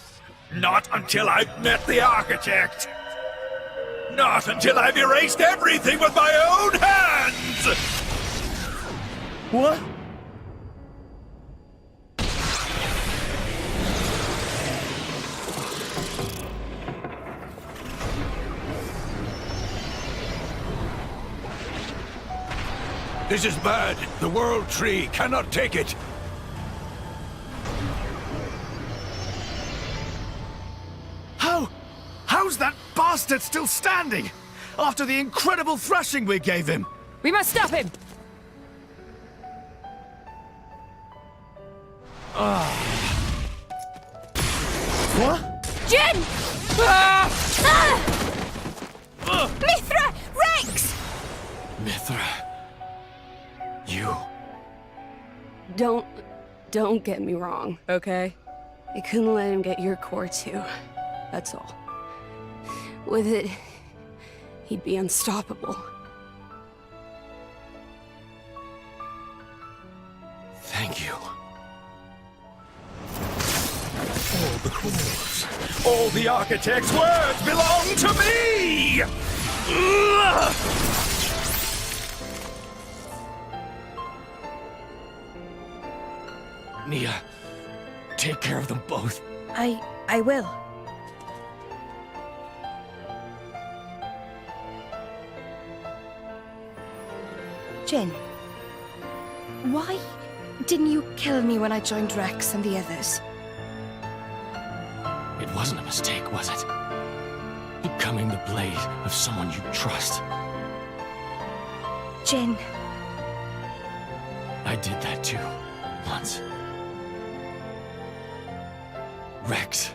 Not until I've met the architect. Not until I've erased everything with my own hands! What? This is bad. The World Tree cannot take it. How's that bastard still standing? After the incredible thrashing we gave him? We must stop him! What? Jin! Mithra! Rex! Mithra. You. Don't Don't get me wrong, okay? I couldn't let him get your core too. That's all. With it, he'd be unstoppable. Thank you. All the cores, all the architect's words belong to me! Nia, take care of them both. I will. Jin, why didn't you kill me when I joined Rex and the others? It wasn't a mistake, was it? Becoming the blade of someone you trust. Jin. I did that too, once. Rex,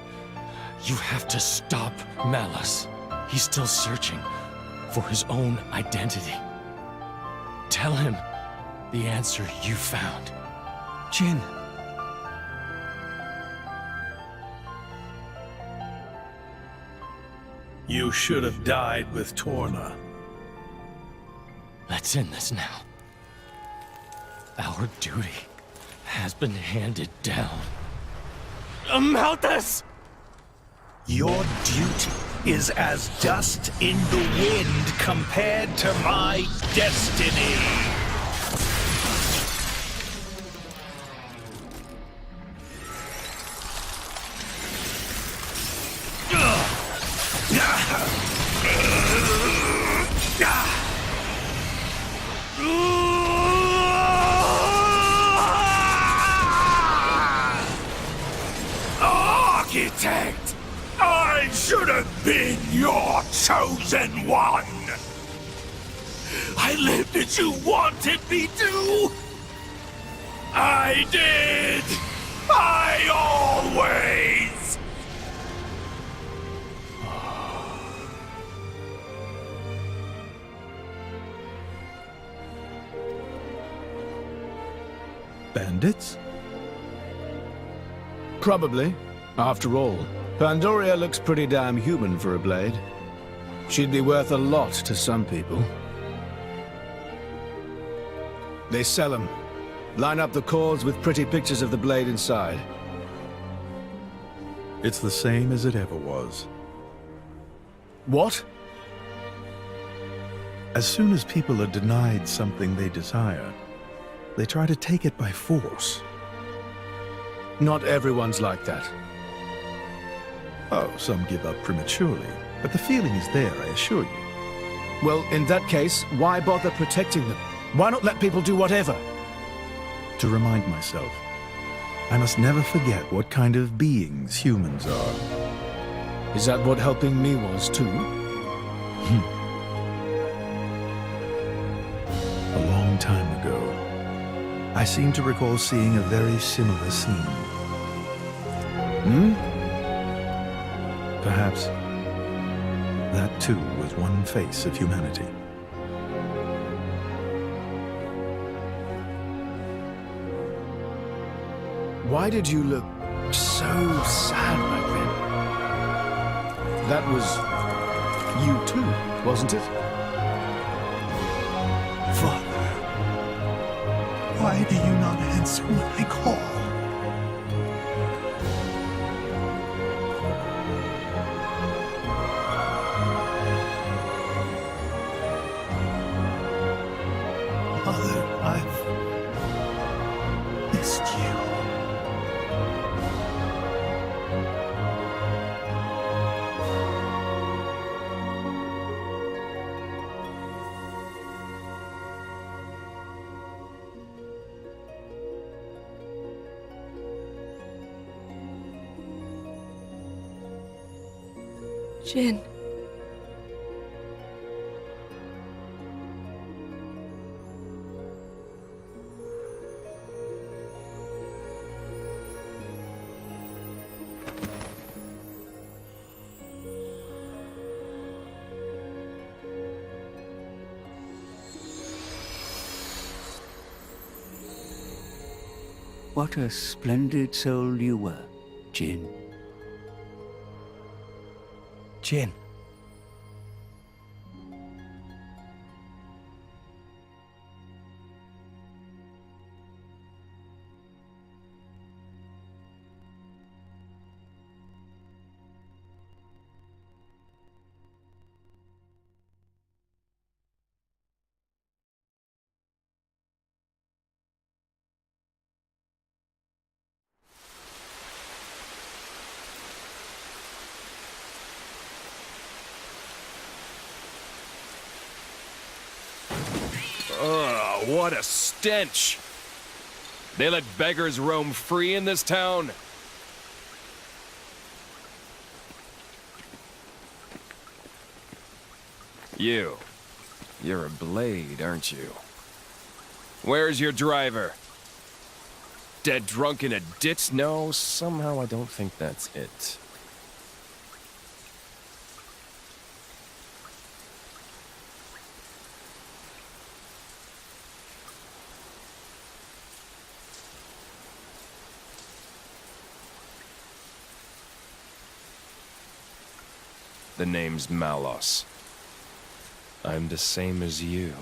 you have to stop Malus. He's still searching for his own identity. Tell him the answer you found. Jin. You should have died with Torna. Let's end this now. Our duty has been handed down. Malthus! Your duty is as dust in the wind compared to my destiny. Architect! I should have been your chosen one! I lived as you wanted me to! I did! I always! Bandits? Probably. After all, Pandoria looks pretty damn human for a blade. She'd be worth a lot to some people. They sell them. Line up the cores with pretty pictures of the blade inside. It's the same as it ever was. What? As soon as people are denied something they desire, they try to take it by force. Not everyone's like that. Oh, some give up prematurely, but the feeling is there, I assure you. Well, in that case, why bother protecting them? Why not let people do whatever? To remind myself, I must never forget what kind of beings humans are. Is that what helping me was, too? A long time ago, I seem to recall seeing a very similar scene. Perhaps that too was one face of humanity. Why did you look so sad back then? That was you too, wasn't it? Father, why do you not answer when I call? Mother, I've missed you. Jin. What a splendid soul you were, Jin. Jin. Ugh, what a stench! They let beggars roam free in this town? You're a blade, aren't you? Where's your driver? Dead drunk in a ditch? No, somehow I don't think that's it. The name's Malos. I'm the same as you.